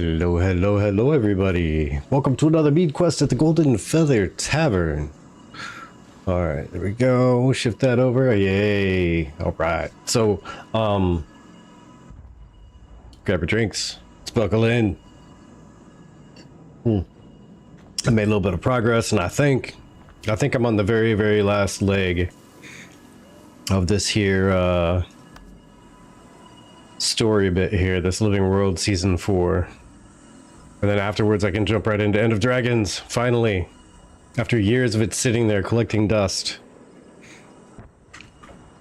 Hello, hello, hello, everybody. Welcome to another mead quest at the Golden Feather Tavern. All right, there we go. Shift that over. Yay. All right. So, grab your drinks. Let's buckle in. I made a little bit of progress, and I think I'm on the very, very last leg of this here, story bit here, this Living World Season 4. And then afterwards I can jump right into End of Dragons, finally. After years of it sitting there collecting dust.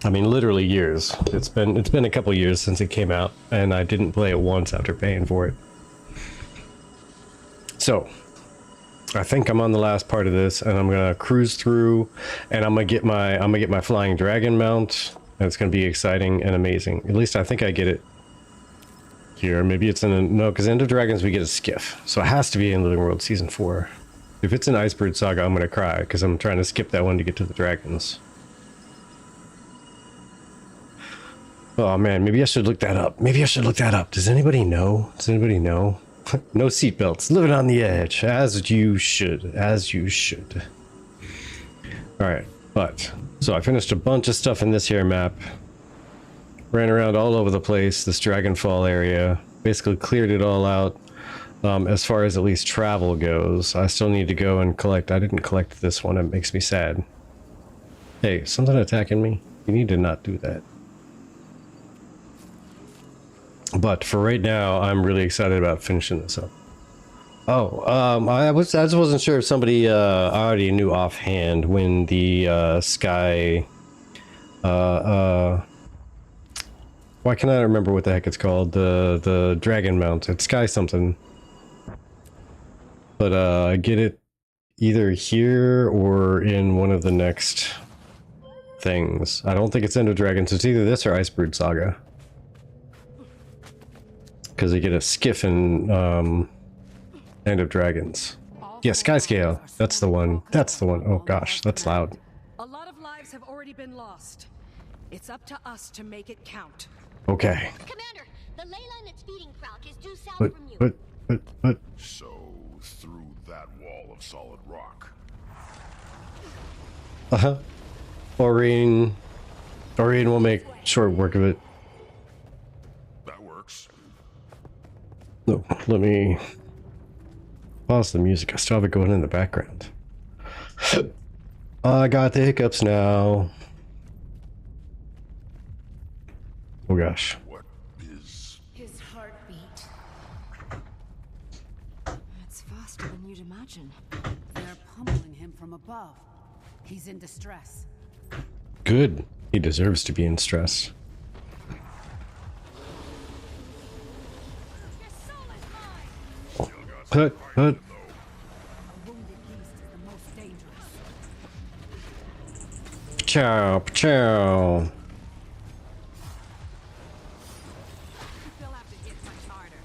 I mean, literally years. It's been a couple years since it came out, and I didn't play it once after paying for it. So, I think I'm on the last part of this, and I'm gonna cruise through, and I'm gonna get my flying dragon mount, and it's gonna be exciting and amazing. At least I think I get it here. Maybe it's in a, no, because End of Dragons we get a skiff, so it has to be in Living World Season 4. If it's an Icebird Saga, I'm gonna cry because I'm trying to skip that one to get to the dragons. Oh man, maybe I should look that up. Does anybody know? No seatbelts, living on the edge, as you should. All right, but so I finished a bunch of stuff in this here map. Ran around all over the place, this Dragonfall area. Basically cleared it all out. As far as at least travel goes, I still need to go and collect. I didn't collect this one. It makes me sad. Hey, something attacking me? You need to not do that. But for right now, I'm really excited about finishing this up. Oh, I just wasn't sure if somebody already knew offhand when the Sky... why can't I remember what the heck it's called? The dragon mount. It's Sky something. But I get it either here or in one of the next things. I don't think it's End of Dragons. It's either this or Icebird Saga. Because they get a skiff in End of Dragons. Yeah, Sky Scale. That's the one. Oh gosh, that's loud. A lot of lives have already been lost. It's up to us to make it count. Okay. Commander, the ley line that's feeding Crouch is due south from you. But. So, through that wall of solid rock. Uh-huh. Aurene will make short work of it. That works. No, let me pause the music. I still have it going in the background. I got the hiccups now. Oh gosh. What is... His heartbeat. It's faster than you'd imagine. They're pummeling him from above. He's in distress. Good. He deserves to be in stress. Hut. A wounded beast is the most dangerous. Chow. They'll have to hit much harder.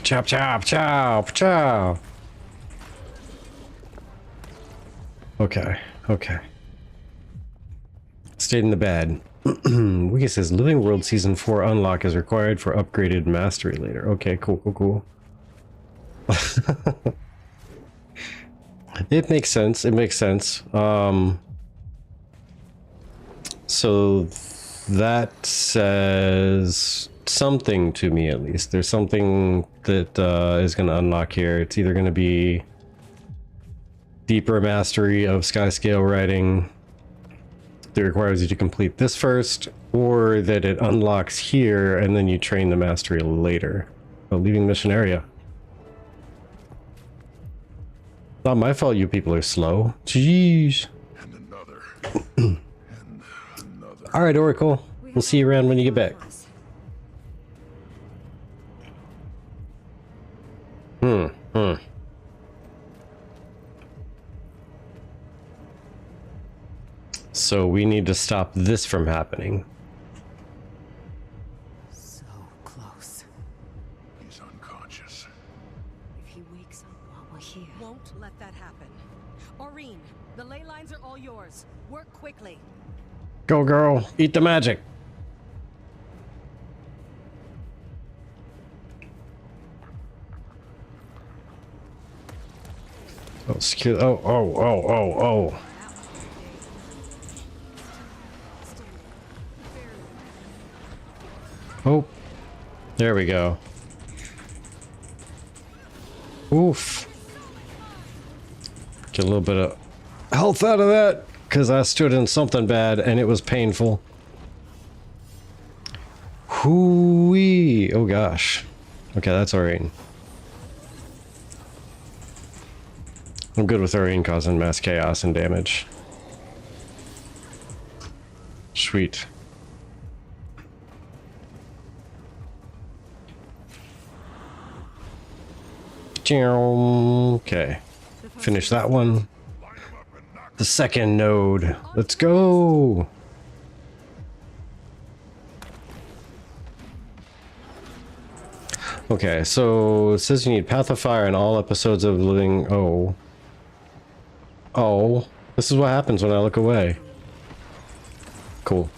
Chow. Okay. Stayed in the bed. Wiki says Living World Season 4 unlock is required for upgraded mastery later. Okay, cool. It makes sense. So that says something to me, at least. There's something that is going to unlock here. It's either going to be deeper mastery of Sky Scale writing that requires you to complete this first, or that it unlocks here and then you train the mastery later. Oh, leaving mission area. Not my fault you people are slow. Jeez. And another. All right, Oracle. We'll see you around when you get back. So we need to stop this from happening. So close. He's unconscious. If he wakes up while we're here. Won't let that happen. Aurene, the ley lines are all yours. Work quickly. Go, girl. Eat the magic. Oh, secure. Oh. Oh, there we go. Oof. Get a little bit of health out of that, because I stood in something bad and it was painful. Hoo-wee. Oh gosh. Okay, that's alright. I'm good with Aurene causing mass chaos and damage. Sweet. Okay. Finish that one. The second node. Let's go! Okay, so it says you need Path of Fire in all episodes of Living... Oh. Oh. This is what happens when I look away. Cool.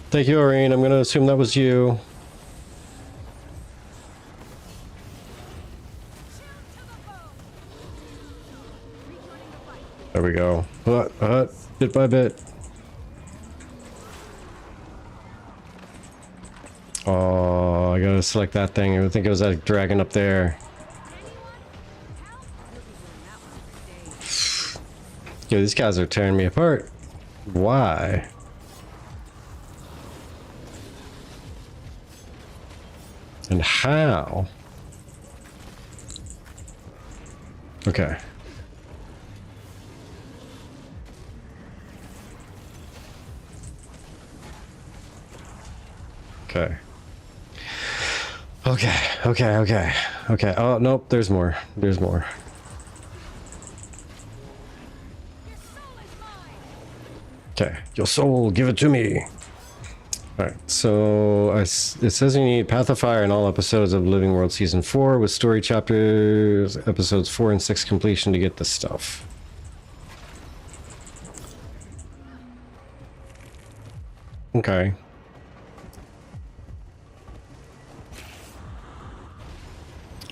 Thank you, Aurene. I'm gonna assume that was you. There we go. Bit by bit. Oh, I gotta select that thing. I think it was that dragon up there. Yo, these guys are tearing me apart. Why? And how? Okay. Okay. Okay. Oh, nope, there's more. There's more. Okay, your soul, give it to me. Alright, so it says you need Path of Fire in all episodes of Living World Season 4 with story chapters, episodes 4 and 6 completion to get this stuff. Okay.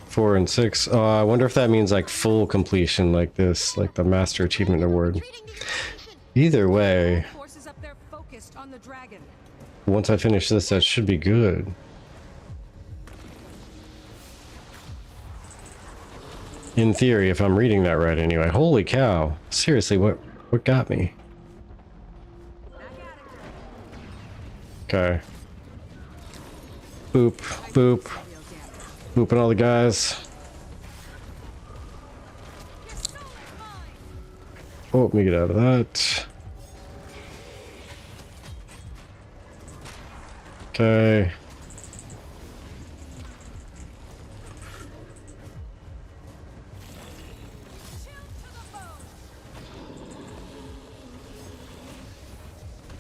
Four and 6. Oh, I wonder if that means like full completion, like this, like the Master Achievement Award. Either way, Forces up there focused on the dragon. once I finish this, that should be good. In theory, if I'm reading that right anyway. Holy cow. Seriously, what got me? Okay. Boop, boop. Booping all the guys. Oh, let me get out of that. Okay.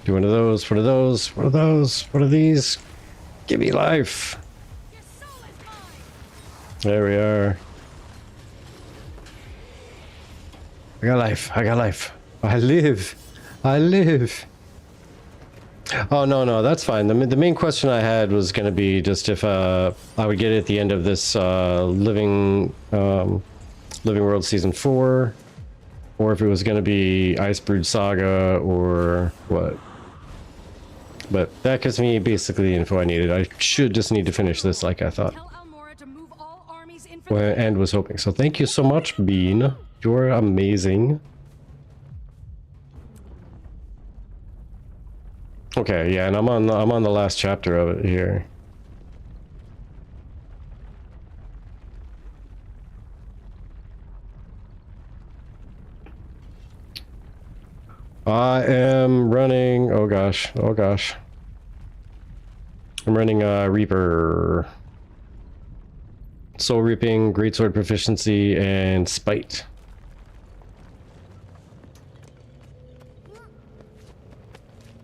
Do one of those, one of those, one of those, one of these. Give me life. There we are. I got life. I got life. I live. I live. Oh, no, that's fine. The main question I had was going to be just if I would get it at the end of this Living World Season 4, or if it was going to be Icebrood Saga, or what. But that gives me basically the info I needed. I should just need to finish this like I thought. And was hoping. So thank you so much, Bean. You're amazing. Okay, yeah, and I'm on the last chapter of it here. I am running. Oh gosh. I'm running Reaper. Soul Reaping, Greatsword Proficiency, and Spite.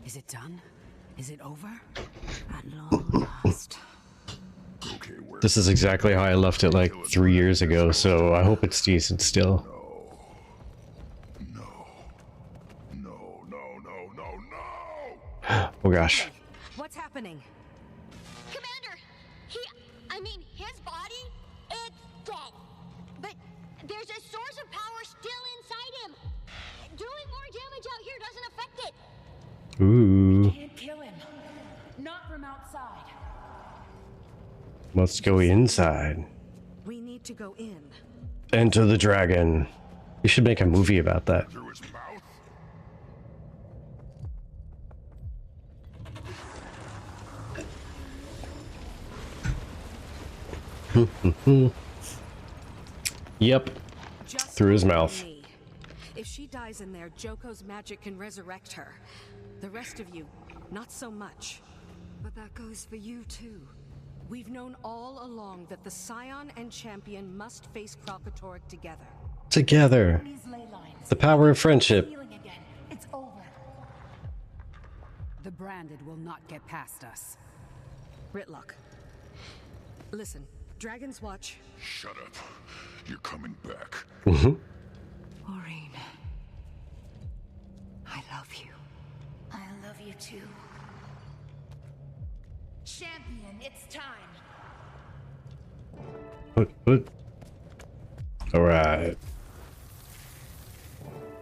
Is it done? Is it over? At long last. Okay, where? This is exactly how I left it like 3 years ago, so I hope it's decent still. No. Oh gosh. What's happening? Commander, his body, it's dead. But there's a source of power Ooh. Can't kill him. Not from outside. Let's go inside. We need to go in. Enter the dragon. You should make a movie about that. Through his mouth? Yep. Just Through his follow mouth. me. If she dies in there, Joko's magic can resurrect her. The rest of you, not so much. But that goes for you too. We've known all along that the Scion and Champion must face Kralkatorrik together. Together. These ley lines. The power of friendship. Healing again. It's over. The branded will not get past us. Ritlock. Listen, Dragon's Watch. Shut up. You're coming back. Maureen. I love you. I love you too. Champion, it's time. What? Alright.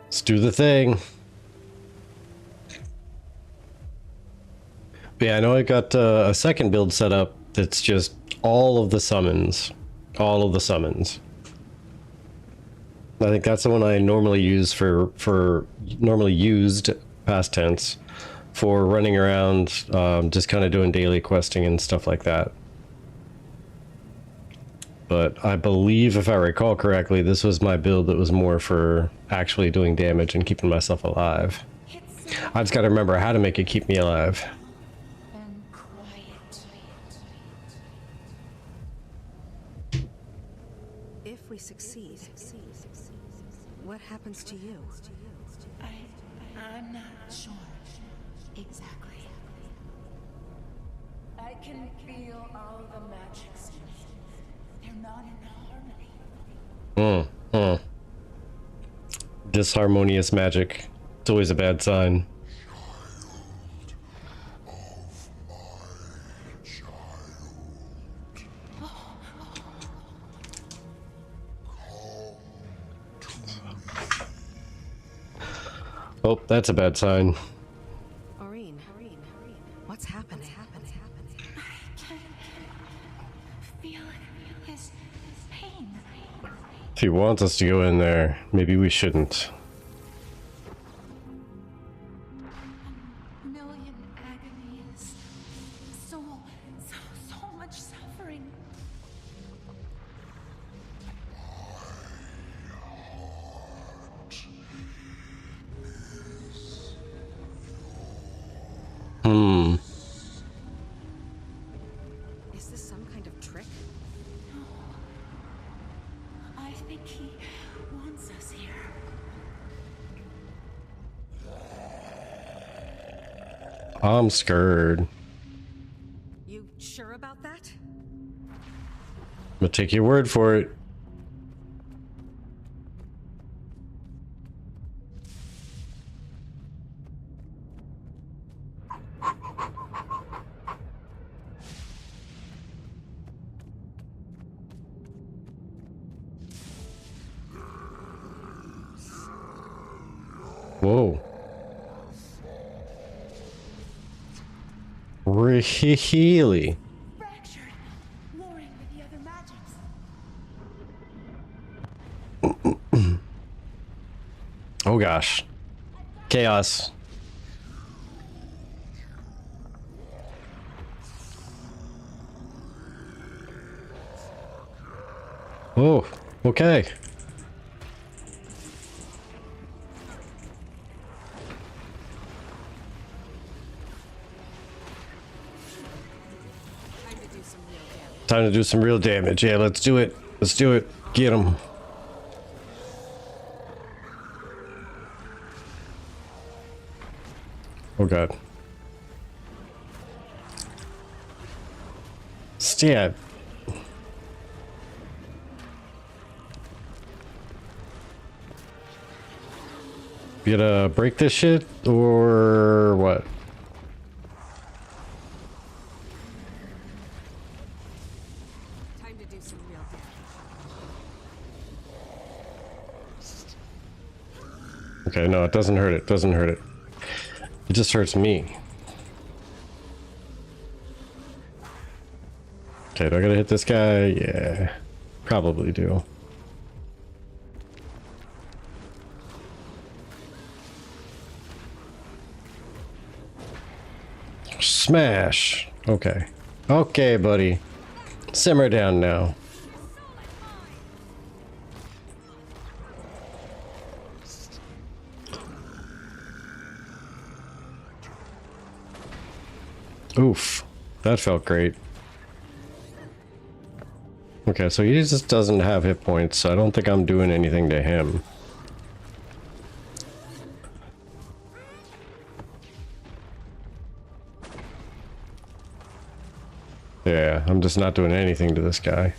Let's do the thing. But yeah, I know I got a second build set up that's just all of the summons. All of the summons. I think that's the one I normally use for normally used past tense for running around, just kind of doing daily questing and stuff like that. But I believe, if I recall correctly, this was my build that was more for actually doing damage and keeping myself alive. I just got to remember how to make it keep me alive. And quiet. If we succeed, what happens to you? I'm not sure. Exactly. I can feel all the magics in me. They're not in harmony. Disharmonious magic. It's always a bad sign. Oh, that's a bad sign. Maureen, what's happening? I can feel his pain. If he wants us to go in there, maybe we shouldn't. A million agonies. So much suffering. Is this some kind of trick? I think he wants us here. I'm scared. You sure about that? I'm gonna take your word for it. Whoa. Really? Fractured, warring with the other magics. Oh gosh. Chaos. Oh, okay. Time to do some real damage. Yeah, let's do it. Let's do it. Get him. Oh god. Stab. You gonna break this shit or what? Time to do some real damage. Okay, no, it doesn't hurt it. Doesn't hurt it. It just hurts me. Okay, do I gotta hit this guy? Yeah, probably do. Smash! Okay. Okay, buddy. Simmer down now. Oof. That felt great. Okay, so he just doesn't have hit points, so I don't think I'm doing anything to him. Yeah, I'm just not doing anything to this guy.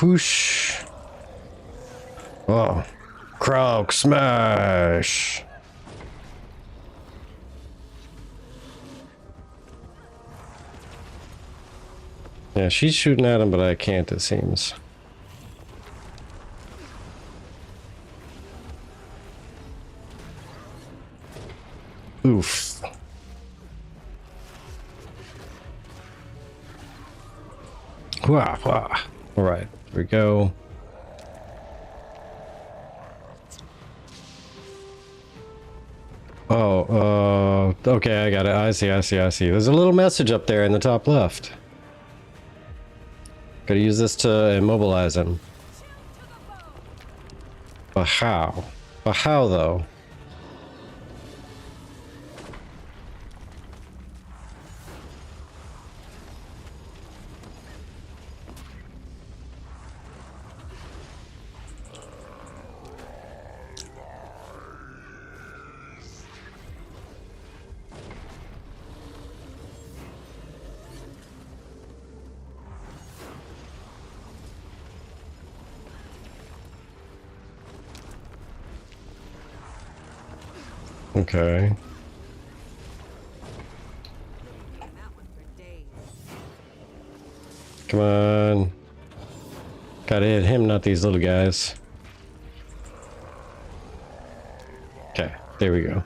Whoosh. Oh. Krog smash. Yeah, she's shooting at him, but I can't, it seems. Oof. Wah, wah. All right, here we go. Oh, okay, I got it. I see. There's a little message up there in the top left. Gotta use this to immobilize him. But how? But how, though? Okay. Come on. Gotta hit him, not these little guys. Okay, there we go.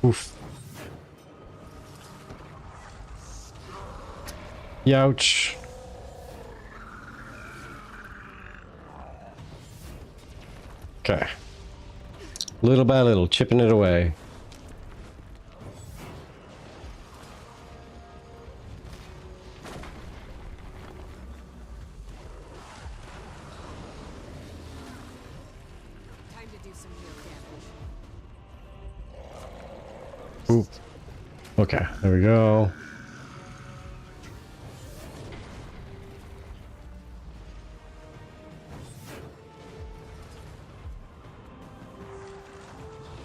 Oof. Youch. Okay. Little by little, chipping it away. Time to do some real damage. Oop. Okay, there we go.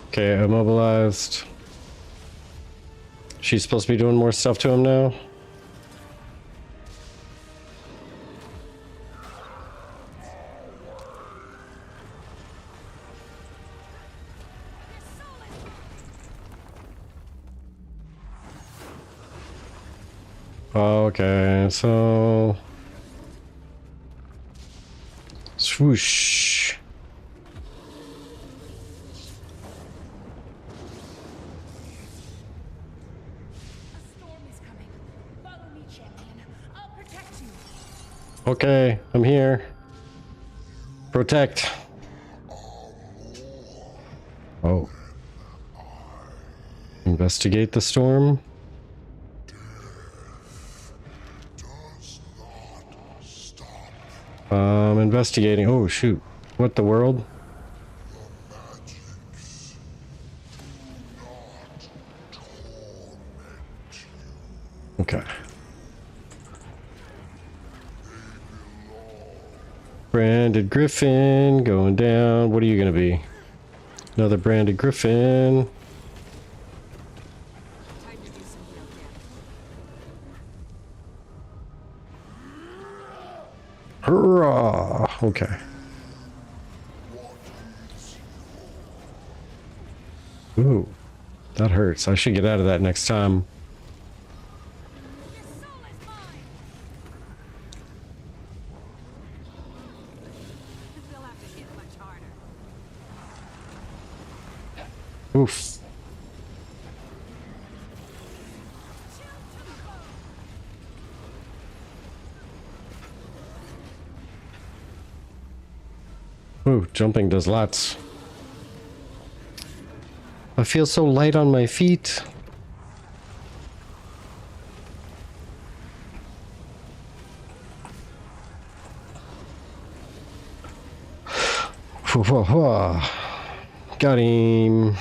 Okay, immobilized. She's supposed to be doing more stuff to him now. Okay, so swoosh. Okay, I'm here. Protect. Oh. Investigate the storm. Investigating. Oh, shoot. What the world? Okay. Branded Griffin going down. What are you gonna be? Another branded Griffin. Time to do some real damage. Hurrah! Okay. Ooh, that hurts. I should get out of that next time. They'll have to hit much harder. Oof. Ooh, jumping does lots. I feel so light on my feet. Got him.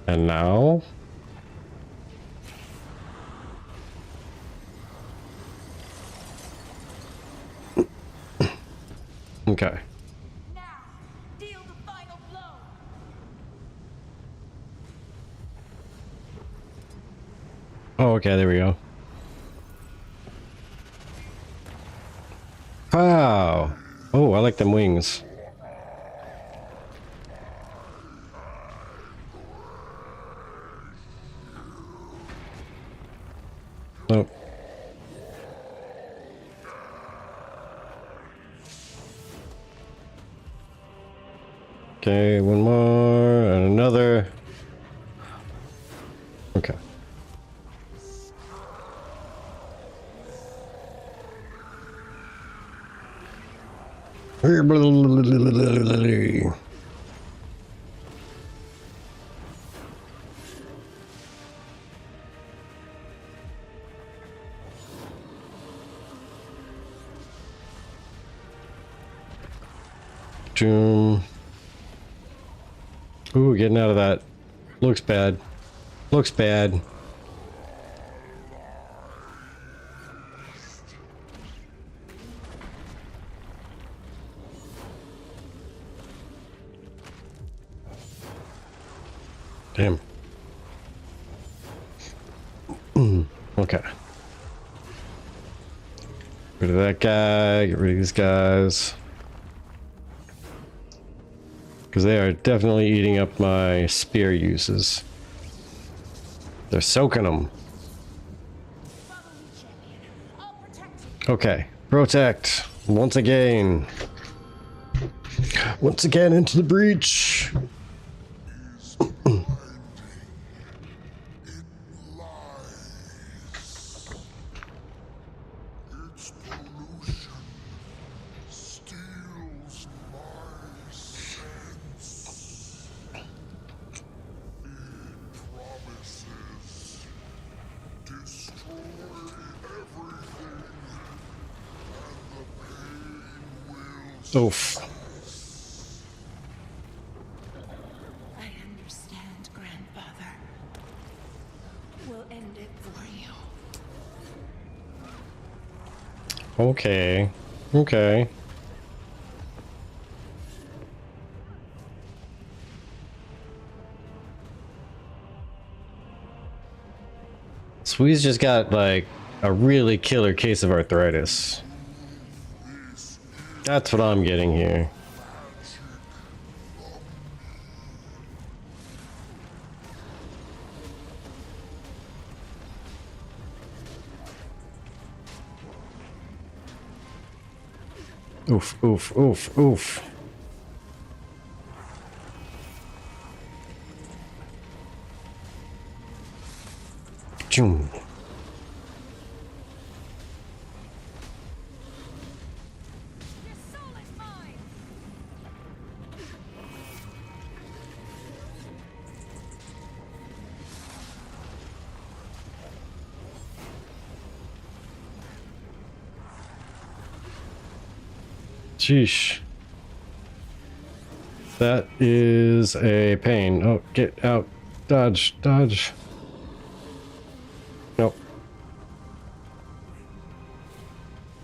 And now? Okay. Now, deal the final blow. Oh, okay, there we go. Wow. Oh, I like them wings. Nope. Okay, one more and another. Okay. Doom. Ooh, getting out of that. Looks bad. Looks bad. Damn. Okay. Get rid of that guy. Get rid of these guys. Because they are definitely eating up my spear uses. They're soaking them. Follow me, champion. I'll protect you. Okay. Protect. Once again. Once again into the breach. Its pollution steals my sense. It promises destroy everything, and the pain will Oof. I understand, grandfather. We'll end it for you. Okay. Okay. Swee's just got like a really killer case of arthritis. That's what I'm getting here. Oof, oof, oof, oof. Choom. Your soul is mine. Sheesh. That is a pain. Oh, get out. Dodge, dodge. Nope.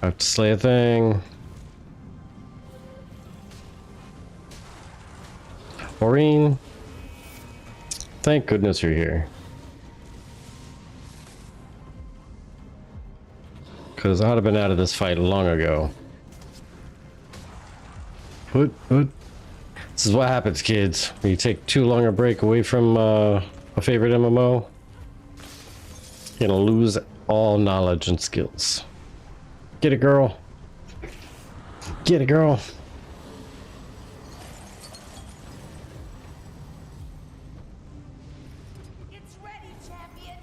I have to slay a thing. Maureen. Thank goodness you're here. Because I'd have been out of this fight long ago. What? This is what happens, kids. When you take too long a break away from a favorite MMO, you're gonna lose all knowledge and skills. Get it, girl. Get it, girl. It's ready, champion.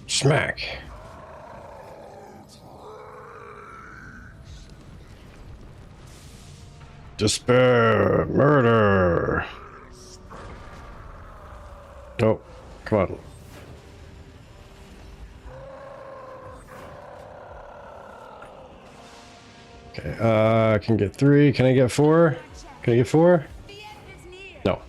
Smack. Despair. Murder. Oh, come on. Okay, I can get 3. Can I get 4? Can I get 4? The end is near. No.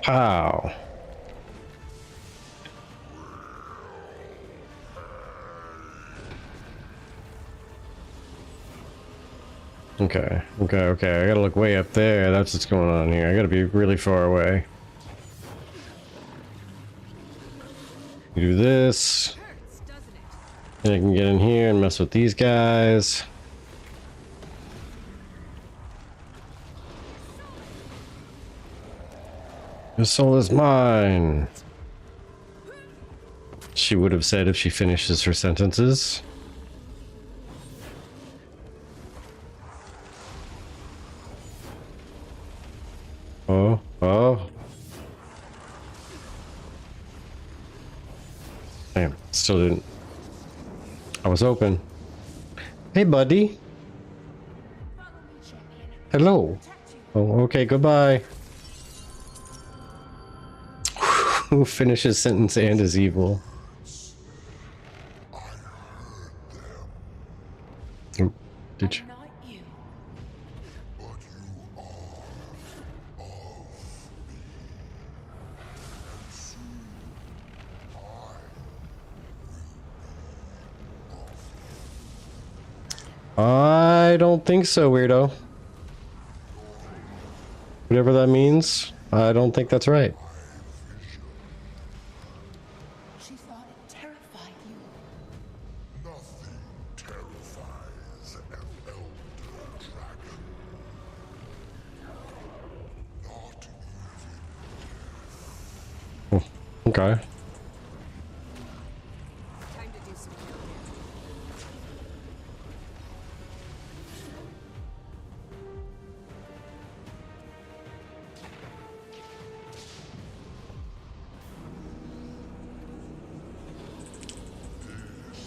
Pow. Okay. I gotta look way up there. That's what's going on here. I gotta be really far away. Do this. And I can get in here and mess with these guys. Your soul is mine. She would have said if she finishes her sentences. Oh. Damn, still didn't. I was open. Hey, buddy. Follow me, champion. Hello. Protect you. Oh, okay, goodbye. Who finishes sentence and is evil? Oh, did you? Not you. I don't think so, weirdo. Whatever that means, I don't think that's right. She thought it terrified you. Nothing terrifies an elder dragon. Not Okay. Time to do some healing.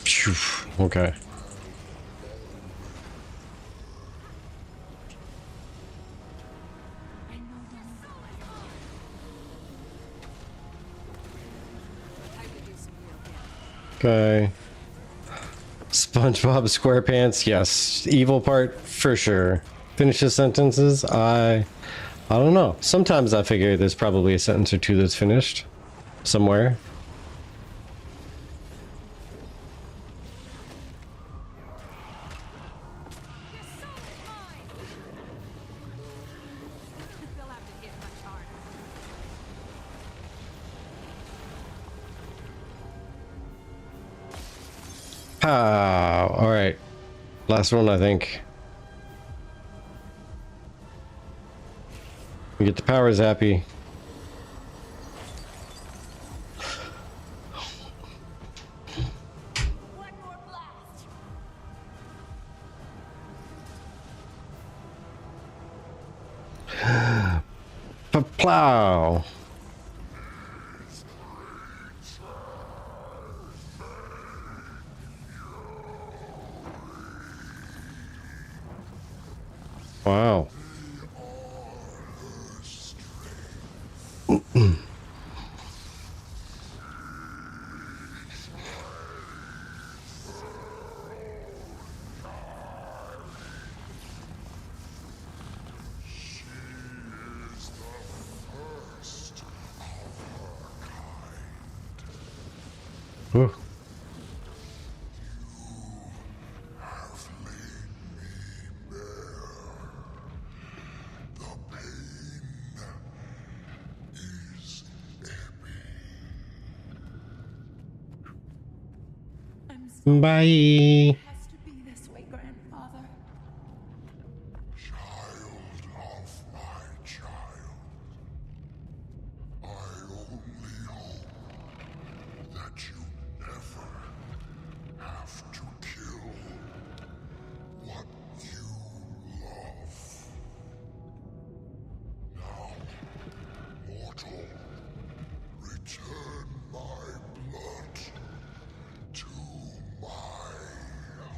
Phew. Okay. I know them. Time to do some healing. Okay. SpongeBob SquarePants, yes. Evil part for sure. Finish his sentences. I don't know. Sometimes I figure there's probably a sentence or two that's finished somewhere. Your soul is mine! They'll have to hit much harder. Ah, all right. Last one, I think. We get the power zappy. One more blast. Plow. Wow. Whew. Bye. It has to be this way, grandfather. Child of my child, I only hope that you never have to kill what you love. Now, mortal, return my blood to my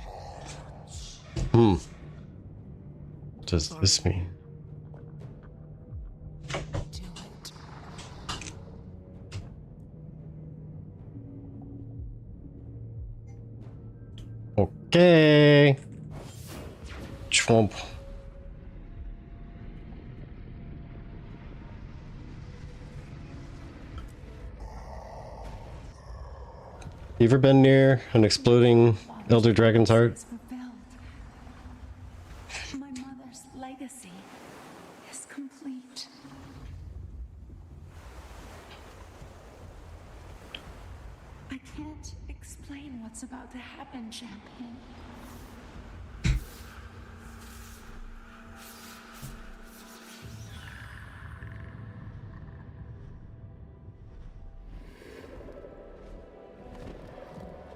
hearts. What does this mean? Do it. Okay. Chomp. You ever been near an exploding Elder Dragon's heart? Is fulfilled. My mother's legacy is complete. I can't explain what's about to happen, champion.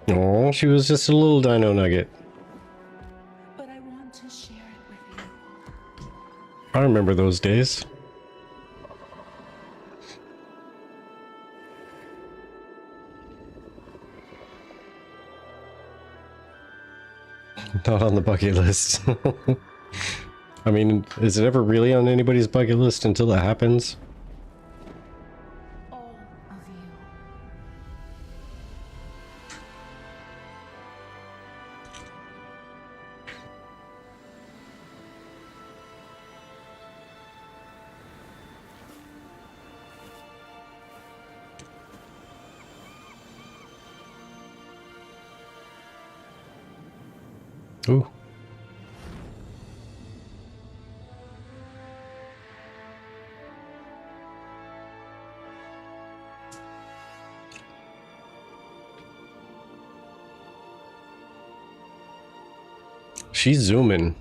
Oh, she was just a little dino nugget. But I want to share it with you. I remember those days. Not on the bucket list. I mean, is it ever really on anybody's bucket list until it happens? All of you. Ooh. She's zooming.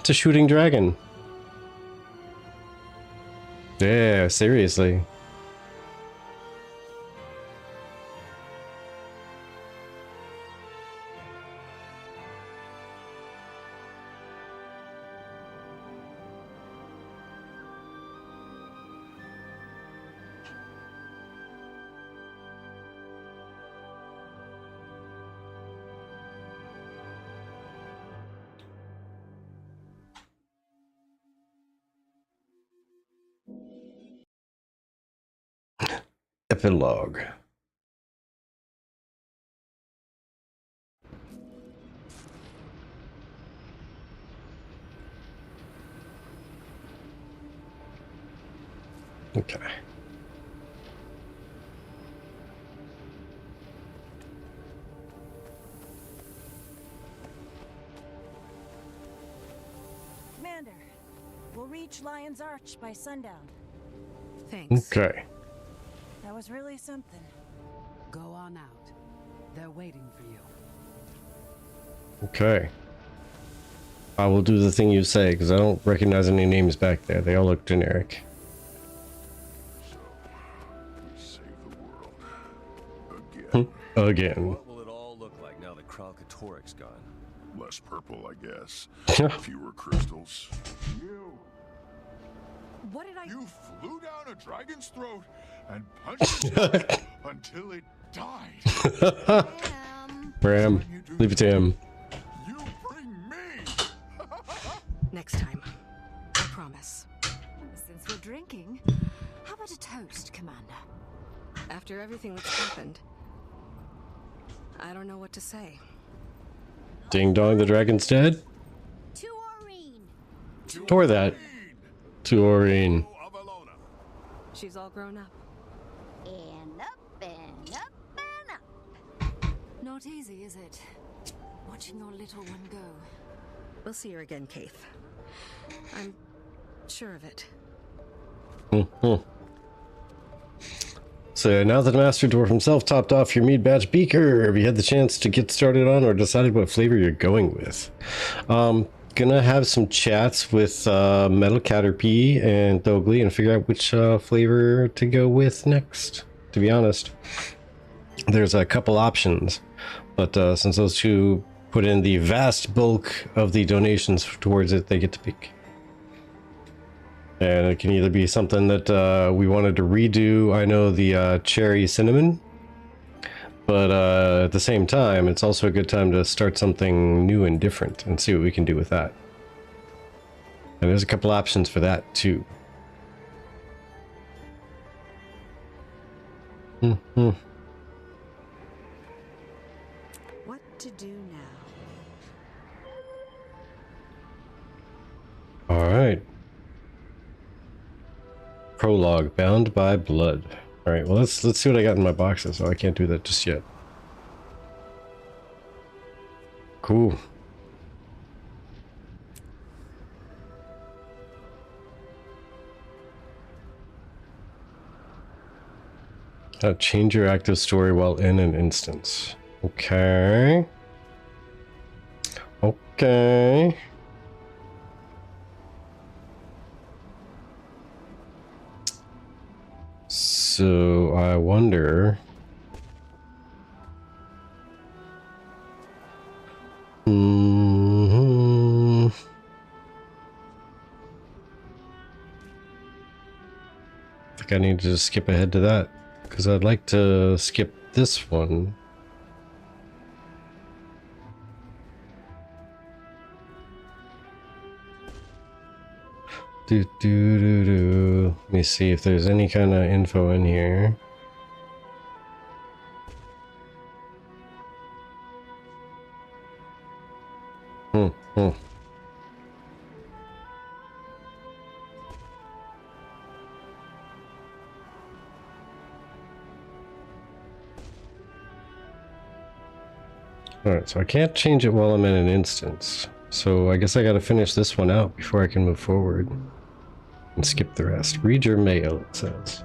It's a shooting dragon. Yeah, seriously. Epilogue. Okay. Commander, we'll reach Lion's Arch by sundown. Thanks. Okay. That was really something. Go on out. They're waiting for you. Okay. I will do the thing you say, because I don't recognize any names back there. They all look generic. Save the world. Again. Again. What will it all look like now that Kralkatorik's gone? Less purple, I guess. Fewer crystals. You. What did I... You flew down a dragon's throat and punched it until it died. Bram, leave it to him. You bring me. Next time. I promise. Since we're drinking, how about a toast, Commander? After everything that's happened, I don't know what to say. Ding dong, the dragon's dead? To Aureen! Or that. To Aureen. Of Alona. She's all grown up. And up and up and up. Not easy, is it? Watching your little one go. We'll see her again, Keith. I'm sure of it. So now that the Master Dwarf himself topped off your mead batch beaker, have you had the chance to get started on or decided what flavor you're going with? Gonna have some chats with Metal Caterpie and Dogly and figure out which flavor to go with next. To be honest, there's a couple options, but since those two put in the vast bulk of the donations towards it, they get to pick. And it can either be something that we wanted to redo. I know the cherry cinnamon, but at the same time, it's also a good time to start something new and different and see what we can do with that. And there's a couple options for that too. What to do now? All right. Prologue, bound by blood. All right, well, let's see what I got in my boxes. So I can't do that just yet. Cool. Change your active story while in an instance. Okay. Okay. So I wonder. I think I need to just skip ahead to that because I'd like to skip this one. Let me see if there's any kind of info in here. Alright, so I can't change it while I'm in an instance. So I guess I gotta finish this one out before I can move forward. And skip the rest. Read your mail, it says.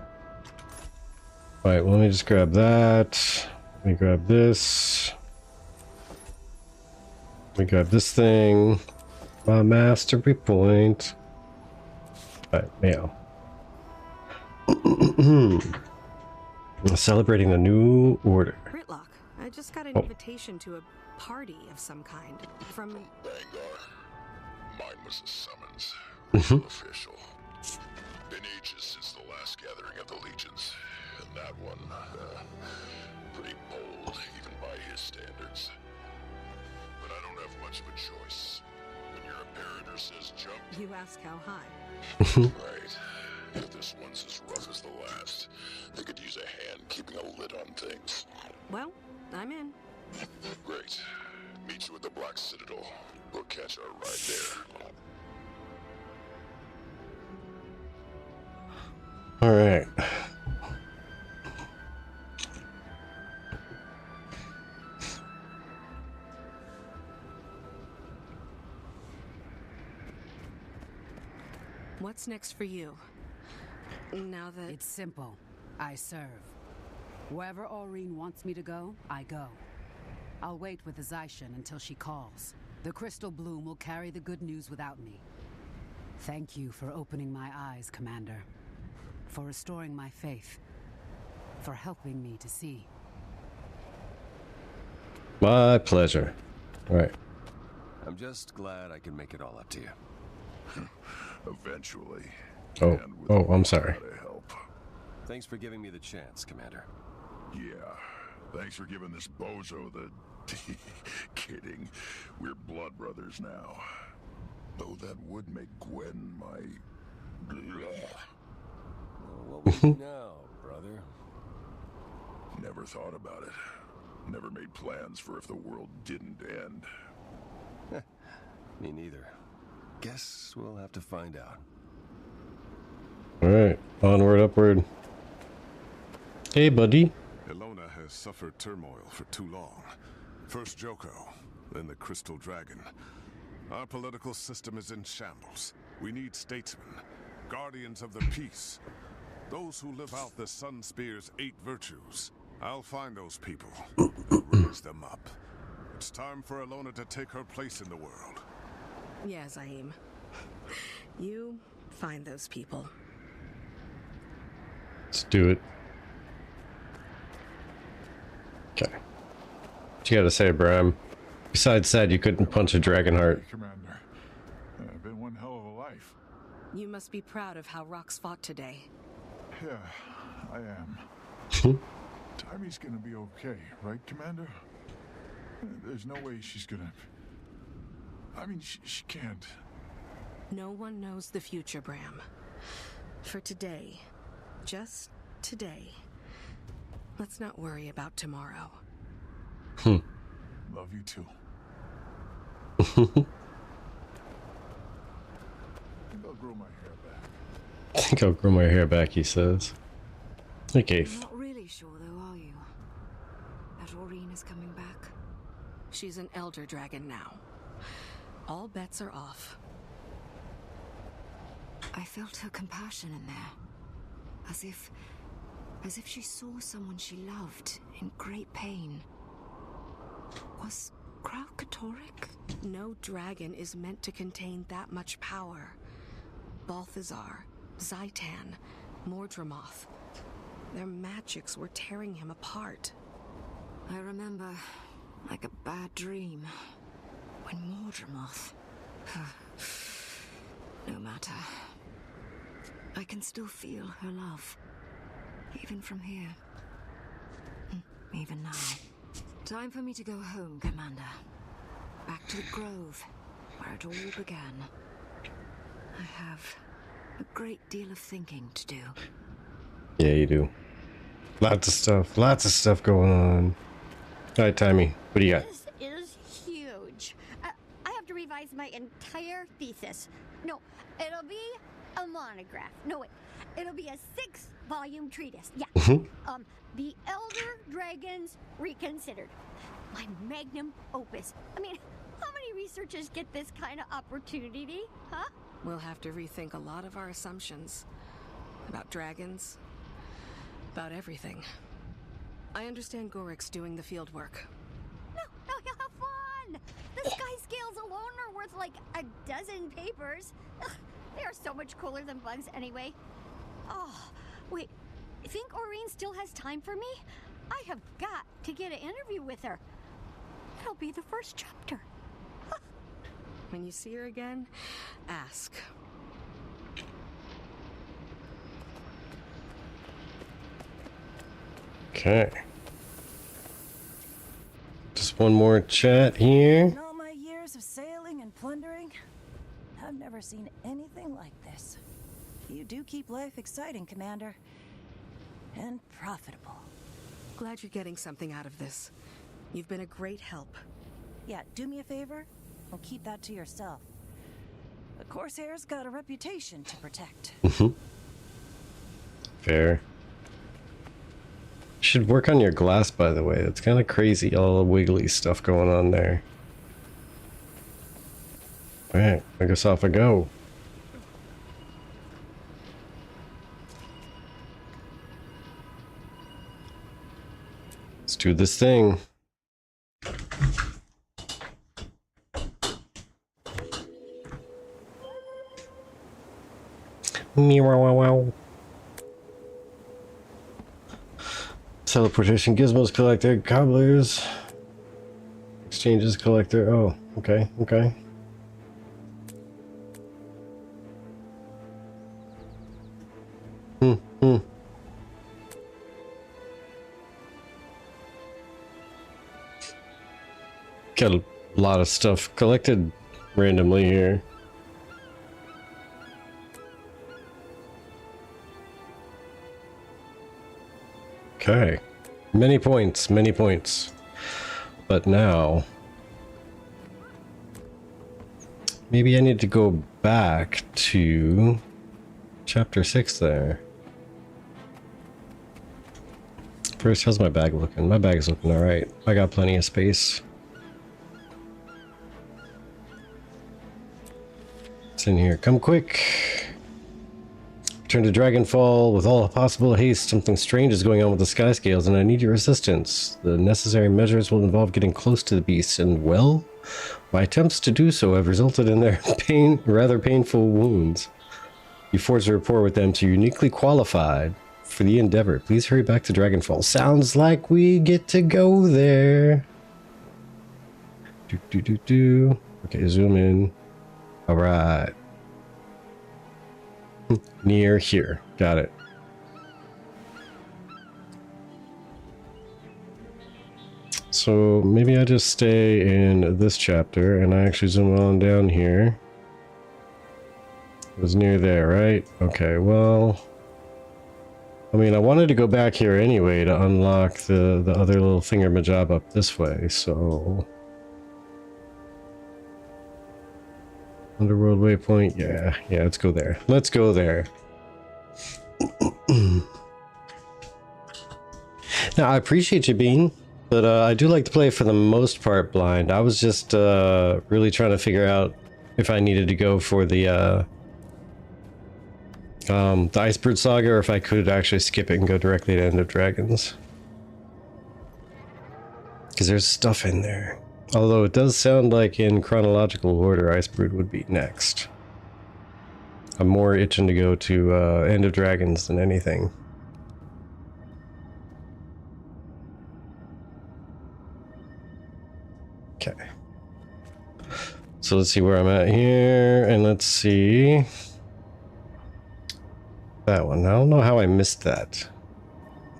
Alright, well, let me just grab that. Let me grab this. Let me grab this thing. My mastery point. Alright, mail. Celebrating the new order. Gritlock, I just got an invitation to a party of some kind from... Vanguard. Mine was a summons. Official. Been ages since the last gathering of the legions. And that one, pretty bold, even by his standards. But I don't have much of a choice. When your imperator says jump... You ask how high. Right. If this one's as rough as the last, they could use a hand keeping a lid on things. Well, I'm in. Great. Meet you at the Black Citadel. We'll catch our ride there. All right. What's next for you? Now that... It's simple. I serve. Wherever Aurene wants me to go, I go. I'll wait with the Zaishan until she calls. The Crystal Bloom will carry the good news without me. Thank you for opening my eyes, Commander. For restoring my faith. For helping me to see. My pleasure. All right. I'm just glad I can make it all up to you. Eventually. Oh, I'm sorry. Help. Thanks for giving me the chance, Commander. Yeah. Thanks for giving this bozo the... Kidding. We're blood brothers now. Though that would make Gwen my... What will you now, brother? Never thought about it. Never made plans for if the world didn't end. Me neither. Guess we'll have to find out. Alright, onward, upward. Hey, buddy. Ilona has suffered turmoil for too long. First Joko, then the Crystal Dragon. Our political system is in shambles. We need statesmen, guardians of the peace. Those who live out the Sun Spear's 8 virtues. I'll find those people and raise them up. It's time for Alona to take her place in the world. Yeah, Zaim. You find those people. Let's do it. Okay. What you gotta say, Bram? Besides that, you couldn't punch a dragon heart. Commander, been one hell of a life. You must be proud of how Rox fought today. Yeah, I am. Tammy's gonna be okay, right, Commander? There's no way she's gonna... I mean, she can't. No one knows the future, Bram. For today, just today, let's not worry about tomorrow. Love you too. I think I'll grow my hair back. I think I'll grow my hair back, he says. Okay. You're not really sure, though, are you? That Aurene is coming back? She's an elder dragon now. All bets are off. I felt her compassion in there. As if she saw someone she loved in great pain. Was Crow Katoric? No dragon is meant to contain that much power. Balthazar, Zaitan, Mordramoth. Their magics were tearing him apart. I remember, like a bad dream, when Mordramoth... No matter. I can still feel her love. Even from here. Even now. Time for me to go home, Commander. Back to the Grove, where it all began. I have a great deal of thinking to do. Yeah, you do. Lots of stuff going on. All right, Timmy, what do you got? This is huge. I have to revise my entire thesis. No, it'll be a monograph. No, wait. It'll be a 6-volume treatise. Yeah. The Elder Dragons Reconsidered. My magnum opus. I mean, how many researchers get this kind of opportunity, huh? We'll have to rethink a lot of our assumptions. About dragons. About everything. I understand Gorik's doing the field work. No, you'll have fun! The sky scales alone are worth like a dozen papers. Ugh, they are so much cooler than bugs anyway. Oh, wait. Think Aurene still has time for me? I have got to get an interview with her. It'll be the first chapter. When you see her again, ask. Okay. Just one more chat here. In all my years of sailing and plundering, I've never seen anything like this. You do keep life exciting, Commander. And profitable. Glad you're getting something out of this. You've been a great help. Yeah, do me a favor and keep that to yourself. The Corsair's got a reputation to protect. Fair. Should work on your glass, by the way. It's kind of crazy, all the wiggly stuff going on there. Alright, I guess off I go. Let's do this thing. Meow. Teleportation gizmos collector, cobblers, exchanges collector. Oh, okay. Got a lot of stuff collected randomly here. Okay. Many points. But now... maybe I need to go back to... Chapter 6 there. First, how's my bag looking? My bag's looking alright. I got plenty of space. What's in here? Come quick! return to Dragonfall with all possible haste. Something strange is going on with the sky scales, and I need your assistance. The necessary measures will involve getting close to the beasts, and well, my attempts to do so have resulted in their rather painful wounds. You forged a rapport with them to uniquely qualified for the endeavor. Please hurry back to Dragonfall. Sounds like we get to go there. Okay, zoom in. All right. Near here. Got it. So maybe I just stay in this chapter and I actually zoom on down here. It was near there, right? Okay, well, I mean, I wanted to go back here anyway to unlock the other little thingamajig up this way, so... Underworld waypoint, yeah, let's go there. Let's go there. Now, I appreciate you, Bean, but I do like to play for the most part blind. I was just really trying to figure out if I needed to go for the Icebird Saga, or if I could actually skip it and go directly to End of Dragons. Because there's stuff in there. Although it does sound like in chronological order, Icebird would be next. I'm more itching to go to End of Dragons than anything. Okay. So let's see where I'm at here, and let's see... that one. I don't know how I missed that.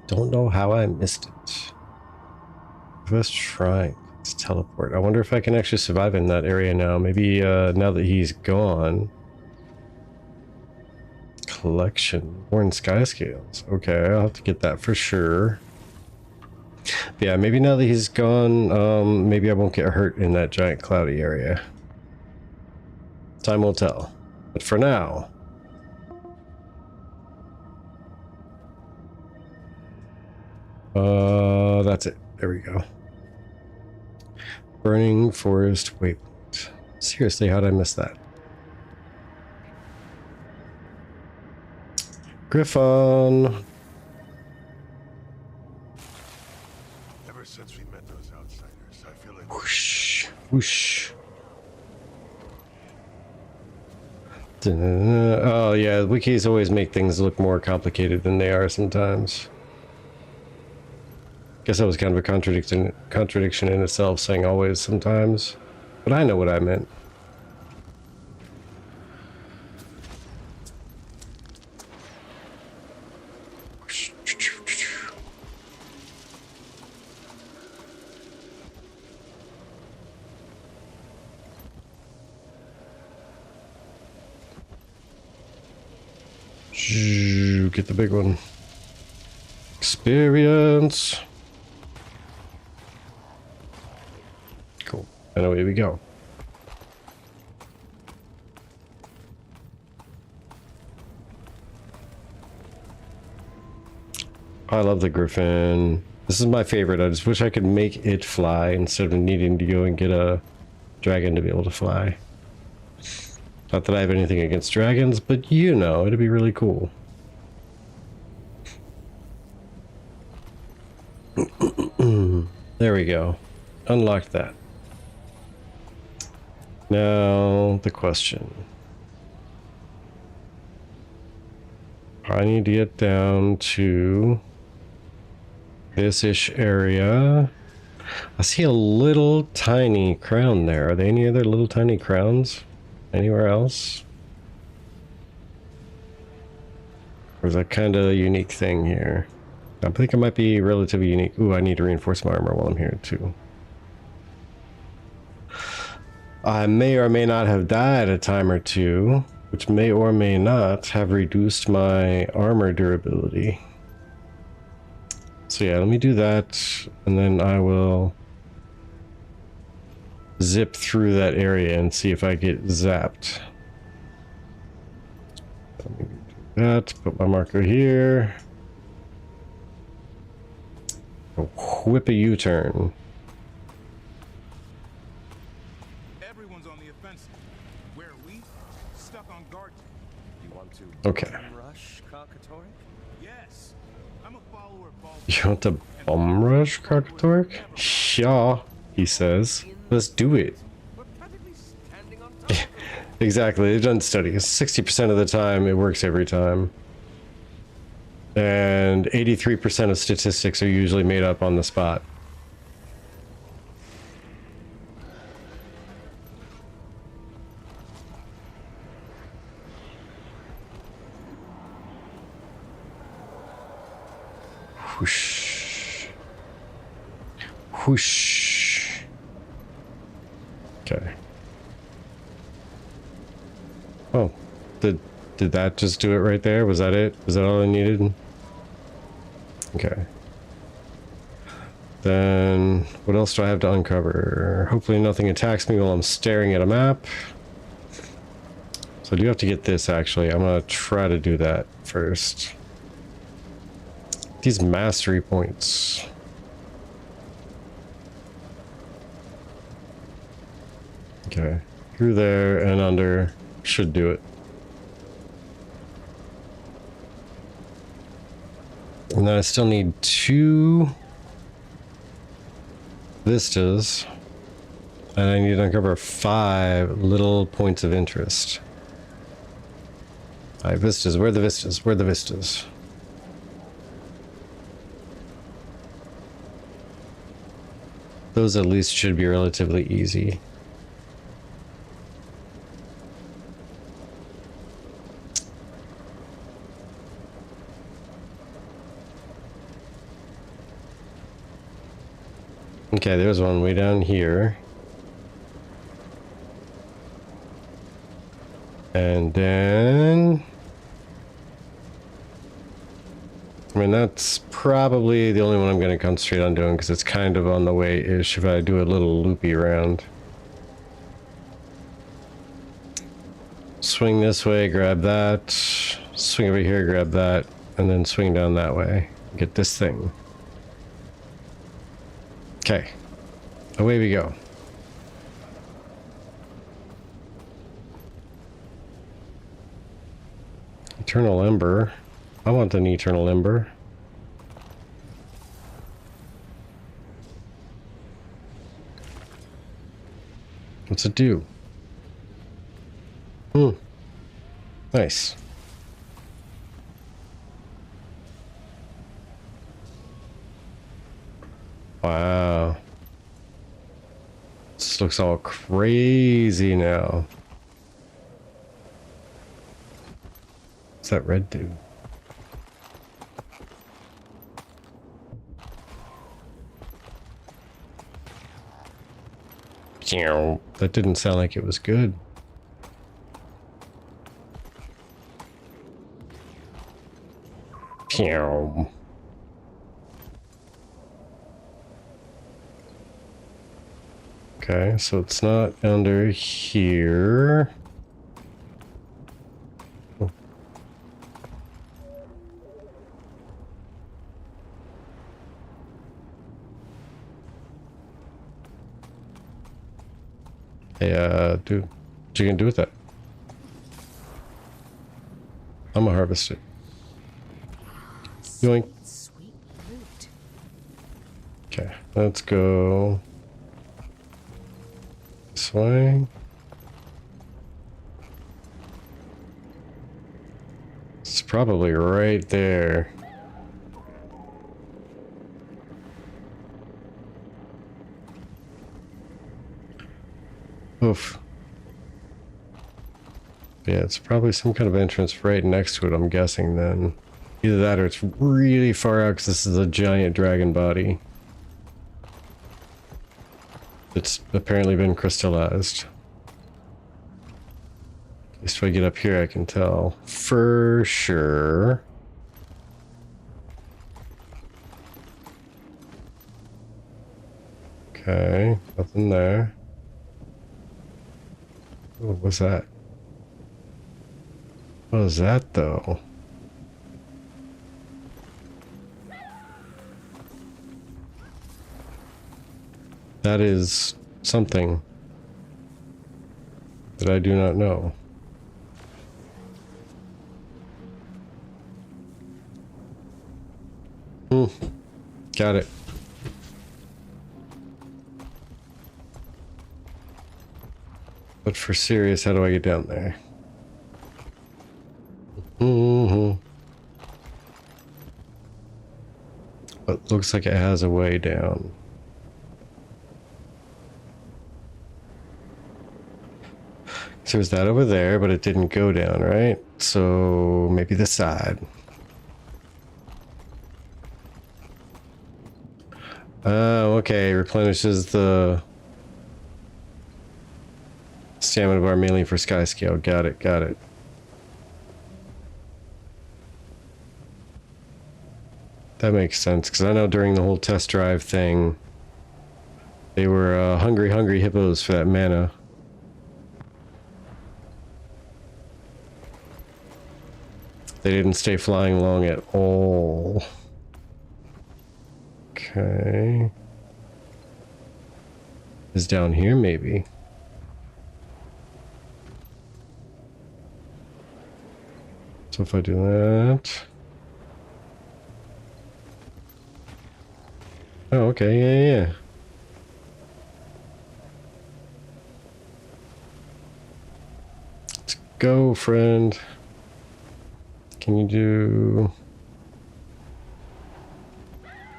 Don't know how I missed it. First shrine. Let's teleport. I wonder if I can actually survive in that area now. Maybe now that he's gone. Collection. Born Sky Scales. Okay, I'll have to get that for sure. But yeah, maybe now that he's gone, maybe I won't get hurt in that giant cloudy area. Time will tell. But for now... that's it. There we go. Burning Forest Waypoint. Seriously, how'd I miss that? Griffon. Ever since we met those outsiders, I feel like Whoosh, whoosh. Oh yeah, wikis always make things look more complicated than they are sometimes. Guess that was kind of a contradiction in itself, saying always sometimes. But I know what I meant. Get the big one. Experience. Cool. And away we go. I love the Griffin. This is my favorite. I just wish I could make it fly instead of needing to go and get a dragon to be able to fly. Not that I have anything against dragons, but you know, it'd be really cool. There we go. Unlock that. Now, the question. I need to get down to this-ish area. I see a little tiny crown there. Are there any other little tiny crowns anywhere else? Or is that kind of a unique thing here? I think it might be relatively unique. Ooh, I need to reinforce my armor while I'm here too. I may or may not have died a time or two, which may or may not have reduced my armor durability. So yeah, let me do that, and then I will zip through that area and see if I get zapped. Let me do that, put my marker here. Whip a U-turn. everyone's on the offensive. Where are we? Stuck on guard. You want Okay. Rush, Krakatoric? Yes, I'm a follower of all. You want the bum rush, Krakatoric? Yeah, he says. Let's do it. We're practically standing on top of them. Exactly, they've done studies. 60% of the time, it works every time. And 83% of statistics are usually made up on the spot. Whoosh. Whoosh. Okay. Oh, did that just do it right there? Was that it? Was that all I needed? Okay. Then what else do I have to uncover? Hopefully nothing attacks me while I'm staring at a map. So I do have to get this actually. I'm gonna try to do that first. These mastery points. Okay. Through there and under should do it. And then I still need 2 vistas. And I need to uncover 5 little points of interest. 5 vistas. Where are the vistas? Where are the vistas? Those at least should be relatively easy. Okay, there's one way down here. And then... I mean, that's probably the only one I'm going to concentrate on doing because it's kind of on the way-ish if I do a little loopy round. Swing this way, grab that. Swing over here, grab that. And then swing down that way. Get this thing. Okay. Away we go. Eternal Ember. I want an Eternal Ember. What's it do? Nice. Wow. This looks all crazy now. What's that red do? That didn't sound like it was good. Pew. Okay, so it's not under here. Oh. Hey, dude, what you gonna do with that? I'm gonna harvest it. Yoink. Sweet loot. Okay, let's go this way. It's probably right there. Oof. Yeah, it's probably some kind of entrance right next to it, I'm guessing then. Either that or it's really far out because this is a giant dragon body. It's apparently been crystallized. At least if I get up here I can tell for sure. Okay, nothing there. What was that? What was that though? That is something that I do not know. Got it. But for serious, how do I get down there? But looks like it has a way down. So there's that over there, but it didn't go down, right? So maybe this side. Oh, okay. Replenishes the stamina bar mainly for sky scale. Got it, got it. That makes sense, because I know during the whole test drive thing, they were hungry hippos for that mana. They didn't stay flying long at all. Okay. Is down here, maybe. So if I do that... Oh, okay, yeah. Let's go, friend. Can you do...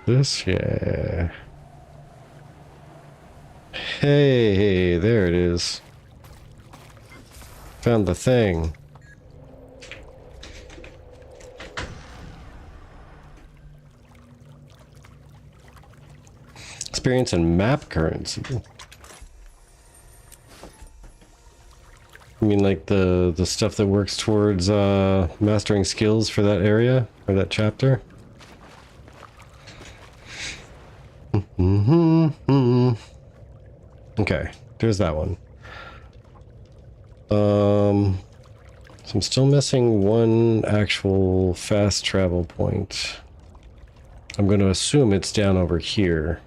this? Yeah. Hey, there it is. Found the thing. Experience and map currency. I mean, like the stuff that works towards mastering skills for that area or that chapter. Okay, there's that one. So I'm still missing one actual fast travel point. I'm going to assume it's down over here.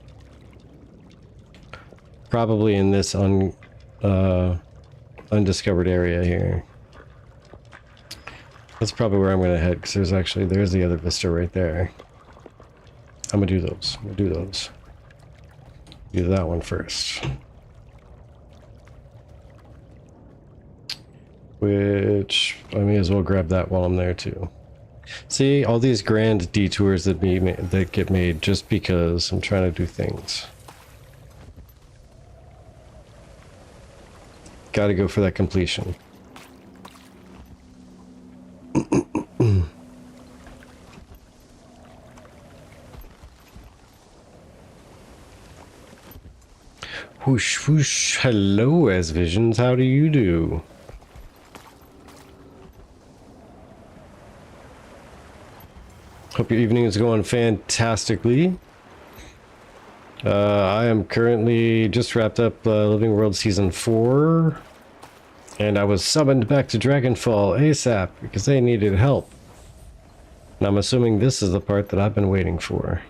Probably in this undiscovered area here. That's probably where I'm going to head, because there's the other vista right there. I'm going to do those. Do that one first. Which, I may as well grab that while I'm there too. See, all these grand detours that get made just because I'm trying to do things. Gotta go for that completion. Whoosh whoosh, hello as visions, how do you do? Hope your evening is going fantastically. I am currently just wrapped up Living World Season 4. And I was summoned back to Dragonfall ASAP because they needed help. And I'm assuming this is the part that I've been waiting for.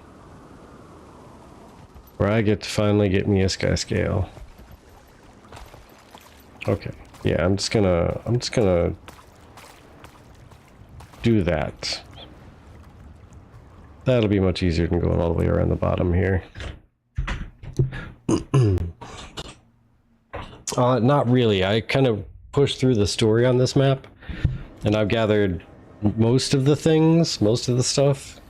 Where I get to finally get me a sky scale. Okay. Yeah, I'm just gonna do that. That'll be much easier than going all the way around the bottom here. Not really. I kind of pushed through the story on this map, and I've gathered most of the things, most of the stuff.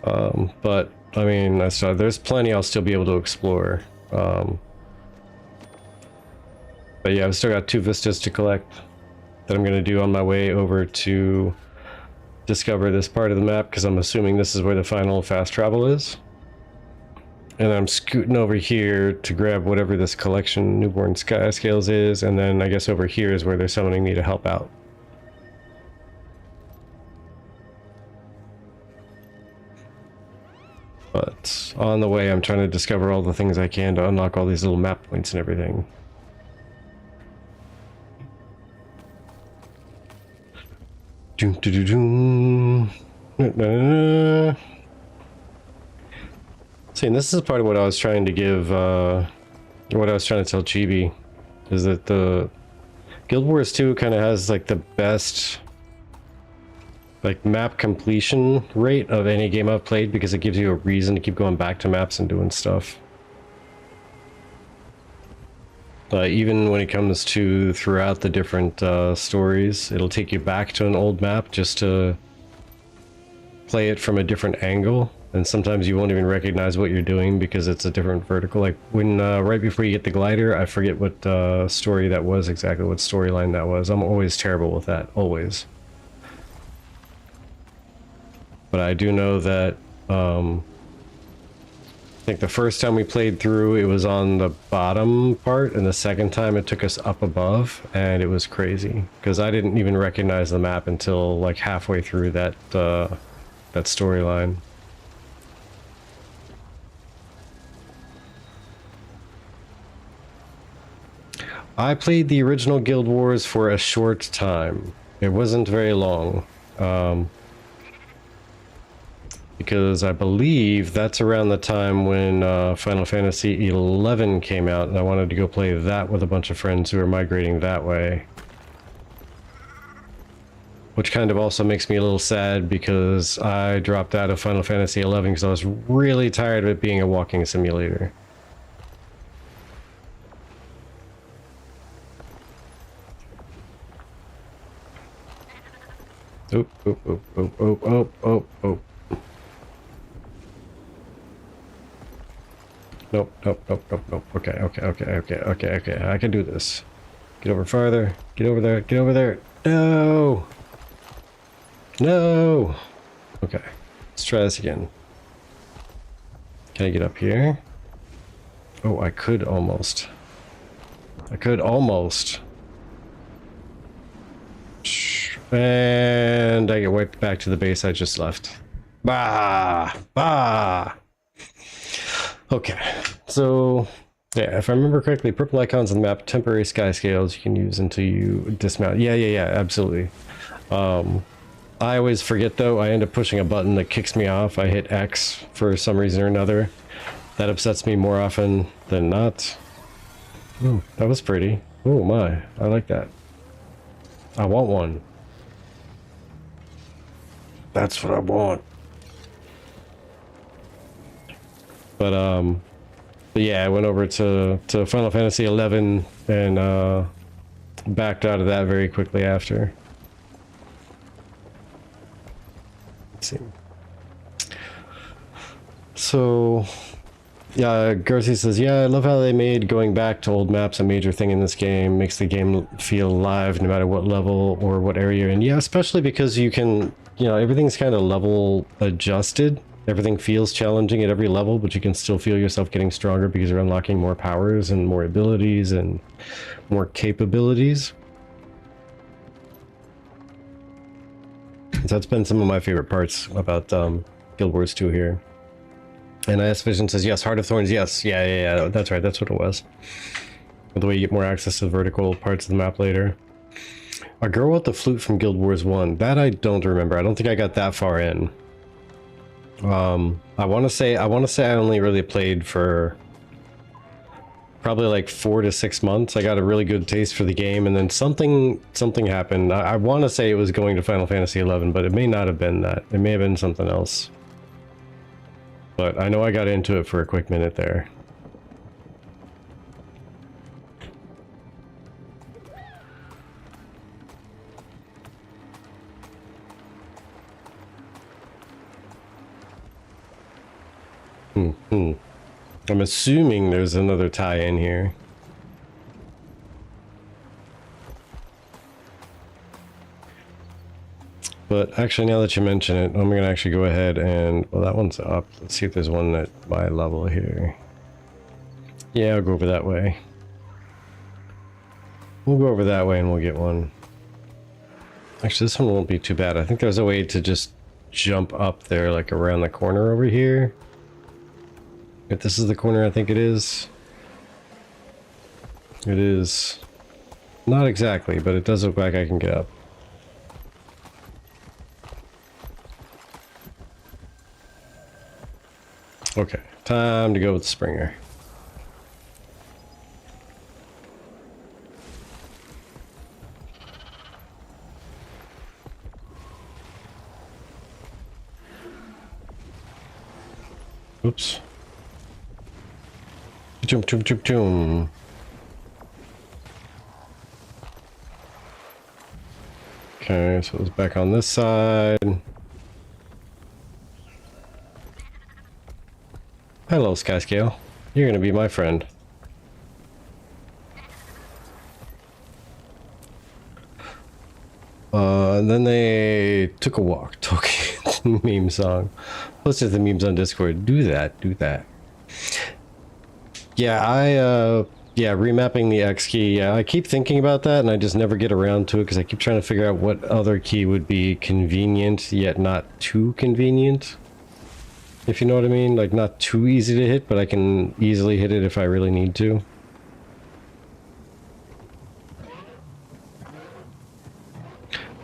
But I mean, there's plenty I'll still be able to explore. But yeah, I've still got 2 vistas to collect that I'm going to do on my way over to discover this part of the map, because I'm assuming this is where the final fast travel is. And I'm scooting over here to grab whatever this collection newborn sky scales is, and then I guess over here is where they're summoning me to help out. But on the way, I'm trying to discover all the things I can to unlock all these little map points and everything. Doom, doom, doom, doom. See, and this is part of what I was trying to give, what I was trying to tell Chibi, is that the Guild Wars 2 kind of has like the best like map completion rate of any game I've played, because it gives you a reason to keep going back to maps and doing stuff. Even when it comes to throughout the different stories, it'll take you back to an old map just to play it from a different angle, and sometimes you won't even recognize what you're doing because it's a different vertical. Like when right before you get the glider, I forget what story that was exactly, what storyline that was. I'm always terrible with that, always. But I do know that I think the first time we played through, it was on the bottom part, and the second time it took us up above, and it was crazy because I didn't even recognize the map until like halfway through that that storyline. I played the original Guild Wars for a short time. It wasn't very long. Because I believe that's around the time when Final Fantasy XI came out, and I wanted to go play that with a bunch of friends who are migrating that way. Which kind of also makes me a little sad because I dropped out of Final Fantasy XI because I was really tired of it being a walking simulator. Oop, oop, oop, oop, oop, oop, oop, oop. Nope, nope, nope, nope, nope. Okay, okay, okay, okay, okay, okay. I can do this. Get over farther. Get over there. Get over there. No! No! Okay. Let's try this again. Can I get up here? Oh, I could almost. I could almost. And I get wiped back to the base I just left. Bah! Bah! Okay, so yeah, if I remember correctly, purple icons on the map, temporary sky scales you can use until you dismount. Yeah, absolutely. I always forget though, I end up pushing a button that kicks me off. I hit X for some reason or another. That upsets me more often than not. Ooh, that was pretty. Oh my, I like that. I want one. That's what I want. But yeah, I went over to Final Fantasy XI and backed out of that very quickly after. Let's see. So, yeah, Garcia says, yeah, I love how they made going back to old maps a major thing in this game. Makes the game feel alive no matter what level or what area you're in. Yeah, especially because you can, you know, everything's kind of level adjusted. Everything feels challenging at every level, but you can still feel yourself getting stronger because you're unlocking more powers and more abilities and more capabilities. So that's been some of my favorite parts about Guild Wars 2 here. And IS Vision says, yes, Heart of Thorns, yes. Yeah, that's right, that's what it was. By the way, you get more access to the vertical parts of the map later. A girl with the flute from Guild Wars 1. That I don't remember. I don't think I got that far in. I want to say I only really played for probably like 4 to 6 months. I got a really good taste for the game, and then something happened. I want to say it was going to Final Fantasy XI, but it may not have been that. It may have been something else. But I know I got into it for a quick minute there. I'm assuming there's another tie-in here. But actually, now that you mention it, I'm gonna actually go ahead and, well, that one's up. Let's see if there's one at my level here. Yeah, I'll go over that way. We'll go over that way and we'll get one. Actually, this one won't be too bad. I think there's a way to just jump up there, like around the corner over here. If this is the corner, I think it is. It is not exactly, but it does look like I can get up. Okay, time to go with the Springer. Oops. Jump, jump, jump, jump. Okay, so it's back on this side. Hello, Skyscale. You're gonna be my friend. And then they took a walk. Talking meme song. Posted the memes on Discord. Do that. Do that. Yeah, yeah, remapping the X key. Yeah, I keep thinking about that, and I just never get around to it because I keep trying to figure out what other key would be convenient, yet not too convenient. If you know what I mean, like not too easy to hit, but I can easily hit it if I really need to.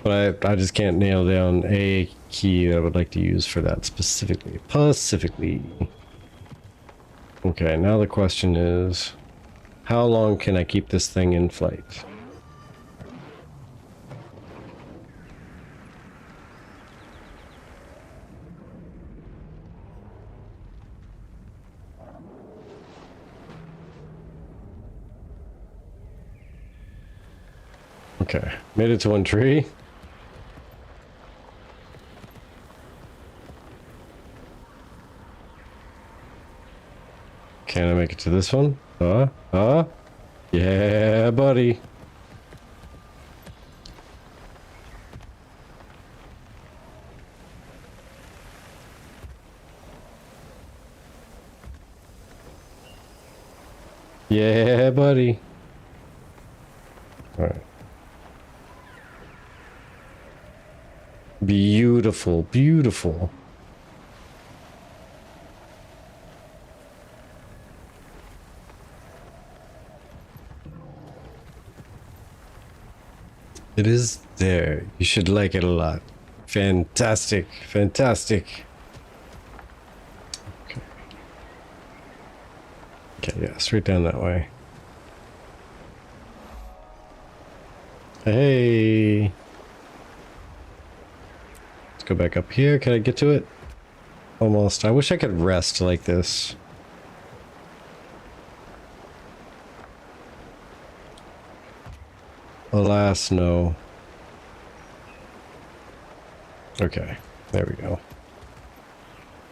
But I just can't nail down a key that I would like to use for that specifically. Okay, now the question is, how long can I keep this thing in flight? Okay, made it to one tree. Can I make it to this one? Yeah, buddy. Yeah, buddy. All right. Beautiful, beautiful. It is there. You should like it a lot. Fantastic, fantastic. Okay. Okay, yeah, straight down that way. Hey. Let's go back up here. Can I get to it? Almost. I wish I could rest like this. Alas, no. Okay, there we go.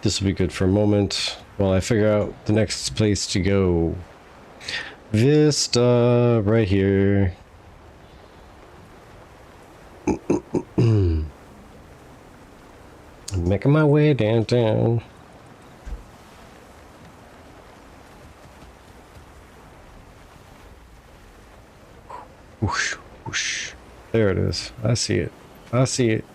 This will be good for a moment while I figure out the next place to go. Vista, right here. Making my way downtown. Whoosh, whoosh. There it is. I see it. I see it.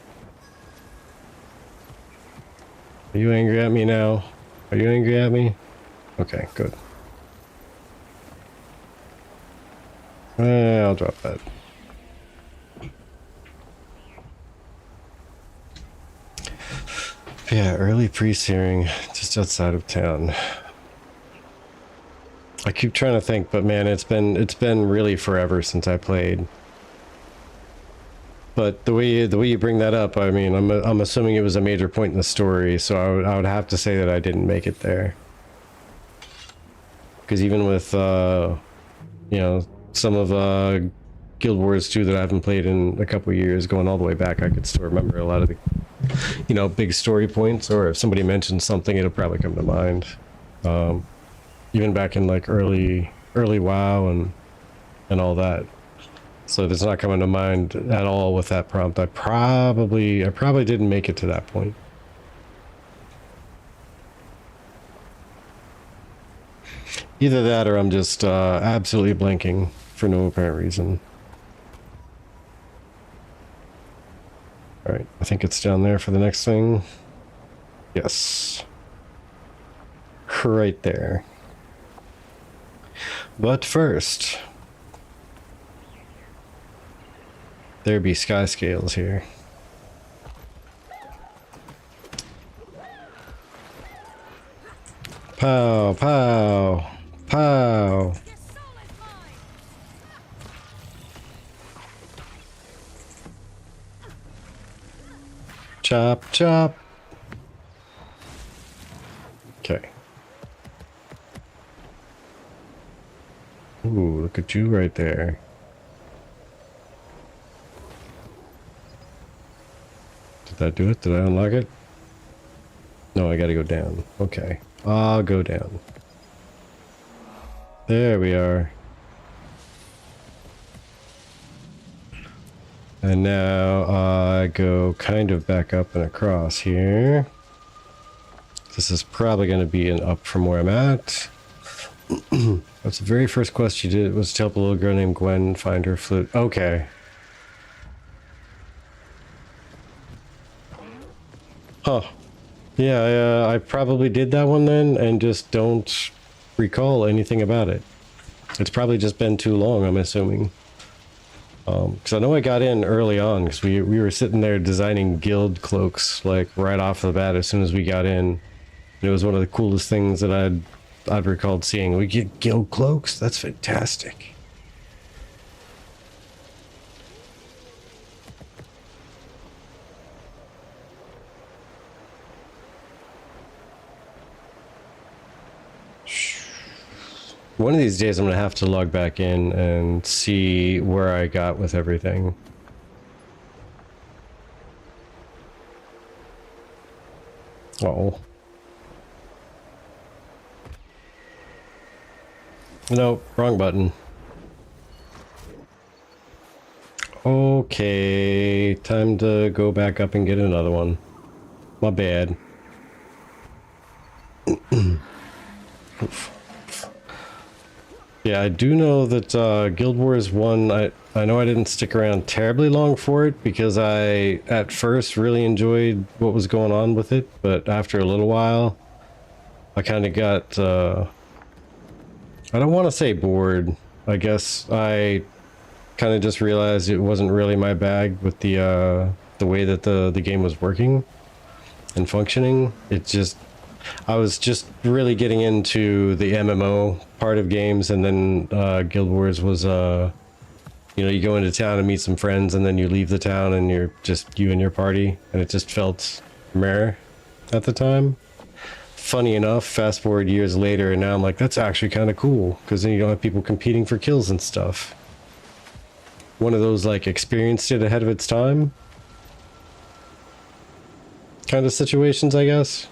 Are you angry at me now? Are you angry at me? Okay, good. I'll drop that. Yeah, early priest hearing just outside of town. I keep trying to think, but man, it's been really forever since I played. But the way you bring that up, I mean, I'm assuming it was a major point in the story, so I would have to say that I didn't make it there. Because even with you know, some of Guild Wars 2 that I haven't played in a couple years, going all the way back, I could still remember a lot of the, you know, big story points, or if somebody mentions something, it'll probably come to mind. Even back in like early WoW and all that. So if it's not coming to mind at all with that prompt, I probably didn't make it to that point. Either that or I'm just absolutely blanking for no apparent reason. Alright, I think it's down there for the next thing. Yes. Right there. But first, there be sky scales here. Pow, pow, pow. Chop, chop. Okay, Look at you right there. Did that do it? Did I unlock it? No, I gotta go down. Okay. I'll go down. There we are. And now I go kind of back up and across here. This is probably going to be an up from where I'm at. That's the very first quest you did, was to help a little girl named Gwen find her flute. Okay. Huh. Yeah, I probably did that one then and just don't recall anything about it. It's probably just been too long, I'm assuming. Because I know I got in early on, because we were sitting there designing guild cloaks, like, right off the bat as soon as we got in. And it was one of the coolest things that I'd recalled seeing. We get guild cloaks? That's fantastic. One of these days I'm going to have to log back in and see where I got with everything. Uh-oh. No, wrong button. Okay, time to go back up and get another one. My bad. Oof. Yeah, I do know that Guild Wars 1, I know I didn't stick around terribly long for it because I, at first, really enjoyed what was going on with it, but after a little while, I kind of got, I don't want to say bored. I guess I kind of just realized it wasn't really my bag with the way that the game was working and functioning. It just... I was just really getting into the MMO part of games, and then Guild Wars was, you know, you go into town and meet some friends, and then you leave the town, and you're just you and your party, and it just felt meh at the time. Funny enough, fast forward years later, and now I'm like, that's actually kind of cool, because then you don't have people competing for kills and stuff. One of those, like, experienced it ahead of its time kind of situations, I guess.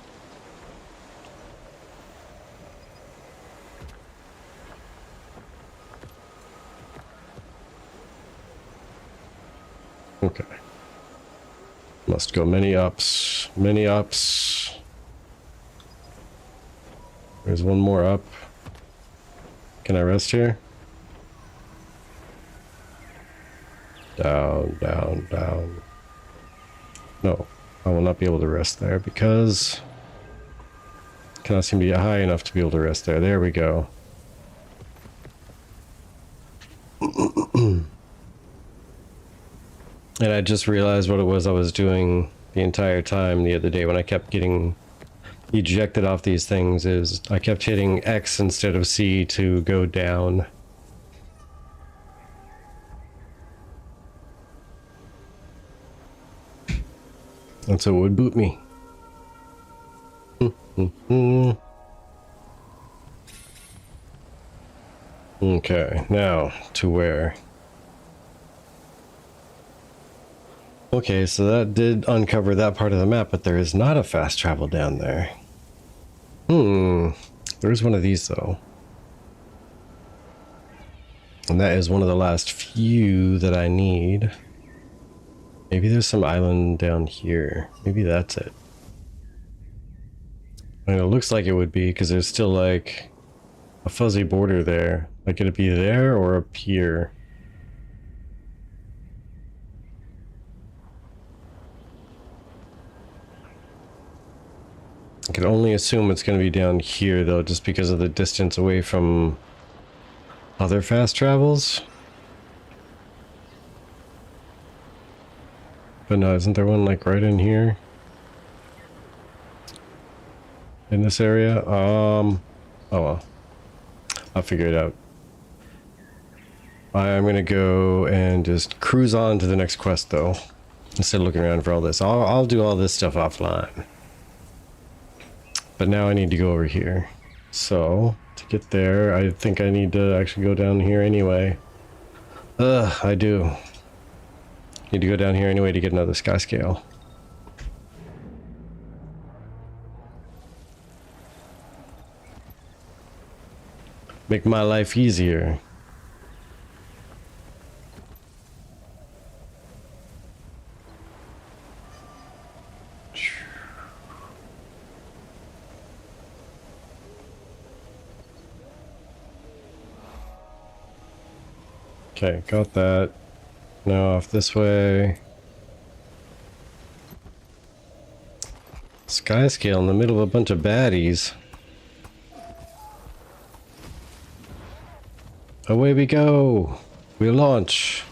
Okay. Must go many ups. Many ups. There's one more up. Can I rest here? Down, down, down. No, I will not be able to rest there because I cannot seem to get high enough to be able to rest there. There we go. And I just realized what it was I was doing the entire time the other day when I kept getting ejected off these things is I kept hitting X instead of C to go down. And so it would boot me. Okay, now to where? Okay, so that did uncover that part of the map, but there is not a fast travel down there. There's one of these though. And that is one of the last few that I need. Maybe there's some island down here. Maybe that's it. I mean, it looks like it would be because there's still like a fuzzy border there. Like, could it be there or up here? I can only assume it's going to be down here though, just because of the distance away from other fast travels. But no, isn't there one like right in here? In this area? Oh well. I'll figure it out. I'm gonna go and just cruise on to the next quest though, instead of looking around for all this. I'll do all this stuff offline. But now I need to go over here. So, to get there, I think I need to actually go down here anyway. I do. Need to go down here anyway to get another sky scale. Make my life easier. Okay, got that. Now off this way. Sky scale in the middle of a bunch of baddies. Away we go! We launch!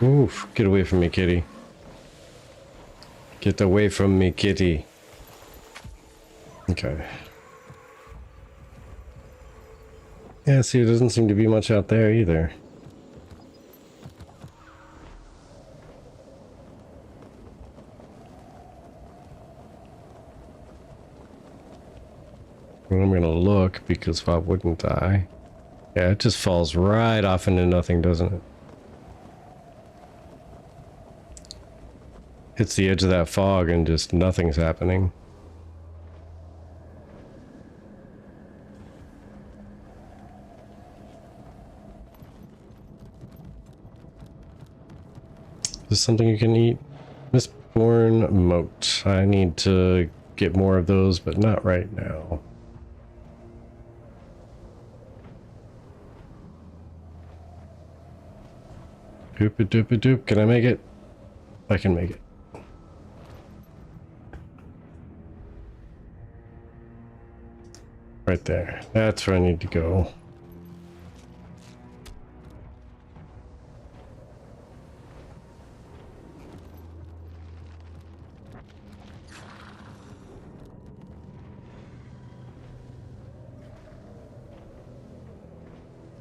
Oof, get away from me, kitty. Get away from me, kitty. Okay. Yeah, see, there doesn't seem to be much out there either. I'm gonna look, because why wouldn't I? Yeah, it just falls right off into nothing, doesn't it? Hits the edge of that fog and just nothing's happening. Is this something you can eat? Mistborn moat. I need to get more of those, but not right now. Doop-a-doop-a-doop. Can I make it? I can make it. Right there. That's where I need to go.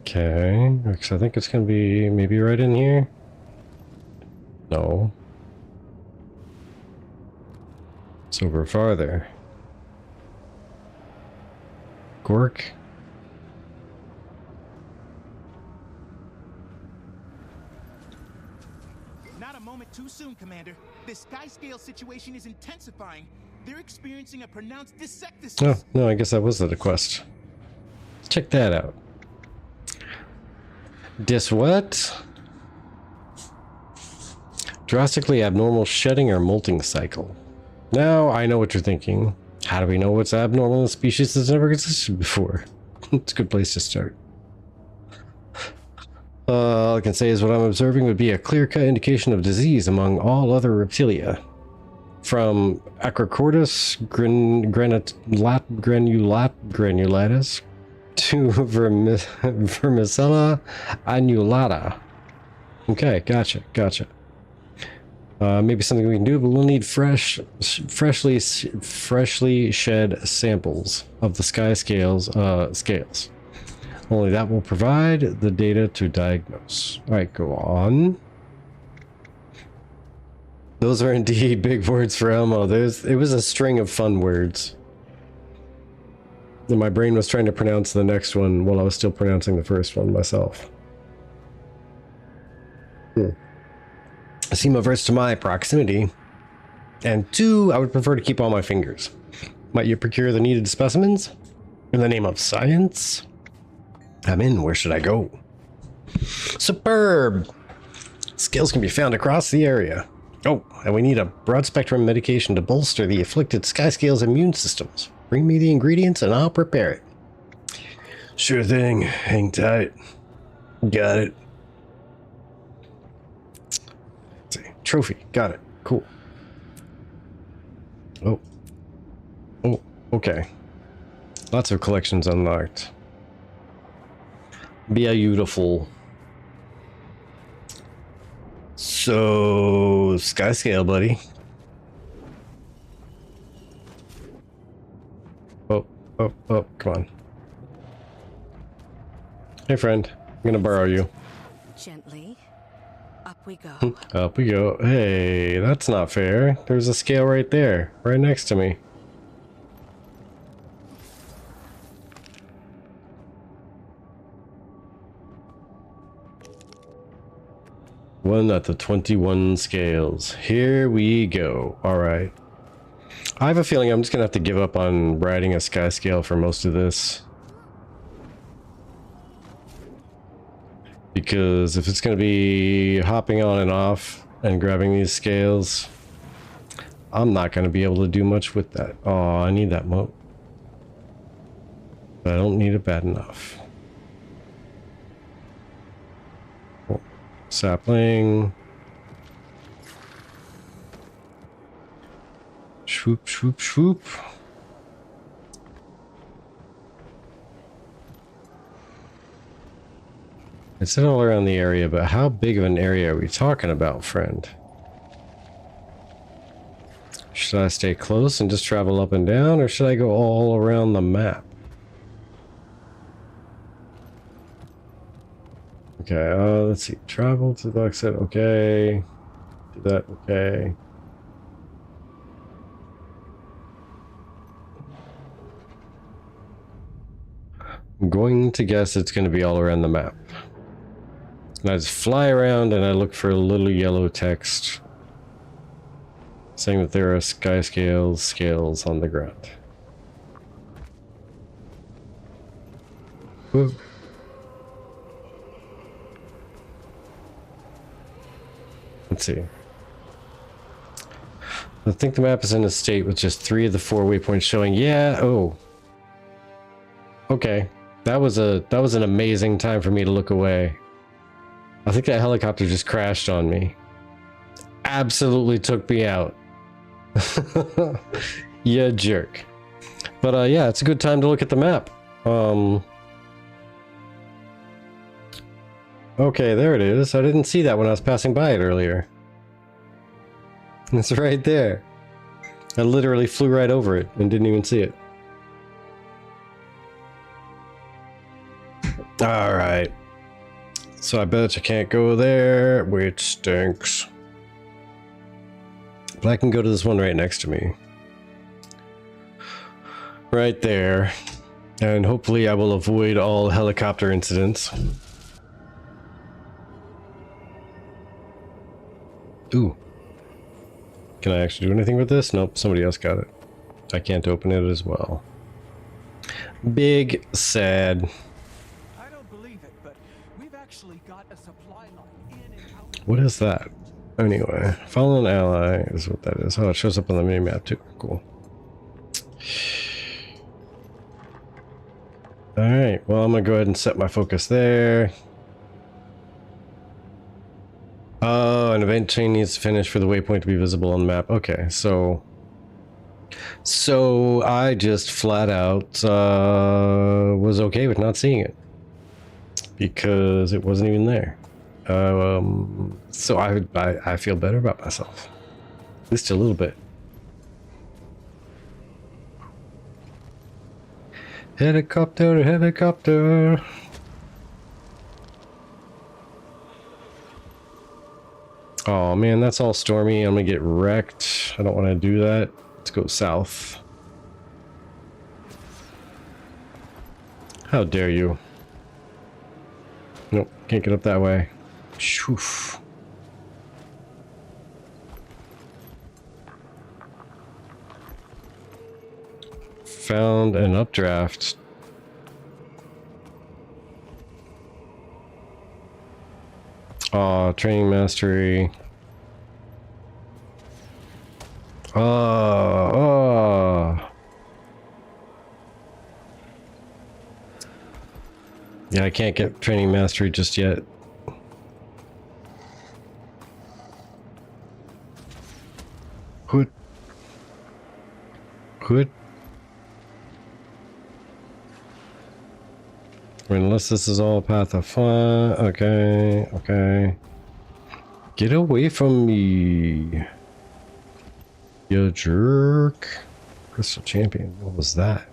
Okay, because I think it's gonna be maybe right in here. No. It's over farther. Gork. Not a moment too soon, Commander. This sky scale situation is intensifying. They're experiencing a pronounced dissectus. Oh, no, I guess that was the quest. Check that out. Dis what? Drastically abnormal shedding or molting cycle. Now I know what you're thinking. How do we know what's abnormal in a species that's never existed before? It's a good place to start. All I can say is what I'm observing would be a clear-cut indication of disease among all other reptilia. From Acrocortis granulatus to Vermicella annulata. Okay, gotcha. Maybe something we can do, but we'll need freshly shed samples of the sky scales. Only that will provide the data to diagnose. All right, go on. Those are indeed big words for Elmo. It was a string of fun words. And my brain was trying to pronounce the next one while I was still pronouncing the first one myself. Seem averse to my proximity. And 2, I would prefer to keep all my fingers. Might you procure the needed specimens? In the name of science? I'm in. Where should I go? Superb! Scales can be found across the area. Oh, and we need a broad-spectrum medication to bolster the afflicted sky scale's immune systems. Bring me the ingredients and I'll prepare it. Sure thing. Hang tight. Got it. Let's see. Trophy. Got it. Cool. Oh, okay. Lots of collections unlocked. Beautiful. So, sky scale, buddy. Oh, come on. Hey, friend. I'm gonna borrow you. Gently. Up we go. Up we go. Hey, that's not fair. There's a scale right there, right next to me. One at the 21 scales. Here we go. All right. I have a feeling I'm just gonna have to give up on riding a sky scale for most of this. Because if it's gonna be hopping on and off and grabbing these scales, I'm not gonna be able to do much with that. Oh, I need that moat. But I don't need it bad enough. Oh, sapling. Swoop, swoop, swoop. It's all around the area, but how big of an area are we talking about, friend? Should I stay close and just travel up and down, or should I go all around the map? Okay, let's see. Travel to the exit, okay. Do that, okay. I'm going to guess it's going to be all around the map. And I just fly around and I look for a little yellow text saying that there are sky scales on the ground. Whoa. Let's see. I think the map is in a state with just 3 of the 4 waypoints showing. Yeah, oh. Okay. That was an amazing time for me to look away. I think that helicopter just crashed on me. Absolutely took me out. You jerk. But yeah, it's a good time to look at the map. Okay, there it is. I didn't see that when I was passing by it earlier. It's right there. I literally flew right over it and didn't even see it. Alright. So I bet you can't go there, which stinks. But I can go to this one right next to me. Right there. And hopefully I will avoid all helicopter incidents. Ooh. Can I actually do anything with this? Nope, somebody else got it. I can't open it as well. Big sad. What is that? Anyway, fallen ally is what that is. Oh, it shows up on the mini-map too. Cool. Alright, well, I'm gonna go ahead and set my focus there. Oh, an event chain needs to finish for the waypoint to be visible on the map. Okay, so I just flat out was okay with not seeing it because it wasn't even there. So I feel better about myself, at least a little bit. Helicopter, helicopter. Oh man, that's all stormy. I'm gonna get wrecked. I don't want to do that. Let's go south. How dare you? Nope, can't get up that way. Shoof. Found an updraft. Aw, training mastery. Yeah, I can't get training mastery just yet. Hood. Hood. Unless this is all a path of fun. Okay, okay. Get away from me. You jerk. Crystal Champion. What was that?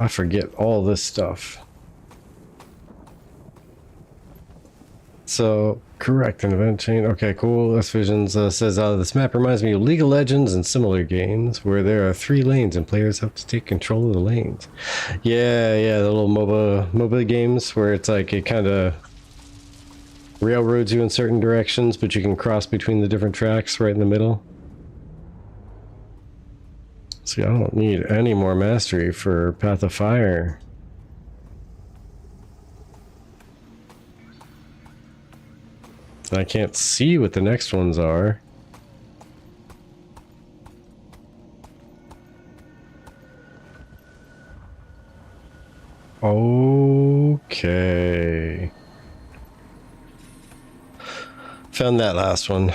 I forget all this stuff. So, correct, an event chain. Okay, cool. S Visions says, this map reminds me of League of Legends and similar games where there are 3 lanes and players have to take control of the lanes. Yeah, the little MOBA games where it's like it kind of railroads you in certain directions, but you can cross between the different tracks right in the middle. See, I don't need any more mastery for Path of Fire. I can't see what the next ones are. Okay. Found that last one.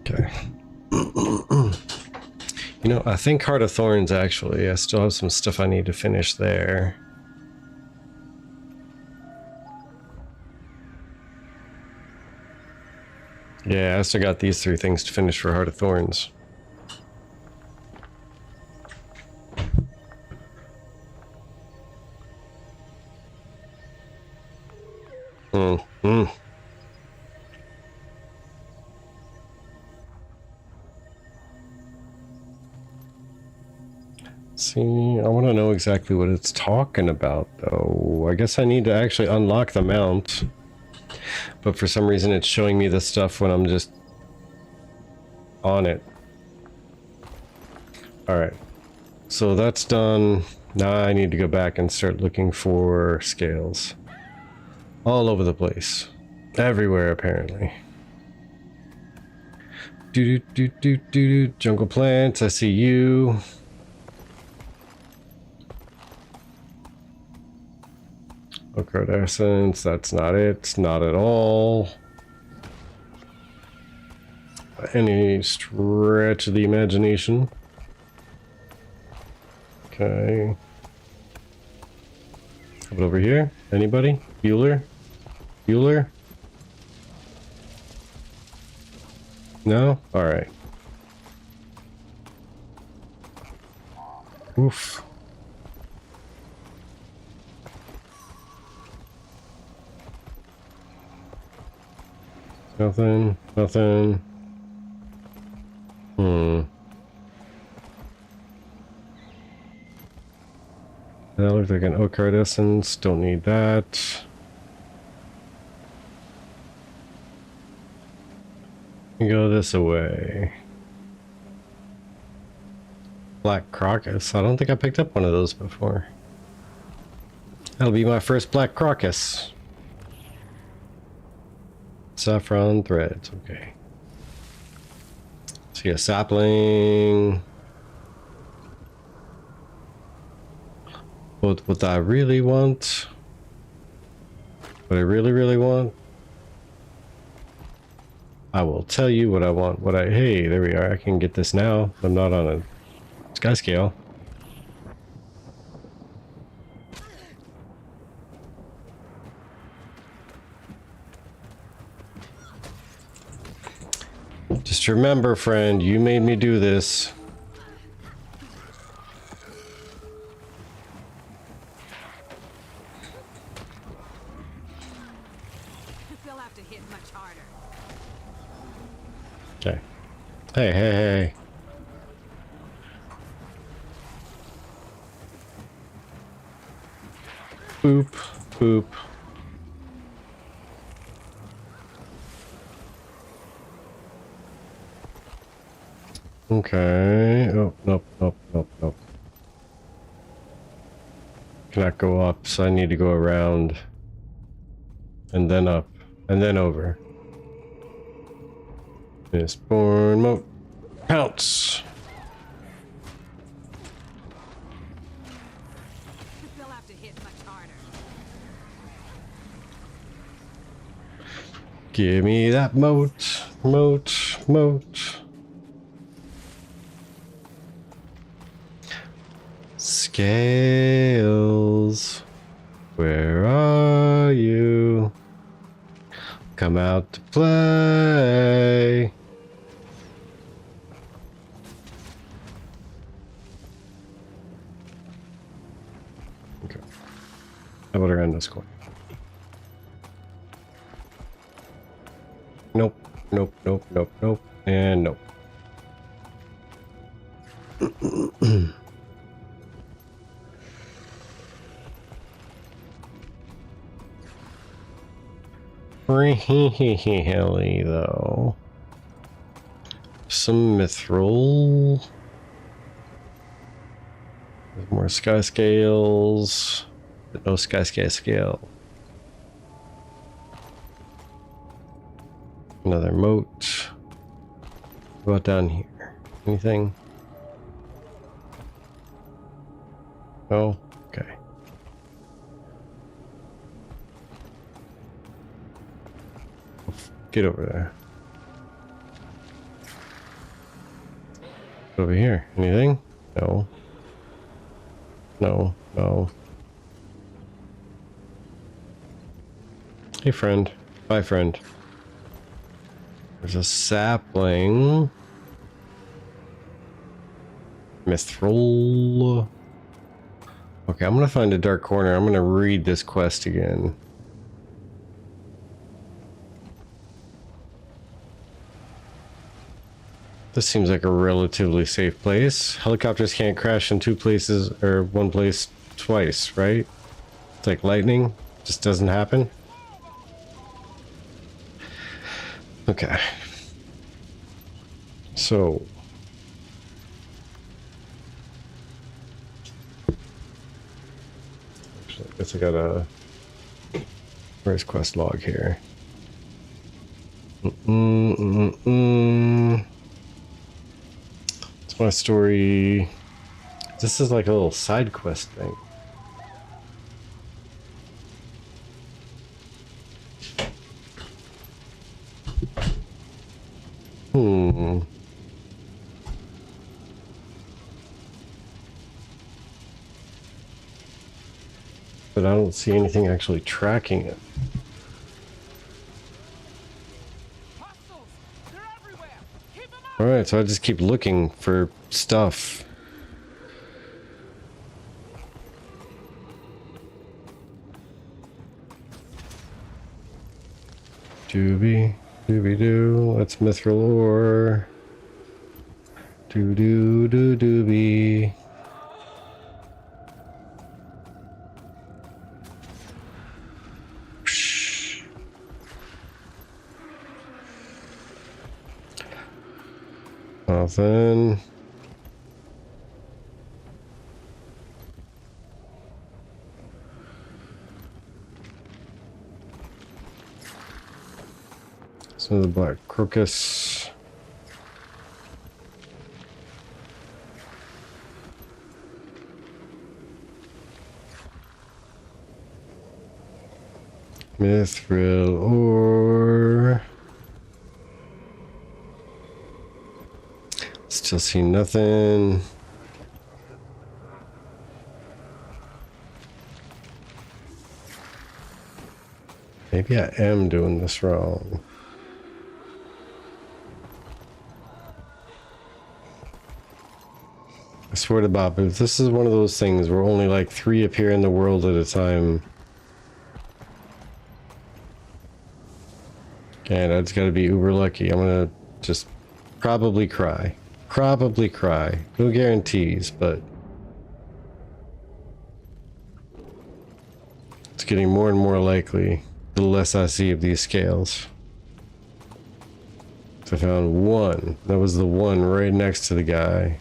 Okay. You know, I think Heart of Thorns, actually. I still have some stuff I need to finish there. Yeah, I still got these 3 things to finish for Heart of Thorns. See, I want to know exactly what it's talking about, though. I guess I need to actually unlock the mount. But for some reason it's showing me the stuff when I'm just on it. Alright. So that's done. Now I need to go back and start looking for scales. All over the place. Everywhere, apparently. Jungle plants, I see you. Occurred essence, that's not it. Not at all. Any stretch of the imagination. Okay. How about over here? Anybody? Bueller? Bueller? No? Alright. Oof. Nothing. Nothing. That looks like an oak card essence. Don't need that. Go this away. Black crocus. I don't think I picked up one of those before. That'll be my first black crocus. Saffron threads. Okay. See a sapling. What I really want. What I really want. I will tell you what I want. Hey, there we are. I can get this now. I'm not on a sky scale. Just remember, friend, you made me do this. They'll have to hit much harder. Okay. Hey. Boop. Okay. Oh, nope. Cannot go up, so I need to go around. And then up. And then over. Mistborn moat. Pounce! They'll have to hit much harder. Give me that moat. Scales, where are you? Come out to play. Okay. How about around this corner? nope, nope, nope, nope, nope, and nope. Really, though. Some mithril. There's more sky scales, but no sky scale. Another moat. What about down here? Anything? Oh, okay. Get over there. Over here. Anything? No. No, no. Hey, friend. Bye, friend. There's a sapling. Mithril. Okay, I'm gonna find a dark corner. I'm gonna read this quest again. This seems like a relatively safe place. Helicopters can't crash in two places or one place twice, right? It's like lightning. Just doesn't happen. Okay. So. Actually, I guess I got a first quest log here. It's my story. This is like a little side quest thing. But I don't see anything actually tracking it. Alright, so I just keep looking for stuff. Doobie, doobie doo, that's mithril ore. Doo doo doo doobie. Nothing. So the black crocus. Mithril ore. Still see nothing. Maybe I am doing this wrong. I swear to Bob, if this is one of those things where only like 3 appear in the world at a time. And I just gotta be uber lucky. I'm gonna just probably cry. Probably cry. No guarantees, but it's getting more and more likely the less I see of these scales. So I found one. That was the one right next to the guy.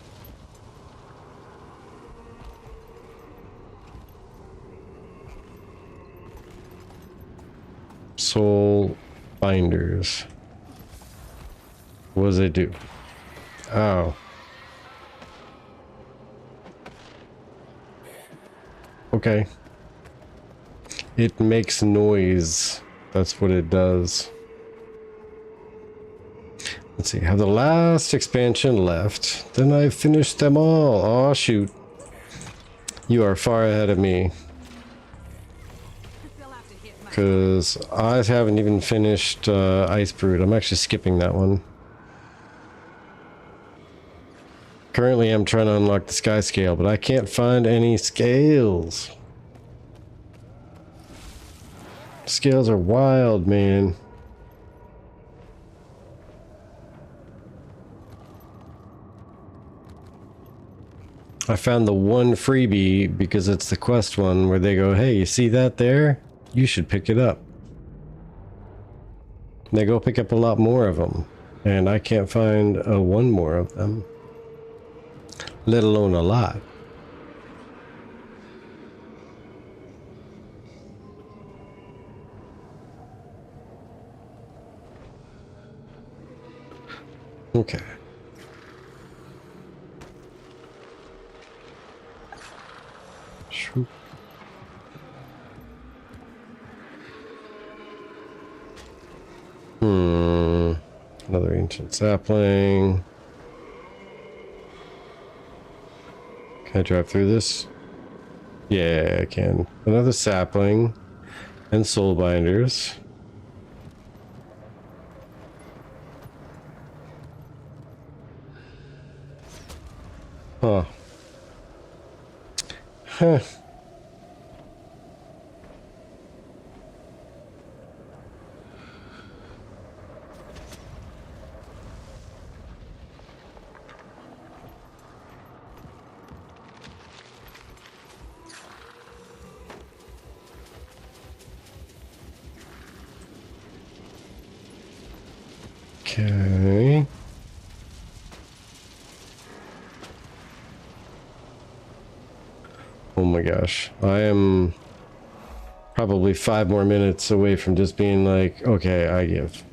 Soul binders. What does it do? Oh. Okay. It makes noise. That's what it does. Let's see. Have the last expansion left. Then I've finished them all. Oh, shoot. You are far ahead of me. Because I haven't even finished Ice Brood. I'm actually skipping that one. Currently, I'm trying to unlock the sky scale, but I can't find any scales. Scales are wild, man. I found the one freebie because it's the quest one where they go, hey, you see that there? You should pick it up. They go pick up a lot more of them, and I can't find one more of them, let alone a lot. Okay. Shoot. Another ancient sapling. Can I drive through this? Yeah, I can. Another sapling and soul binders. Huh. Huh. Okay. Oh my gosh. I am probably 5 more minutes away from just being like, okay, I give.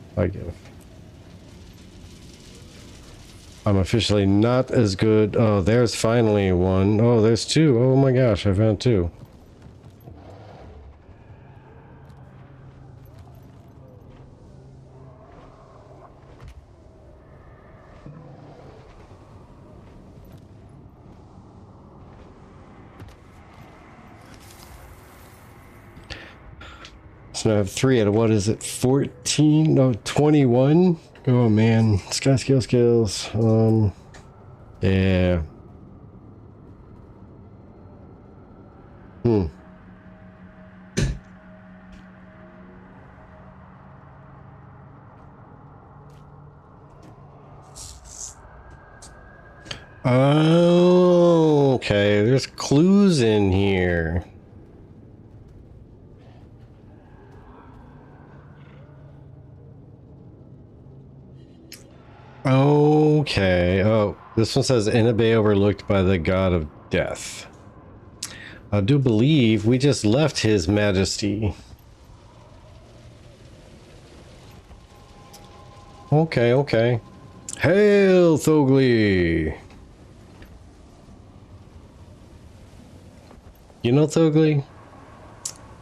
I'm officially not as good. Oh, there's finally one. Oh, there's 2. Oh my gosh, I found 2. So I have 3 out of, what is it, 14? No, 21? Oh man, sky skills. Yeah. Oh, okay, there's clues in here. Okay. Oh, this one says in a bay overlooked by the god of death. I do believe we just left His Majesty. Okay, okay. Hail, Thogli! You know, Thogli?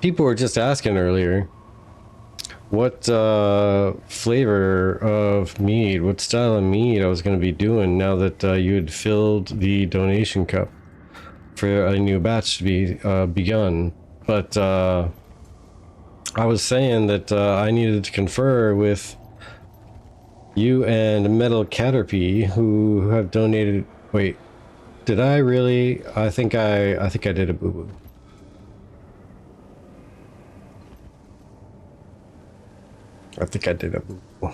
People were just asking earlier what flavor of mead, what style of mead I was going to be doing now that you had filled the donation cup for a new batch to be begun. But I was saying that I needed to confer with you and Metal Caterpie, who have donated. Wait, did I really? I think I did a boo-boo. I think I did a boo-boo.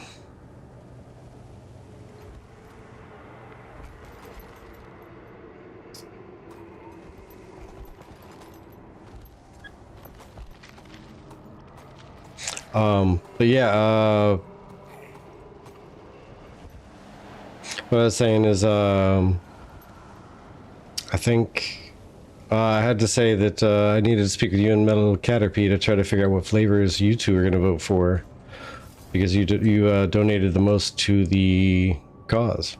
But yeah, what I was saying is, I think I had to say that I needed to speak with you and Metal Caterpie to try to figure out what flavors you two are going to vote for, because you donated the most to the cause.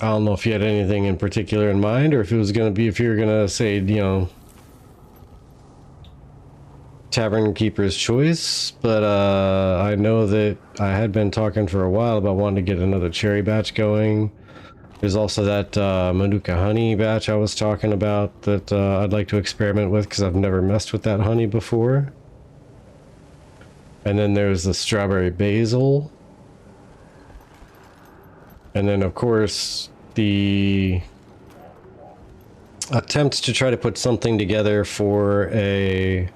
I don't know if you had anything in particular in mind, or if it was going to be, if you were going to say, you know, Tavern Keeper's Choice, but I know that I had been talking for a while about wanting to get another cherry batch going. There's also that Manuka honey batch I was talking about that I'd like to experiment with, because I've never messed with that honey before. And then there's the strawberry basil. And then, of course, the attempts to try to put something together for a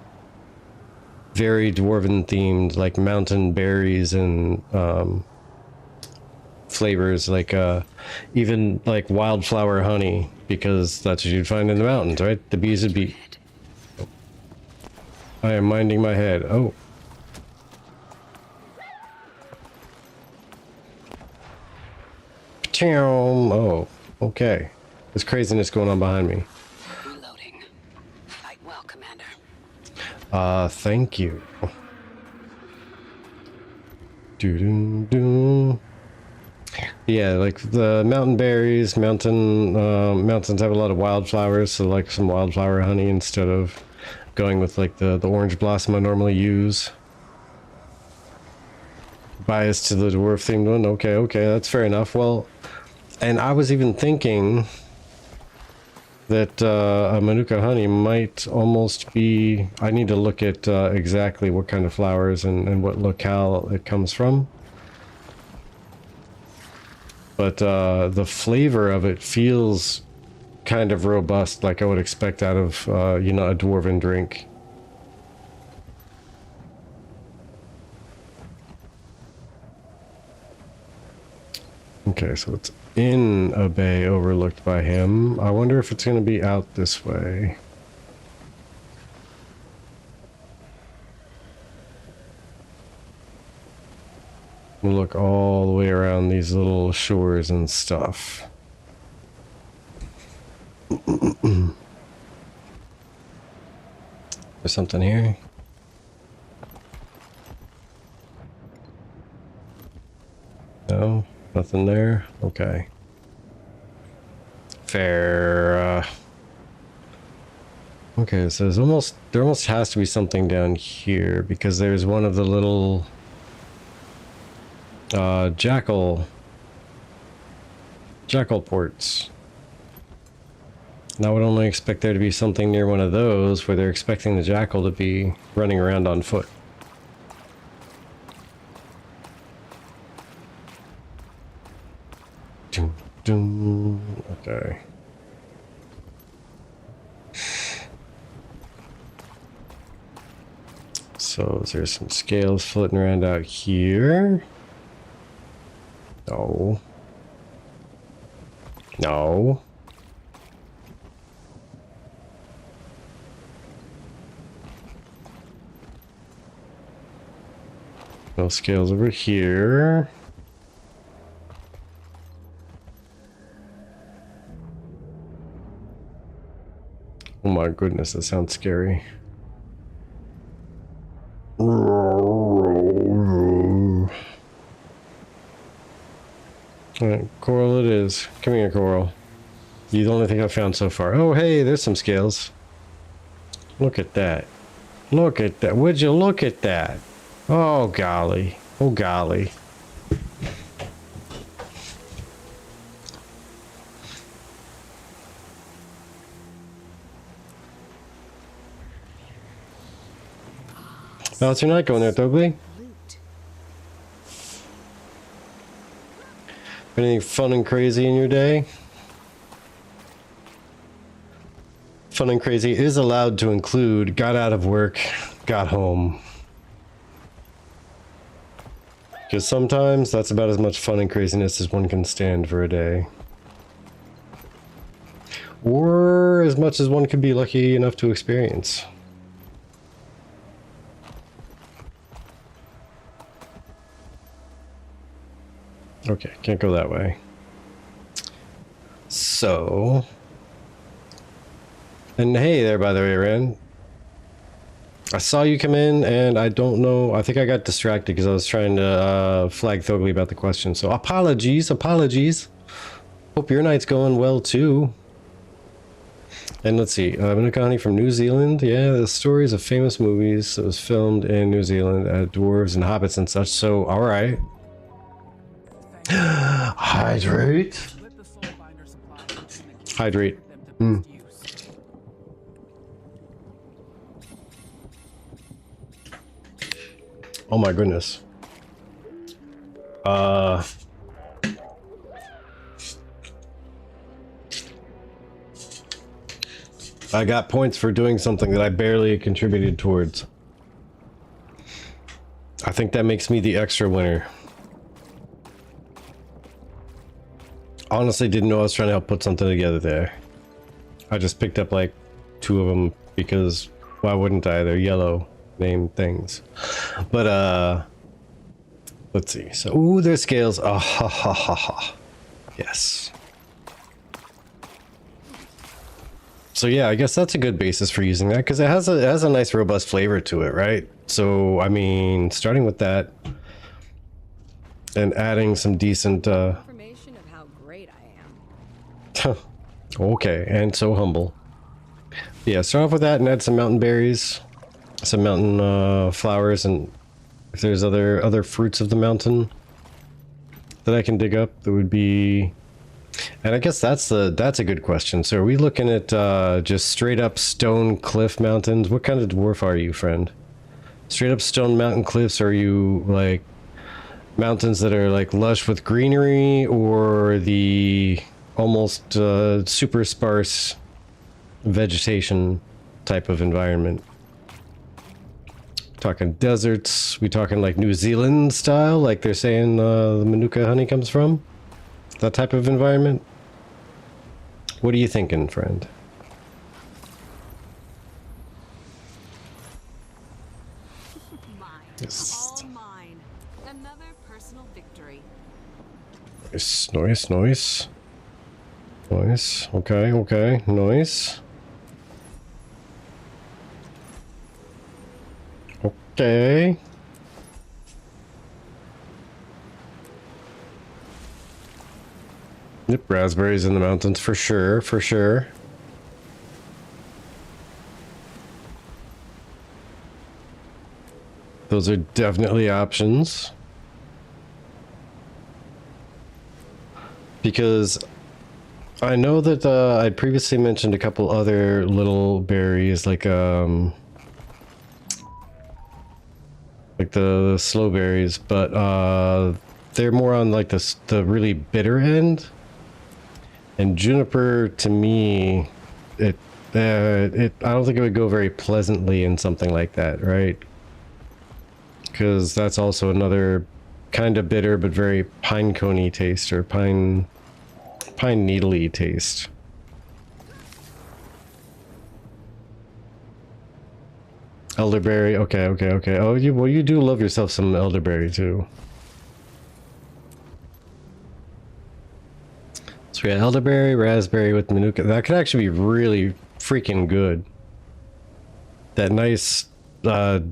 very dwarven themed, like mountain berries and flavors, like even like wildflower honey, because that's what you'd find in the mountains, right? The bees would be. I am minding my head. Oh. Oh, okay. There's craziness going on behind me. Reloading. Fight well, Commander. Thank you. Doo-doo-doo. Yeah, like the mountain berries, mountains have a lot of wildflowers, so like some wildflower honey instead of going with like the orange blossom I normally use. Bias to the dwarf themed one. Okay, that's fair enough. Well, and I was even thinking that a Manuka honey might almost be... I need to look at exactly what kind of flowers and what locale it comes from. But the flavor of it feels kind of robust, like I would expect out of, you know, a dwarven drink. Okay, so it's in a bay overlooked by him. I wonder if it's going to be out this way. We'll look all the way around these little shores and stuff. There's something here. No, nothing there. Okay. Fair. Okay, so there almost has to be something down here because there's one of the little jackal ports. And I would only expect there to be something near one of those where they're expecting the jackal to be running around on foot. Okay. So there's some scales floating around out here. No. No. No scales over here. Oh my goodness, that sounds scary. Alright, coral it is. Come here, coral. You're the only thing I've found so far. Oh, hey, there's some scales. Look at that. Look at that. Would you look at that? Oh, golly. Oh, golly. How's your night going there, Dougly? Anything fun and crazy in your day? Fun and crazy is allowed to include got out of work, got home. Because sometimes that's about as much fun and craziness as one can stand for a day. Or as much as one could be lucky enough to experience. Okay, can't go that way. So... And hey there, by the way, Ren. I saw you come in, and I don't know... I think I got distracted because I was trying to flag Thogly about the question. So apologies. Hope your night's going well, too. And let's see. Manuka honey from New Zealand. Yeah, the stories of famous movies that was filmed in New Zealand. Dwarves and hobbits and such. So, alright. Hydrate. Hydrate. Oh my goodness. I got points for doing something that I barely contributed towards. I think that makes me the extra winner. Honestly, didn't know I was trying to help put something together there. I just picked up like 2 of them because why wouldn't I? They're yellow name things. But let's see. So, ooh, there's scales. Ah, ha ha ha ha. Yes. So yeah, I guess that's a good basis for using that because it has a nice robust flavor to it, right? So I mean, starting with that and adding some decent Information of how great I am. okay, and so humble. Yeah, start off with that and add some mountain berries, some mountain flowers, and if there's other fruits of the mountain that I can dig up, that would be. And I guess that's a good question. So are we looking at just straight up stone cliff mountains? What kind of dwarf are you, friend? Straight up stone mountain cliffs? Or are you like mountains that are like lush with greenery, or the almost super sparse vegetation type of environment? Talking deserts? We talking like New Zealand style, like they're saying the Manuka honey comes from? That type of environment? What are you thinking, friend? Mine. Yes. All mine. Another personal victory. Nice, nice, nice. Nice. Okay, okay, nice. Okay. Yep, raspberries in the mountains for sure, for sure. Those are definitely options. Because I know that I previously mentioned a couple other little berries like the slow berries, but they're more on like the really bitter end. And juniper, to me, I don't think it would go very pleasantly in something like that, right? Because that's also another kind of bitter but very pine coney taste, or pine needly taste. Elderberry, okay, okay, okay. Oh, you do love yourself some elderberry too. So yeah, elderberry, raspberry with manuka. That could actually be really freaking good. That nice,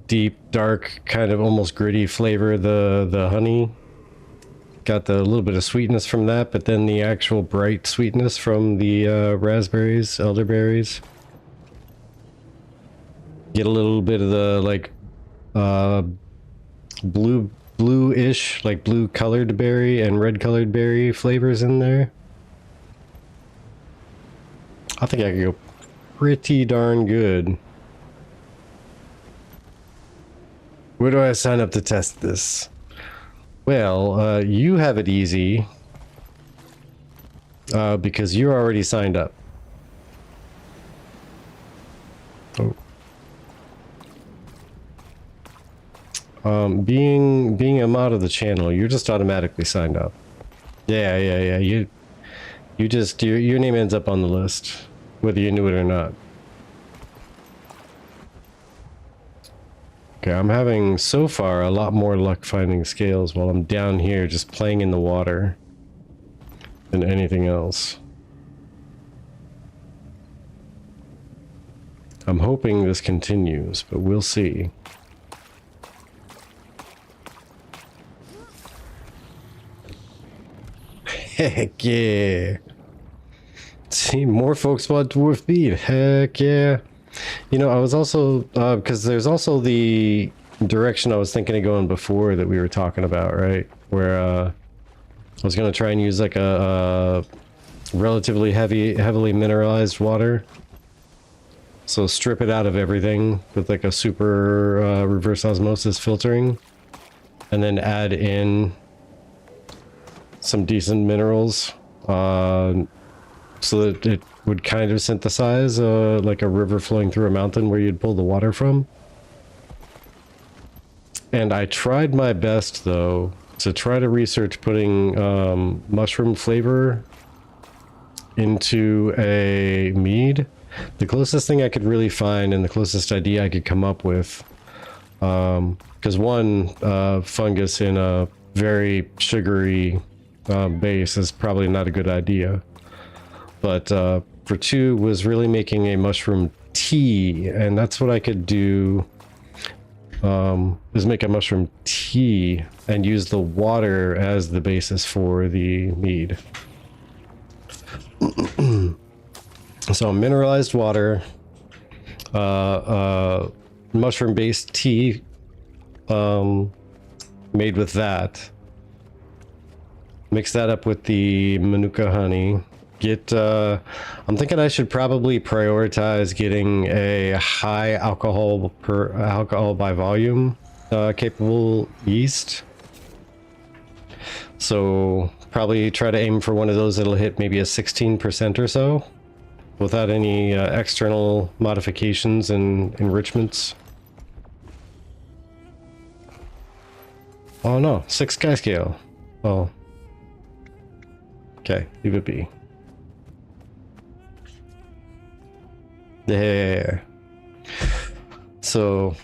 deep, dark, kind of almost gritty flavor. The honey got the little bit of sweetness from that, but then the actual bright sweetness from the raspberries, elderberries. Get a little bit of the like blue-ish, like blue colored berry and red colored berry flavors in there. I think I could go pretty darn good. Where do I sign up to test this? Well, you have it easy because you're already signed up. Oh. Being a mod of the channel, you're just automatically signed up. Yeah. You just your name ends up on the list, whether you knew it or not. Okay, I'm having so far a lot more luck finding scales while I'm down here just playing in the water than anything else. I'm hoping this continues, but we'll see. Heck yeah. See, more folks want Dwarf Mead. Heck yeah. You know, I was also, because there's also the direction I was thinking of going before that we were talking about, right? Where I was going to try and use like a relatively heavily mineralized water. So strip it out of everything with like a super reverse osmosis filtering. And then add in some decent minerals so that it would kind of synthesize like a river flowing through a mountain where you'd pull the water from. And I tried my best though to try to research putting mushroom flavor into a mead. The closest thing I could really find and the closest idea I could come up with, because one, fungus in a very sugary base is probably not a good idea. But for two was really making a mushroom tea, and that's what I could do, is make a mushroom tea and use the water as the basis for the mead. So mineralized water, mushroom based tea, made with that. Mix that up with the Manuka honey. Get, I'm thinking I should probably prioritize getting a high alcohol by volume capable yeast. So probably try to aim for one of those that'll hit maybe a 16% or so, without any external modifications and enrichments. Oh no, 6 sky scale. Oh. Okay, leave it be. There. So,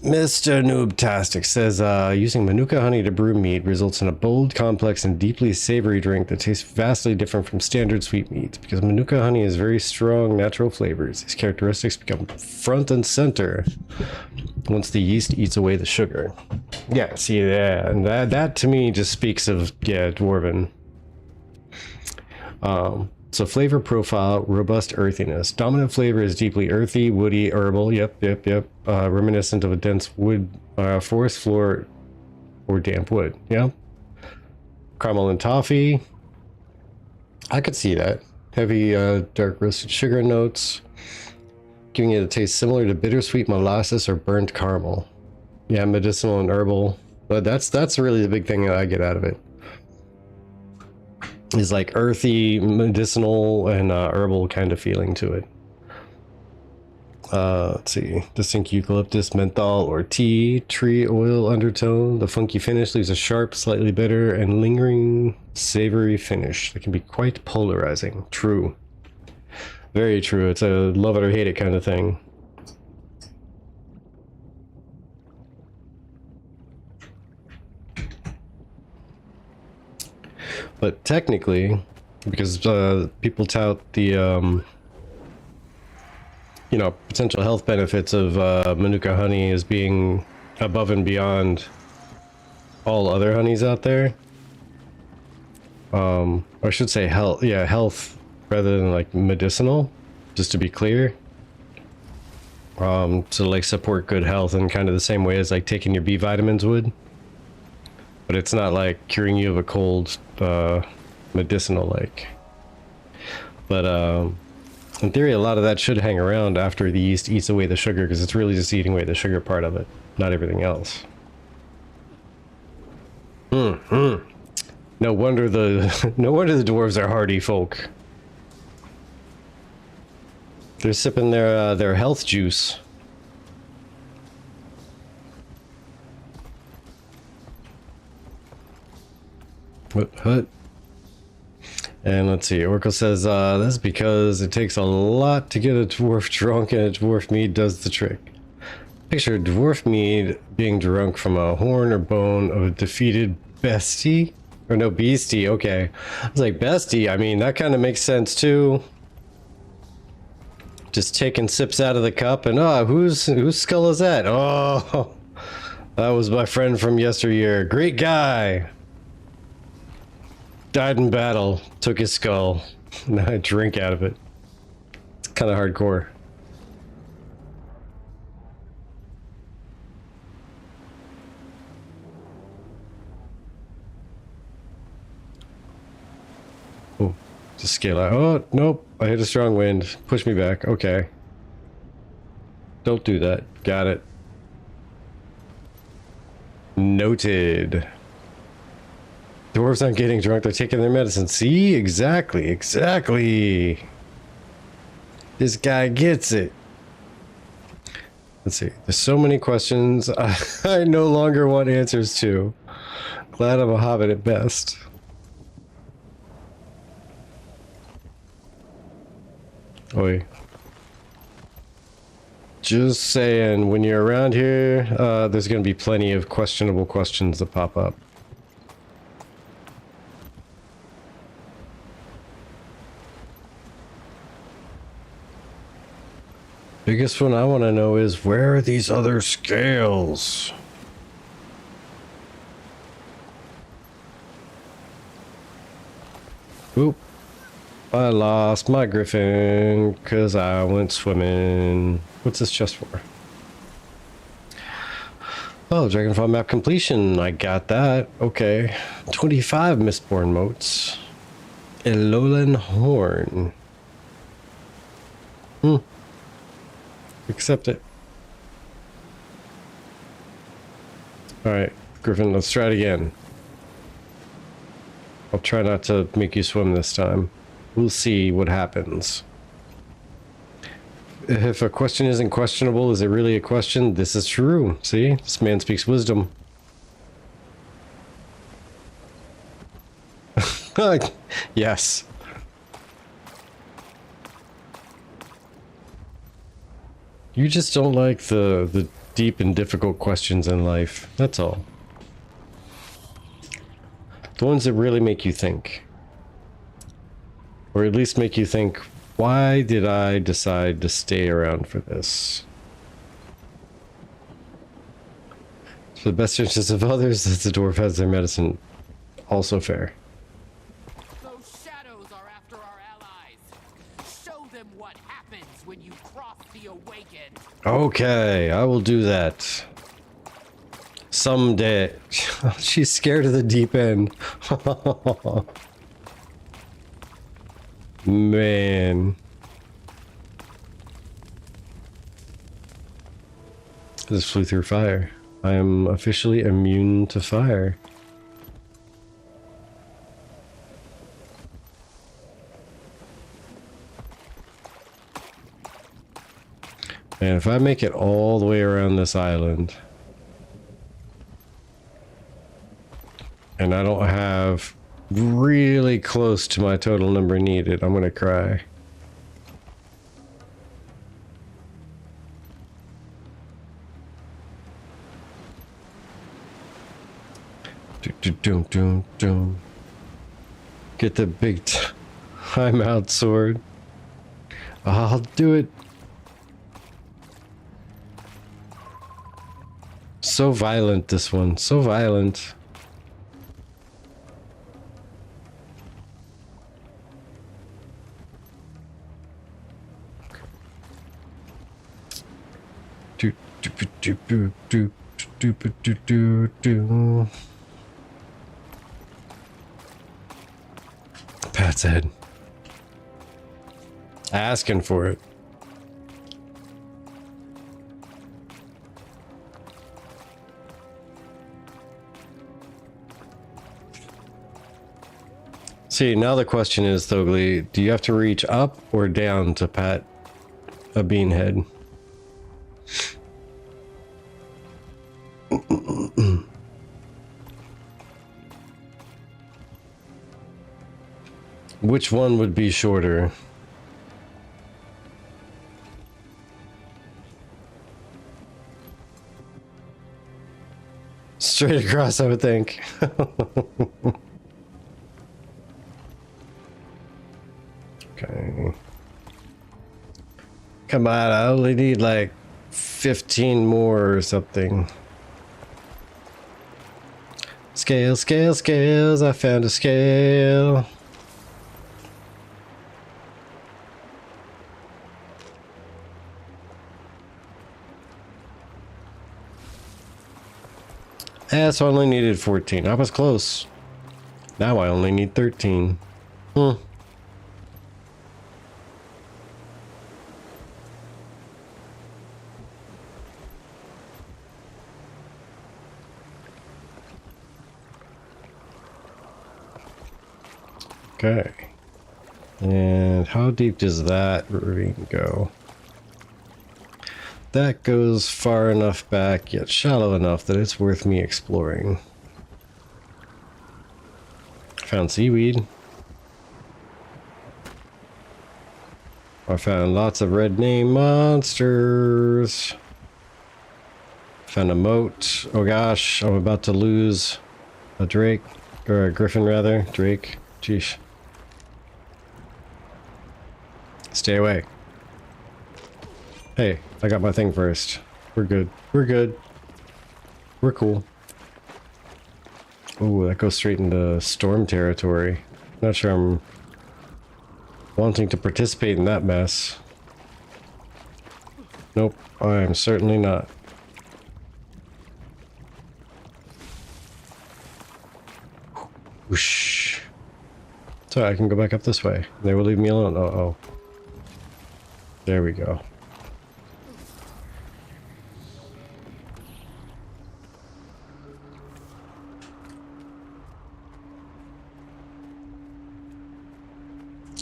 Mr. Noobtastic says, using Manuka honey to brew mead results in a bold, complex, and deeply savory drink that tastes vastly different from standard sweet meads. Because Manuka honey has very strong natural flavors, these characteristics become front and center once the yeast eats away the sugar. Yeah, see that, and that to me just speaks of, yeah, Dwarven. So flavor profile, robust earthiness. Dominant flavor is deeply earthy, woody, herbal. Yep. Reminiscent of a dense wood, forest floor, or damp wood. Yeah. Caramel and toffee. I could see that. Heavy, dark roasted sugar notes, giving it a taste similar to bittersweet molasses or burnt caramel. Yeah, medicinal and herbal. But that's really the big thing that I get out of it. Is like earthy, medicinal, and herbal kind of feeling to it. Let's see. Distinct eucalyptus, menthol, or tea, tree oil undertone. The funky finish leaves a sharp, slightly bitter, and lingering savory finish that can be quite polarizing. True. Very true. It's a love it or hate it kind of thing. But technically, because people tout the you know, potential health benefits of Manuka honey as being above and beyond all other honeys out there. Or I should say health, yeah, health rather than like medicinal, just to be clear. To like support good health in kind of the same way as like taking your B vitamins would. But it's not like curing you of a cold, medicinal like. But in theory, a lot of that should hang around after the yeast eats away the sugar, because it's really just eating away the sugar part of it, not everything else. No wonder the no wonder the dwarves are hardy folk. They're sipping their health juice. What? And let's see, Oracle says, that's because it takes a lot to get a dwarf drunk, and a dwarf mead does the trick. Picture a dwarf mead being drunk from a horn or bone of a defeated bestie? Or no, beastie, okay. I was like, bestie, I mean, that kind of makes sense too. Just taking sips out of the cup, and whose skull is that? Oh, that was my friend from yesteryear. Great guy. Died in battle, took his skull. Now I drink out of it. It's kind of hardcore. Oh, just scale out. Oh, nope. I hit a strong wind. Push me back. Okay. Don't do that. Got it. Noted. Dwarves aren't getting drunk, they're taking their medicine. See? Exactly. This guy gets it. Let's see. There's so many questions I no longer want answers to. Glad I'm a hobbit at best. Oi. Just saying, when you're around here, there's going to be plenty of questionable questions that pop up. Biggest one I want to know is, where are these other scales? Oop. I lost my griffin because I went swimming. What's this chest for? Oh, Dragonfall map completion. I got that. Okay. 25 Mistborn motes. Elolan Horn. Accept it. Alright, Griffin, let's try it again. I'll try not to make you swim this time. We'll see what happens. If a question isn't questionable, is it really a question? This is true. See? This man speaks wisdom. Yes. You just don't like the deep and difficult questions in life. That's all. The ones that really make you think. Or at least make you think, why did I decide to stay around for this? For the best interests of others, that the dwarf has their medicine. Also fair. Those shadows are after our allies. Show them what happens when you cross the Awakened. Okay, I will do that. Someday. She's scared of the deep end. Man. This flew through fire. I am officially immune to fire. And if I make it all the way around this island, and I don't have really close to my total number needed, I'm gonna cry. Get the big timeout sword. I'll do it. So violent, this one. So violent. Pat's head. Asking for it. See, now the question is, Thogly, do you have to reach up or down to pat a beanhead? Which one would be shorter? Straight across, I would think. Okay. Come on, I only need like 15 more or something. Scale, scale, scales. I found a scale. So I only needed 14. I was close. Now I only need 13. Okay. And how deep does that ravine go? That goes far enough back, yet shallow enough that it's worth me exploring. Found seaweed. I found lots of red name monsters. Found a moat. Oh gosh, I'm about to lose a drake. Or a griffin rather. Drake. Jeez. Stay away. Hey, I got my thing first. We're good. We're good. We're cool. Ooh, that goes straight into storm territory. Not sure I'm wanting to participate in that mess. Nope, I am certainly not. Whoosh. So I can go back up this way. They will leave me alone. Uh-oh. There we go.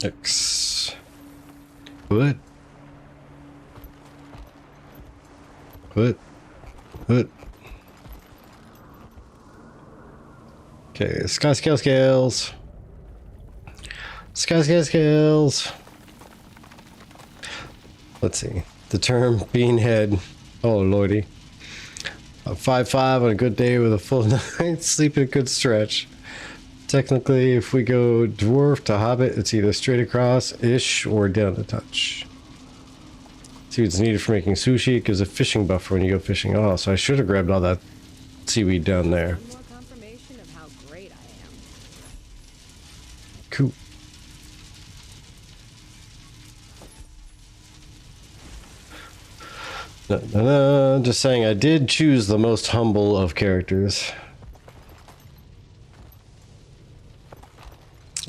X. What? What? What? Okay, sky scale scales. Sky scale scales. Let's see. The term beanhead. Oh lordy. A 5-5 on a good day with a full night's sleep and a good stretch. Technically, if we go dwarf to hobbit, it's either straight across-ish or down a touch. Seaweed's needed for making sushi. It gives a fishing buffer when you go fishing. Oh, so I should have grabbed all that seaweed down there. More confirmation of how great I am. Cool. No, just saying, I did choose the most humble of characters.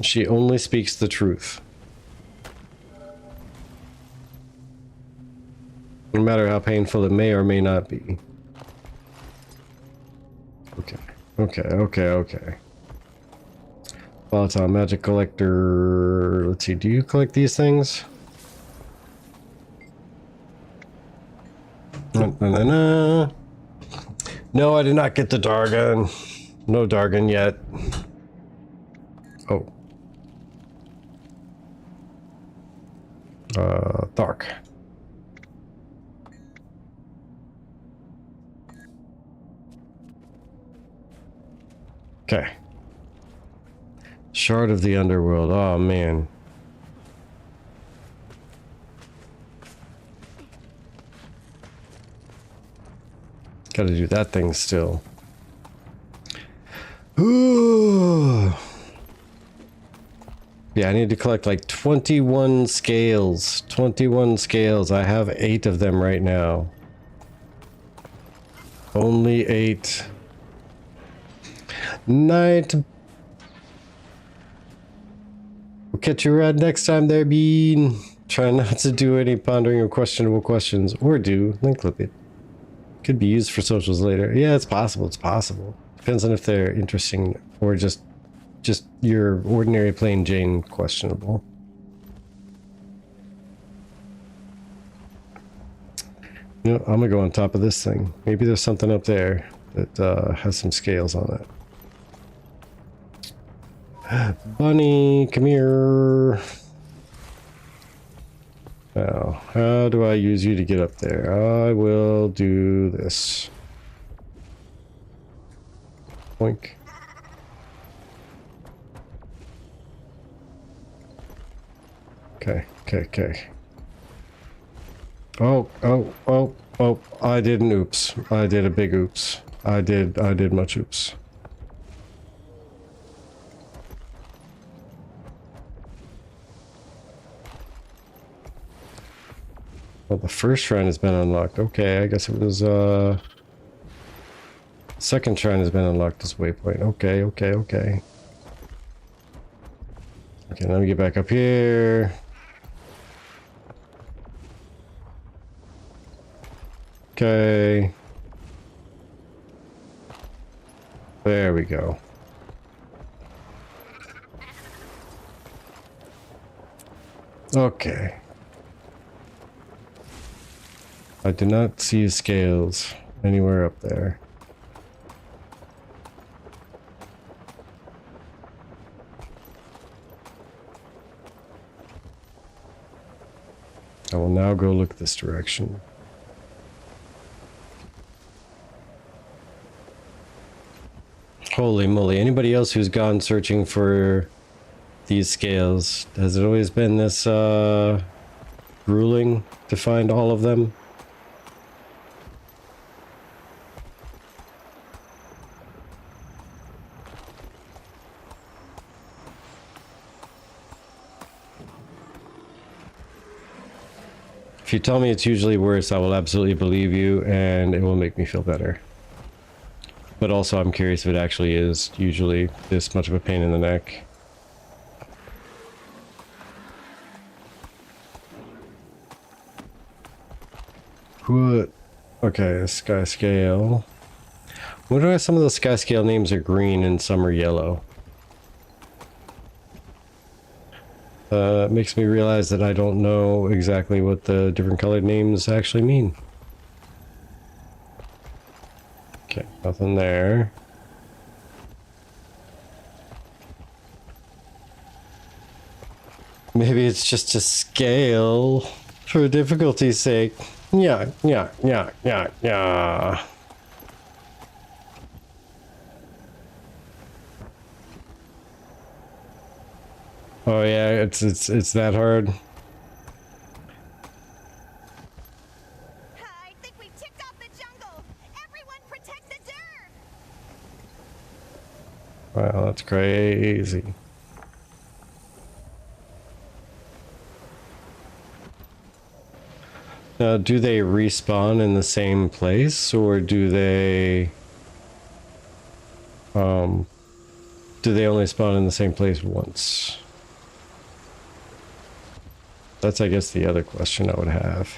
She only speaks the truth. No matter how painful it may or may not be. Okay. Volatile magic collector. Let's see, do you collect these things? No, I did not get the Dargon. No Dargon yet. Oh. Dark. Okay. Shard of the Underworld. Oh, man. Gotta do that thing still. Ooh. Yeah, I need to collect like 21 scales. 21 scales. I have 8 of them right now. Only 8. Night. We'll catch you around next time there, Bean. Try not to do any pondering or questionable questions. Or do. Then clip it. Could be used for socials later. Yeah, it's possible. It's possible. Depends on if they're interesting or just your ordinary plain Jane questionable. You know, I'm gonna go on top of this thing. Maybe there's something up there that has some scales on it. Bunny, come here. Now, how do I use you to get up there? I will do this. Boink. Okay. Oh, I did an oops. I did a big oops. I did much oops. Well, the first shrine has been unlocked. Okay, I guess it was, second shrine has been unlocked as waypoint. Okay. Okay, let me get back up here. Okay. There we go. Okay. I do not see scales anywhere up there. I will now go look this direction. Holy moly, anybody else who's gone searching for these scales, has it always been this grueling to find all of them? If you tell me it's usually worse, I will absolutely believe you, and it will make me feel better. But also, I'm curious if it actually is usually this much of a pain in the neck. What? Okay, sky scale. What are some of the sky scale names are green and some are yellow? It makes me realize that I don't know exactly what the different colored names actually mean. Okay, nothing there. Maybe it's just a scale for difficulty's sake. Yeah. Oh yeah, it's that hard. I think we ticked off the jungle. Everyone protect the dirt. Wow, that's crazy. Now, do they respawn in the same place, or do they only spawn in the same place once? That's, I guess, the other question I would have.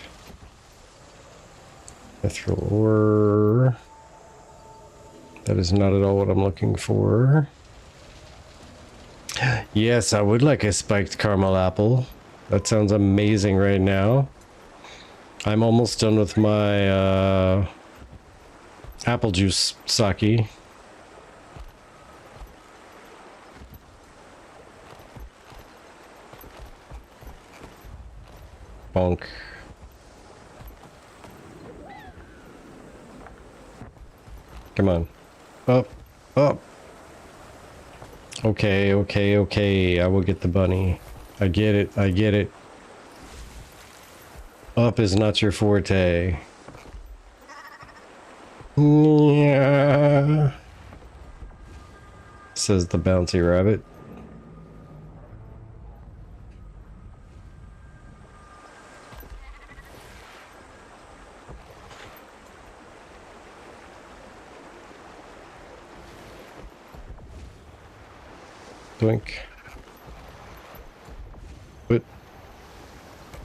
Mithril ore. That is not at all what I'm looking for. Yes, I would like a spiked caramel apple. That sounds amazing right now. I'm almost done with my apple juice sake. Bonk. Come on. Up. Up. Okay, okay, okay. I will get the bunny. I get it. I get it. Up is not your forte. Yeah. Says the bouncy rabbit. Doink. What?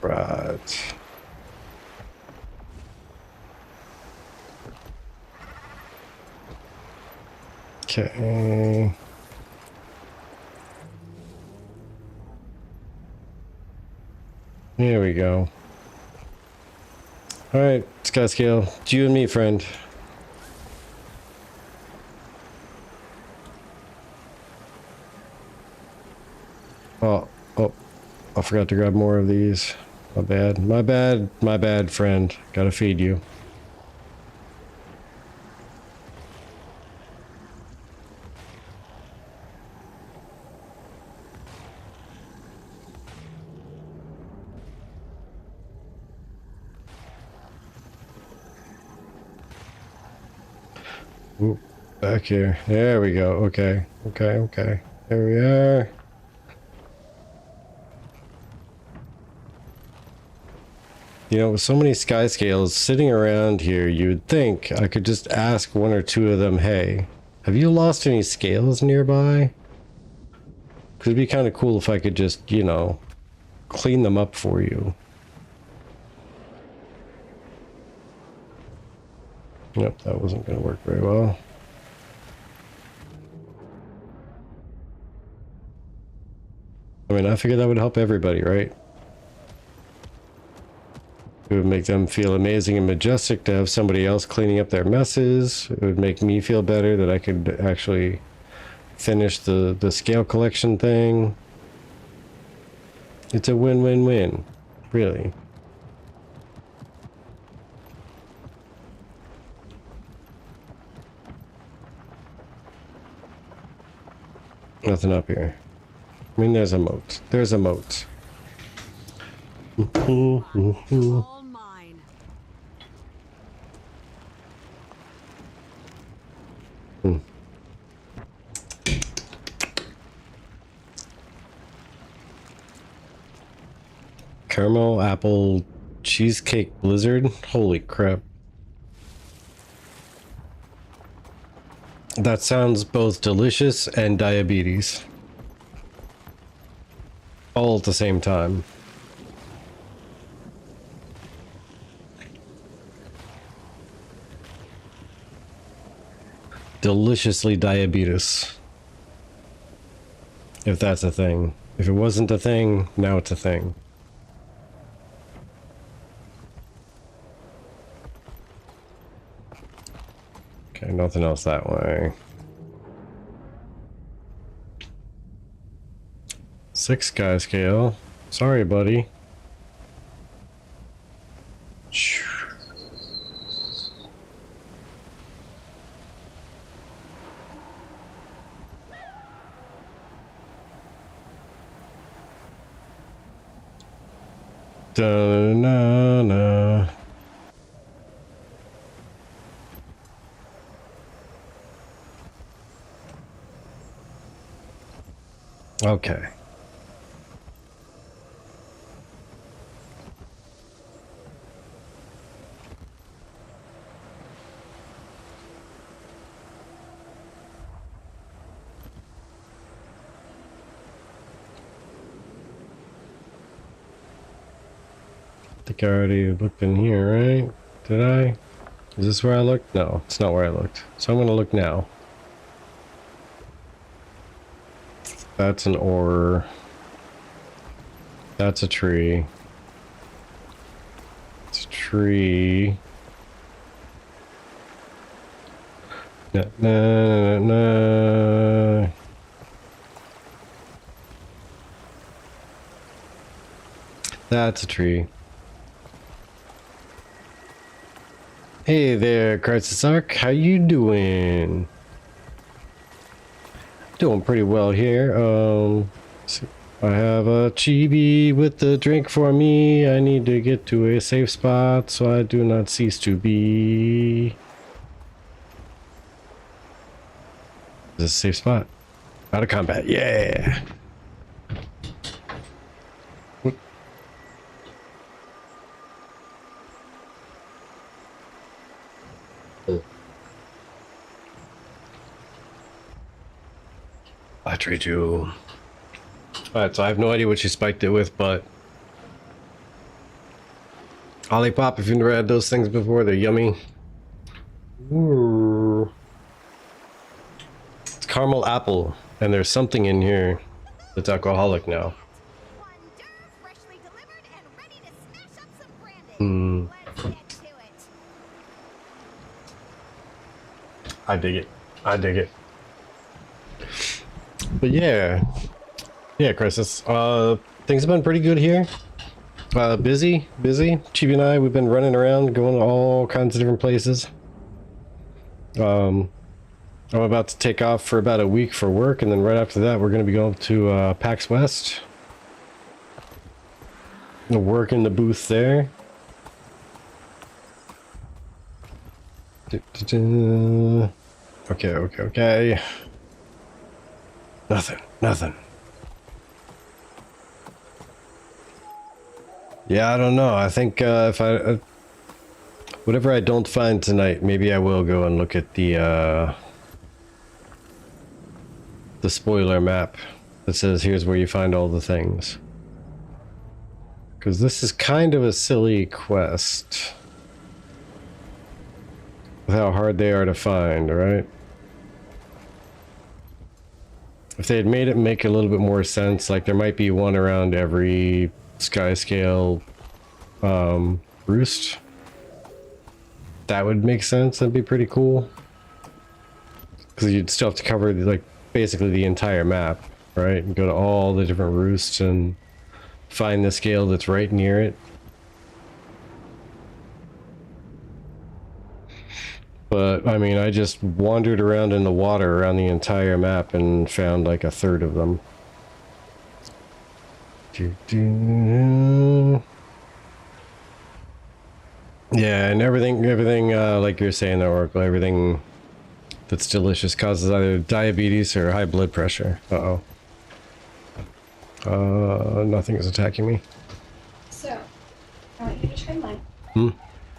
Right. Okay. Here we go. Alright, Sky Scale. It's you and me, friend. Oh, I forgot to grab more of these. My bad. My bad. My bad, friend. Gotta feed you. Ooh, back here. There we go. Okay. Okay, okay. There we are. You know, with so many sky scales sitting around here, you would think I could just ask one or two of them, hey, have you lost any scales nearby? Because it'd be kind of cool if I could just, you know, clean them up for you. Yep, that wasn't going to work very well. I mean, I figured that would help everybody, right? It would make them feel amazing and majestic to have somebody else cleaning up their messes. It would make me feel better that I could actually finish the scale collection thing. It's a win-win-win, really. Nothing up here. I mean, there's a moat. There's a moat. All mine. Caramel apple cheesecake blizzard. Holy crap. That sounds both delicious and diabetes. All at the same time. Deliciously diabetes. If that's a thing. If it wasn't a thing, now it's a thing. Okay, nothing else that way. 6 guy scale. Sorry, buddy. Da-na-na. Okay. I think I already looked in here, right? Did I? Is this where I looked? No, it's not where I looked. So I'm gonna look now. That's an ore. That's a tree. It's a tree. Na, na, na, na. That's a tree. Hey there, Crisis Arc. How you doing? Doing pretty well here. I have a chibi with the drink for me. I need to get to a safe spot so I do not cease to be. Is this a safe spot? Out of combat. Yeah. I trade you. Alright, so I have no idea what she spiked it with, but Olipop, if you've never had those things before, they're yummy. Ooh. It's caramel apple, and there's something in here that's alcoholic now. I dig it. I dig it. But yeah, Crisis. Things have been pretty good here. Busy. Chibi and I, we've been running around, going to all kinds of different places. I'm about to take off for about a week for work, and then right after that, we're going to be going to PAX West. Gonna work in the booth there. Okay. Nothing. Yeah, I don't know. I think if I whatever I don't find tonight, maybe I will go and look at the spoiler map that says here's where you find all the things. Because this is kind of a silly quest with how hard they are to find, right? If they had made it make a little bit more sense, like there might be one around every sky scale roost, that would make sense. That'd be pretty cool. Because you'd still have to cover like basically the entire map, right? And go to all the different roosts and find the scale that's right near it. But, I mean, I just wandered around in the water around the entire map and found like a third of them. Yeah, and everything, like you're saying there, Oracle, everything that's delicious causes either diabetes or high blood pressure. Uh-oh. Nothing is attacking me. So, I want you to try mine.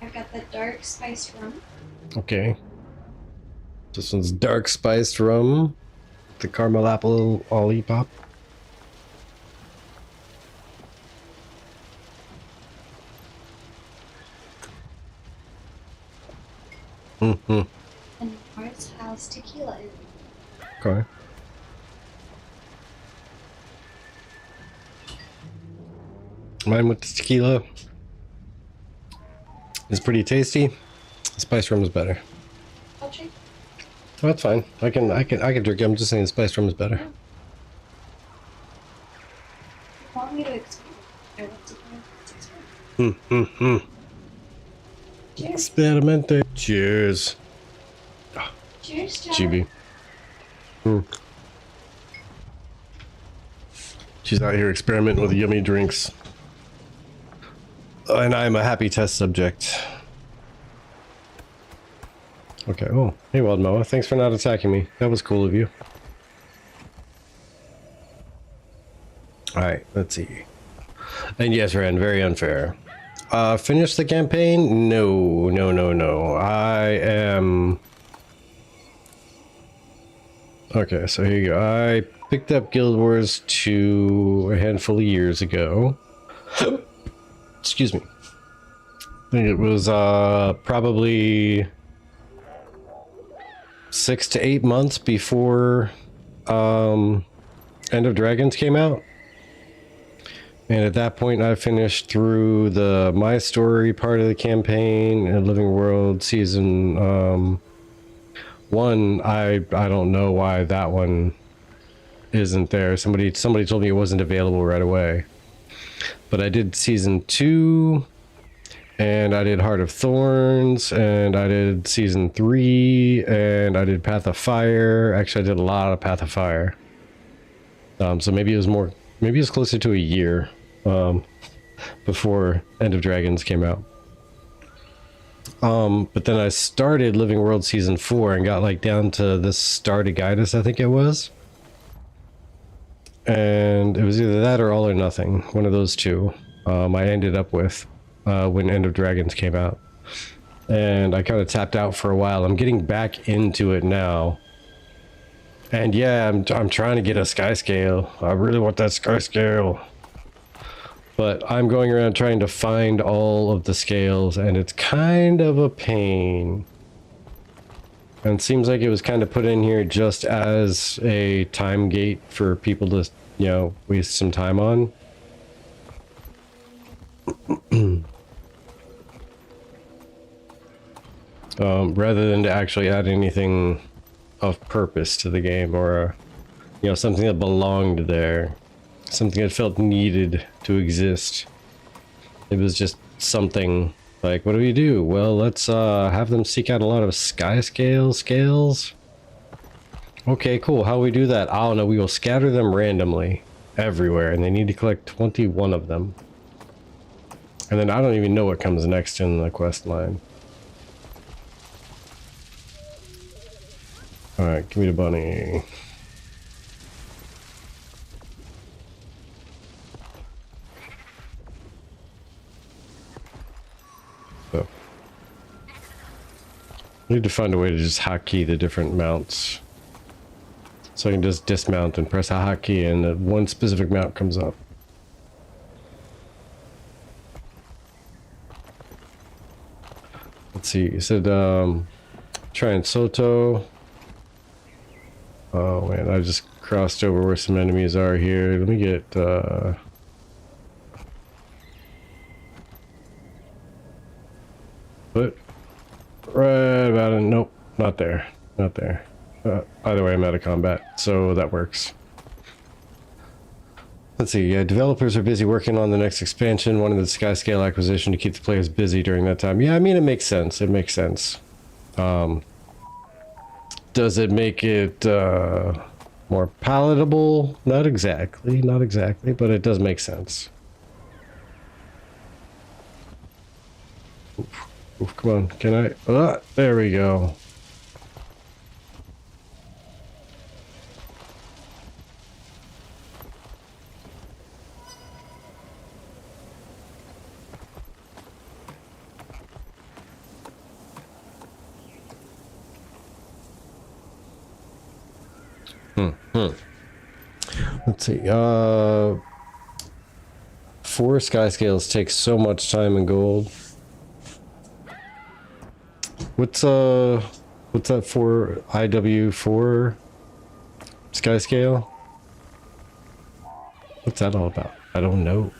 I've got the dark spiced rum. Okay. This one's dark spiced rum. The caramel apple lollipop. And ours has tequila in it. Okay. Mine with the tequila is pretty tasty. The spice rum is better. I'll drink. Oh, that's fine. I can drink it. I'm just saying the spice rum is better. You want me to experiment? I want to experiment. Cheers. Experimente. Cheers. Cheers, John. GB. She's out here experimenting with yummy drinks. And I'm a happy test subject. Okay, oh, hey Wild Moa, thanks for not attacking me. That was cool of you. Alright, let's see. And yes, Ren, very unfair. Finish the campaign? No. I am... Okay, so here you go. I picked up Guild Wars 2 a handful of years ago. Excuse me. I think it was probably 6 to 8 months before End of Dragons came out. And at that point I finished through the My Story part of the campaign and Living World season 1. I don't know why that one isn't there. Somebody told me it wasn't available right away. But I did season 2, and I did Heart of Thorns, and I did season 3, and I did Path of Fire. Actually, I did a lot of Path of Fire. So maybe it was closer to a year before End of Dragons came out. But then I started Living World season 4 and got like down to this Stardigitis, I think it was. And it was either that or All or Nothing, one of those two. I ended up with when End of Dragons came out, and I kind of tapped out for a while. I'm getting back into it now, and yeah, I'm trying to get a sky scale. I really want that sky scale, but I'm going around trying to find all of the scales, and it's kind of a pain. And it seems like it was kind of put in here just as a time gate for people to, you know, waste some time on. Rather than to actually add anything of purpose to the game, or you know, something that belonged there, something that felt needed to exist. It was just something like, what do we do? Well, let's have them seek out a lot of sky scales. Okay, cool. How do we do that? I don't know. We will scatter them randomly everywhere, and they need to collect 21 of them. And then I don't even know what comes next in the quest line. Alright, give me the bunny. So. I need to find a way to just hotkey the different mounts. So I can just dismount and press a hotkey and one specific mount comes up. Let's see, you said try and Soto. Oh man, I just crossed over where some enemies are here. Let me get But right about it. Nope, not there. Not there. Either way, I'm out of combat, so that works. Let's see. Yeah, developers are busy working on the next expansion, wanting the sky scale acquisition to keep the players busy during that time. Yeah, I mean, it makes sense. It makes sense. Does it make it more palatable? Not exactly, but it does make sense. Oof, oof, come on, can I? There we go. Let's see. 4 sky scales take so much time and gold. What's that for? IW4 sky scale? What's that all about? I don't know.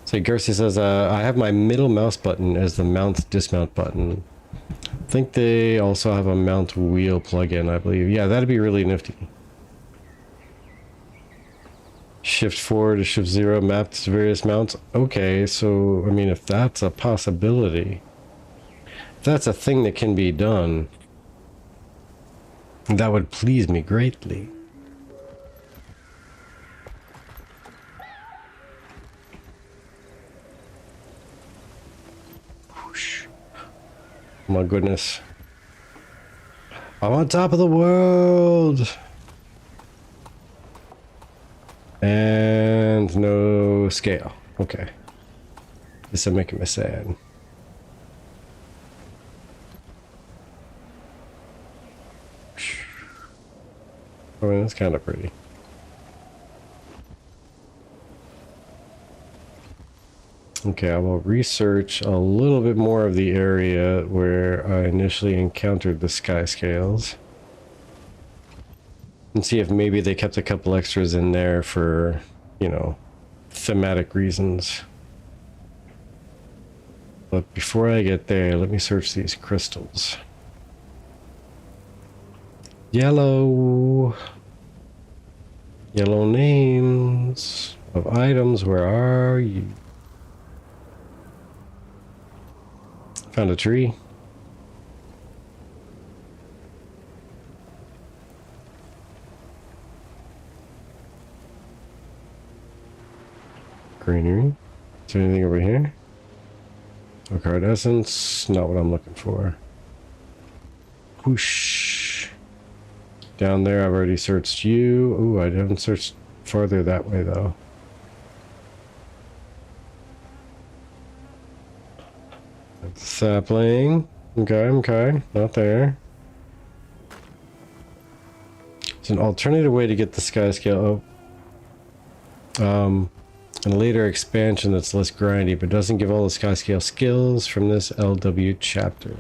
So Garcia says, I have my middle mouse button as the mount dismount button. I think they also have a mount wheel plugin, I believe. Yeah, that'd be really nifty. Shift 4 to Shift 0 mapped to various mounts. Okay, so, I mean, if that's a possibility, if that's a thing that can be done, that would please me greatly. Whoosh. Oh my goodness. I'm on top of the world! And no scale. Okay. This is making me sad. I mean, that's kind of pretty. Okay, I will research a little bit more of the area where I initially encountered the sky scales. And see if maybe they kept a couple extras in there for, you know, thematic reasons. But before I get there, let me search these crystals. Yellow. Yellow names of items. Where are you? Found a tree. Greenery. Is there anything over here? A card essence. Not what I'm looking for. Whoosh. Down there, I've already searched you. Ooh, I haven't searched farther that way though. Sapling. Okay, not there. It's an alternative way to get the sky scale. Oh. And a later expansion that's less grindy, but doesn't give all the sky scale skills from this LW chapter.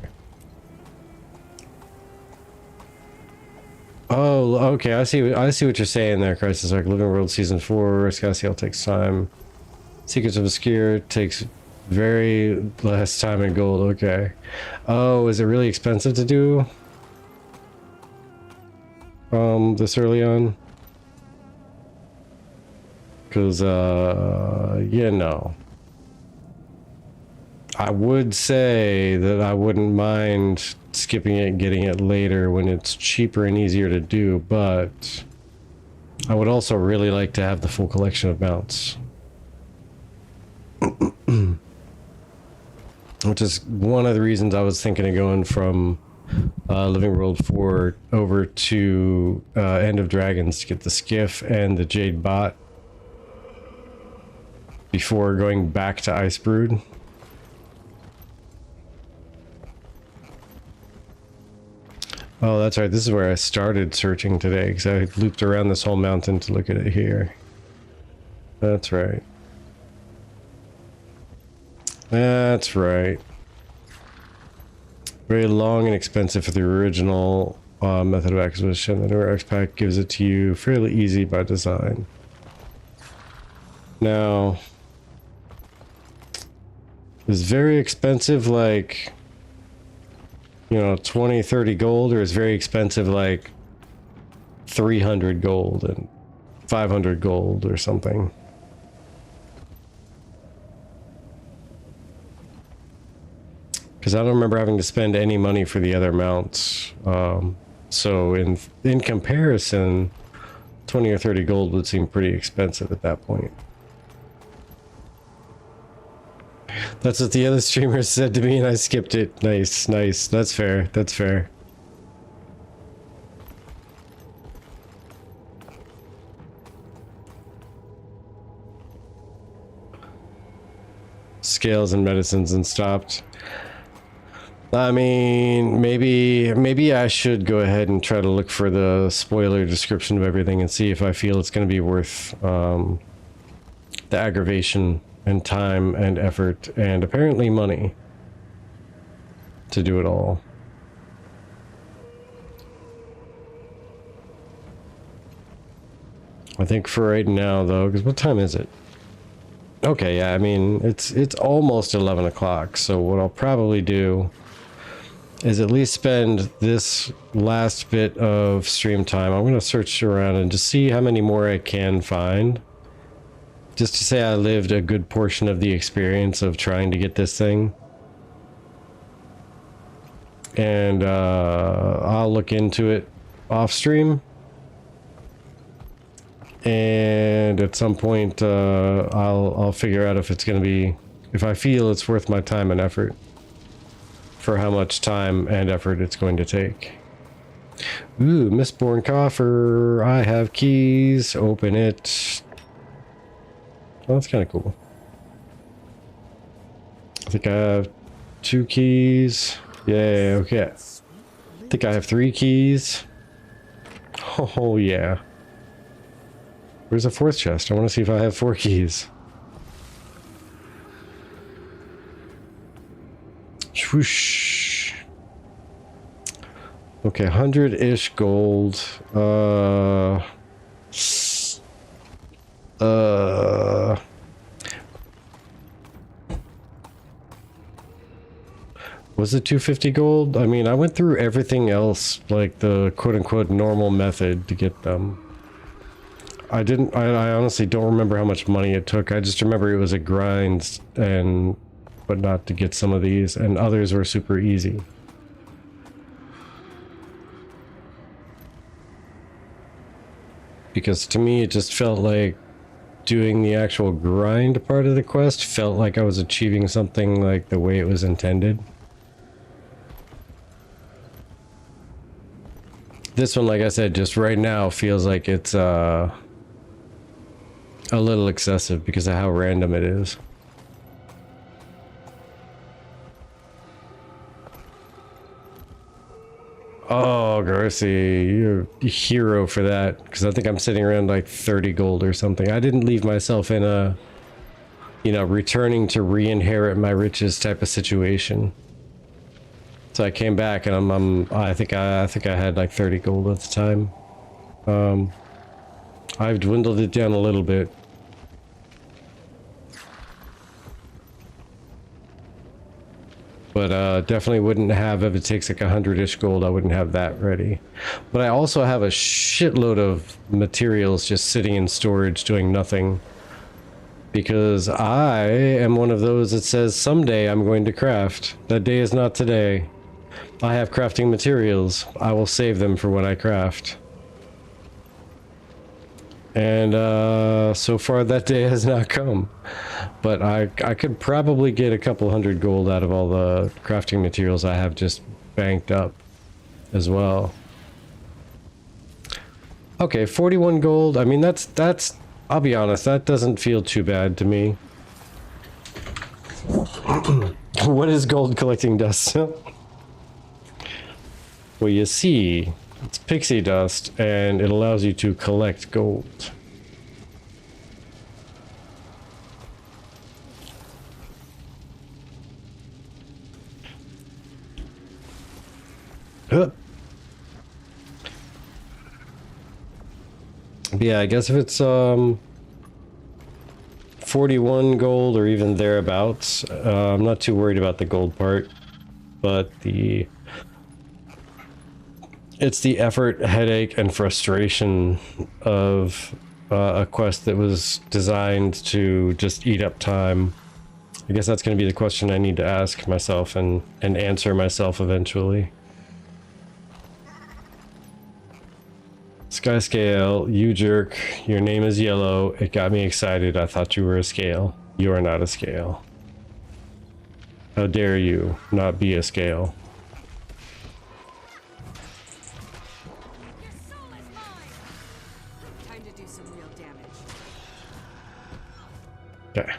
Oh, okay. I see what you're saying there, Crisis Arc. Living World Season 4, sky scale takes time. Secrets of Obscure takes very less time and gold. Okay. Oh, is it really expensive to do? This early on? Because, you know, I would say that I wouldn't mind skipping it and getting it later when it's cheaper and easier to do, but I would also really like to have the full collection of mounts. Which is one of the reasons I was thinking of going from Living World 4 over to End of Dragons to get the skiff and the Jade Bot before going back to Icebrood. Oh, that's right. This is where I started searching today, because I looped around this whole mountain to look at it here. That's right. That's right. Very long and expensive for the original method of acquisition. The newer X-Pack gives it to you fairly easy by design. Now, is very expensive like, you know, 20, 30 gold, or is very expensive like 300 gold and 500 gold or something? Because I don't remember having to spend any money for the other mounts. So in comparison, 20 or 30 gold would seem pretty expensive at that point. That's what the other streamers said to me, and I skipped it. Nice, nice. That's fair. That's fair. Scales and medicines and stopped. I mean, maybe I should go ahead and try to look for the spoiler description of everything and see if I feel it's going to be worth the aggravation and time and effort and apparently money to do it all. I think for right now, though, because what time is it? Okay, yeah, I mean, it's almost 11 o'clock, so what I'll probably do is at least spend this last bit of stream time. I'm going to search around and just see how many more I can find. Just to say I lived a good portion of the experience of trying to get this thing. And I'll look into it off stream. And at some point I'll figure out if it's going to be, if I feel it's worth my time and effort. For how much time and effort it's going to take. Ooh, Mistborn coffer. I have keys. Open it. Oh, that's kind of cool. I think I have 2 keys. Yeah, okay. I think I have 3 keys. Oh, yeah. Where's the 4th chest? I want to see if I have 4 keys. Swoosh. Okay, 100-ish gold. Was it 250 gold? I mean, I went through everything else, like the quote-unquote normal method to get them. I honestly don't remember how much money it took. I just remember it was a grind and whatnot to get some of these, and others were super easy. Because to me, it just felt like doing the actual grind part of the quest felt like I was achieving something like the way it was intended. This one, like I said, just right now feels like it's a little excessive because of how random it is. Oh, Garcia, you're a hero for that. Because I think I'm sitting around like 30 gold or something. I didn't leave myself in a, you know, returning to re-inherit my riches type of situation. So I came back and I think I had like 30 gold at the time. I've dwindled it down a little bit. But definitely wouldn't have, if it takes like 100-ish gold, I wouldn't have that ready. But I also have a shitload of materials just sitting in storage doing nothing. Because I am one of those that says someday I'm going to craft. That day is not today. I have crafting materials. I will save them for when I craft. And so far that day has not come. But I could probably get a couple hundred gold out of all the crafting materials I have just banked up as well. Okay, 41 gold. I mean, that's I'll be honest, that doesn't feel too bad to me. What is gold collecting dust? Well, you see, it's pixie dust, and it allows you to collect gold. But yeah, I guess if it's 41 gold or even thereabouts, I'm not too worried about the gold part, but it's the effort, headache, and frustration of a quest that was designed to just eat up time I guess that's going to be the question I need to ask myself and answer myself eventually. Sky scale, you jerk. Your name is yellow. It got me excited. I thought you were a scale. You are not a scale. How dare you not be a scale? Your soul is mine. Time to do some real damage. Okay.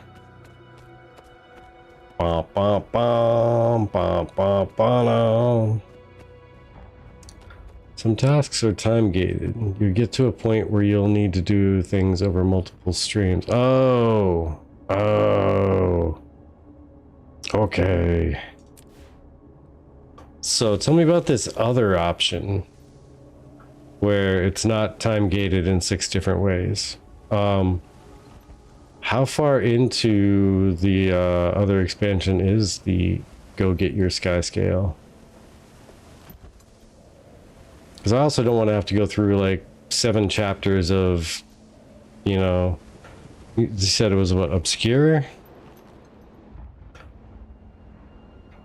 Bum, bum, bum, bum, bum, bum. Some tasks are time gated. You get to a point where you'll need to do things over multiple streams. Oh. Oh. Okay. So tell me about this other option where it's not time gated in 6 different ways. How far into the other expansion is the go get your sky scale? Because I also don't want to have to go through like 7 chapters of, you know, you said it was what, obscure?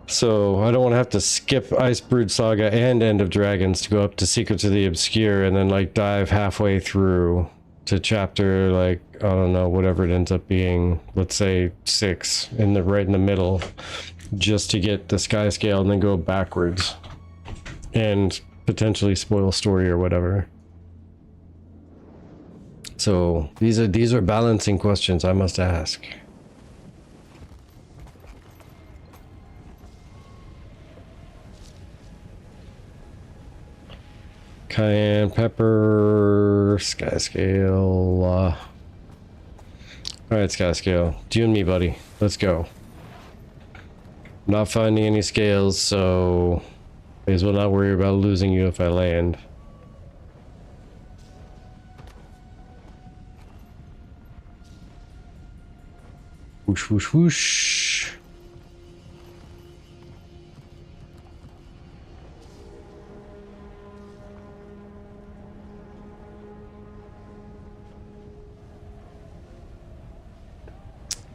So I don't want to have to skip Icebrood Saga and End of Dragons to go up to Secrets of the Obscure and then like dive halfway through to chapter like, I don't know, whatever it ends up being, let's say 6 in the right in the middle, just to get the sky scale and then go backwards and potentially spoil story or whatever. So these are balancing questions I must ask. Cayenne pepper, sky scale. All right, sky scale. You and me, buddy. Let's go. I'm not finding any scales, so may as well not worry about losing you if I land. Whoosh, whoosh, whoosh.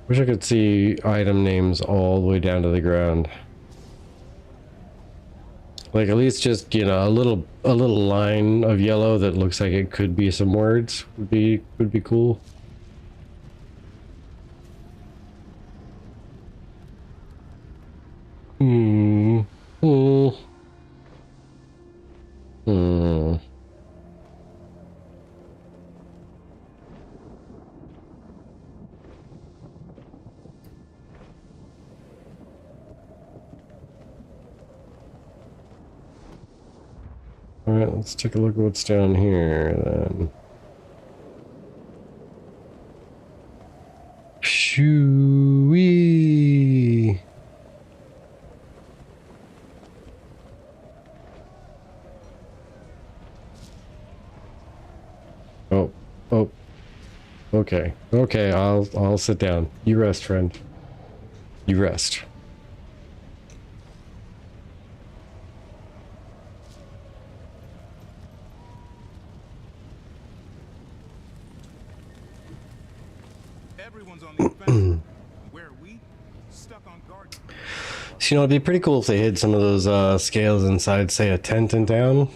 Wish I could see item names all the way down to the ground. Like at least just, you know, a little line of yellow that looks like it could be some words would be cool. Hmm. Hmm. Hmm. All right, let's take a look at what's down here then. Shoo-wee. Oh, oh. Okay. Okay, I'll sit down. You rest, friend. You rest. Everyone's on the offensive. Where are we? Stuck on guard. So, you know, it'd be pretty cool if they hid some of those scales inside, say, a tent in town.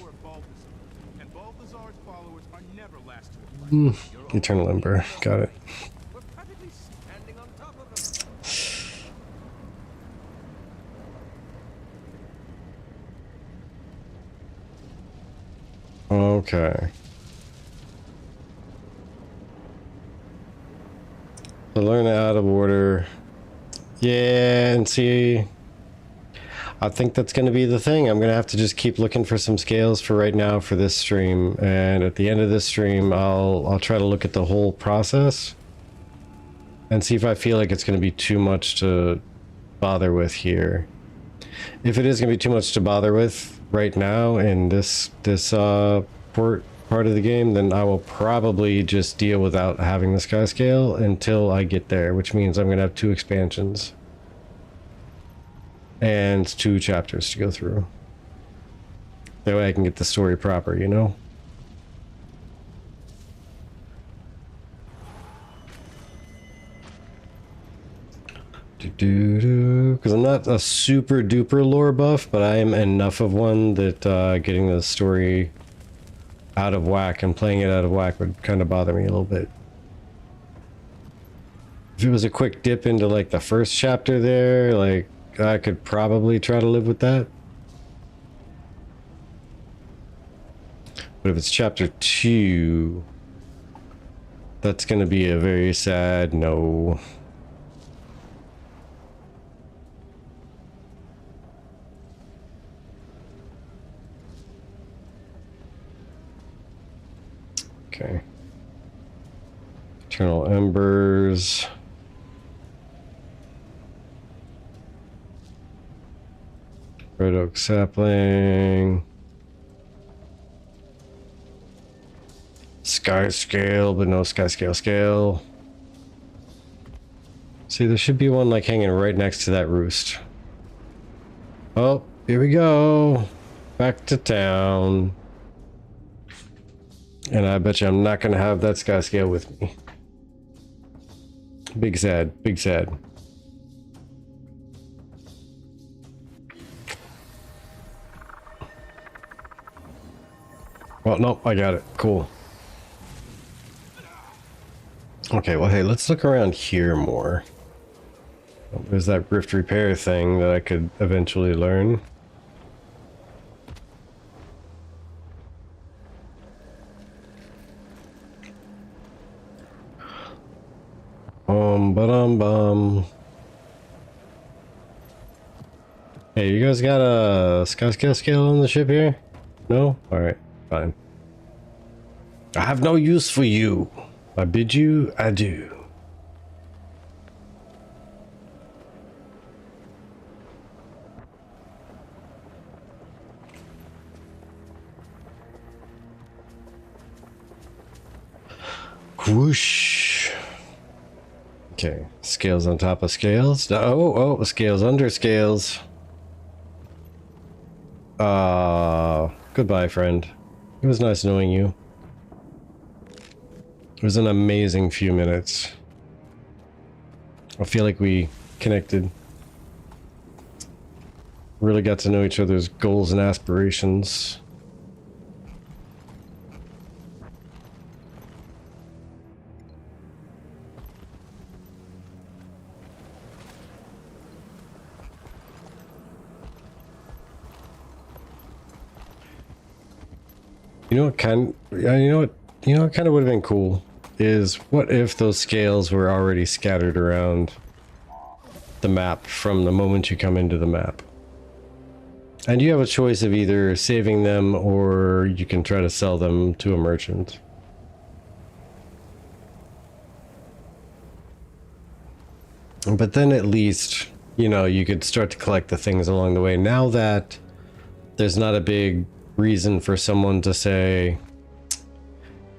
And Balthazar's followers are never last to a fight. Eternal Ember. Got it. We're practically standing on top of them. Okay. So learn it out of order. Yeah, and see, I think that's going to be the thing. I'm going to have to just keep looking for some scales for right now for this stream. And at the end of this stream, I'll try to look at the whole process and see if I feel like it's going to be too much to bother with here. If it is going to be too much to bother with right now in this part of the game, then I will probably just deal without having the sky scale until I get there, which means I'm going to have 2 expansions and 2 chapters to go through. That way I can get the story proper, you know? Do, Because I'm not a super duper lore buff, but I am enough of one that getting the story out of whack and playing it out of whack would kind of bother me a little bit. If it was a quick dip into like the first chapter there, like I could probably try to live with that. But if it's chapter 2, that's going to be a very sad no. Okay. Eternal Embers. Red Oak Sapling. Sky Scale, but no Sky Scale. See, there should be one like hanging right next to that roost. Oh, here we go. Back to town. And I bet you I'm not going to have that Sky Scale with me. Big sad, big sad. Well, nope, I got it. Cool. Okay, well, hey, let's look around here more. There's that rift repair thing that I could eventually learn. Ba-dum-bum. Hey, you guys got a Sky Scale on the ship here? No? Alright, fine. I have no use for you. I bid you adieu. Whoosh. Okay, scales on top of scales. Oh, scales under scales. Goodbye, friend. It was nice knowing you. It was an amazing few minutes. I feel like we connected. Really got to know each other's goals and aspirations. You know what kind of would have been cool is what if those scales were already scattered around the map from the moment you come into the map. And you have a choice of either saving them or you can try to sell them to a merchant. But then at least, you know, you could start to collect the things along the way. Now that there's not a big reason for someone to say,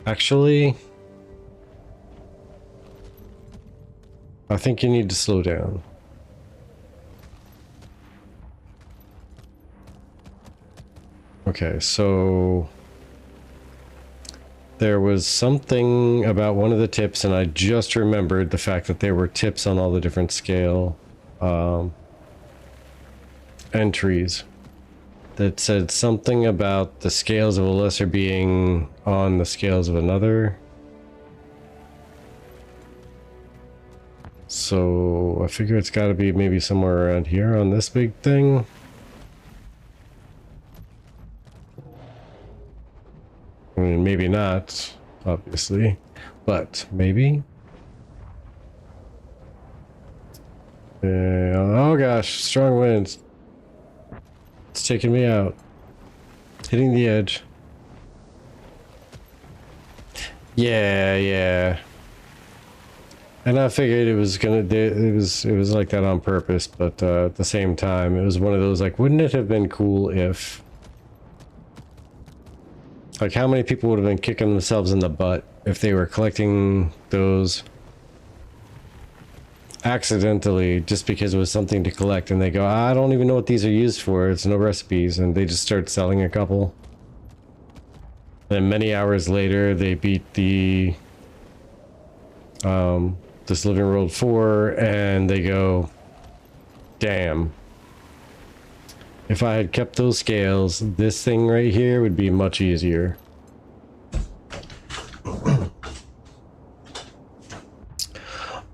actually, I think you need to slow down. Okay, so there was something about one of the tips, and I just remembered the fact that there were tips on all the different scale entries that said something about the scales of a lesser being on the scales of another. So I figure it's got to be maybe somewhere around here on this big thing. I mean, maybe not, obviously, but maybe. Oh gosh, strong winds. It's taking me out. Hitting the edge. Yeah. And I figured it was like that on purpose, but at the same time, it was one of those like, wouldn't it have been cool if, like, how many people would have been kicking themselves in the butt if they were collecting those accidentally just because it was something to collect, and they go, I don't even know what these are used for, it's no recipes, and they just start selling a couple. And many hours later, they beat the this Living World 4, and they go, Damn. If I had kept those scales, this thing right here would be much easier.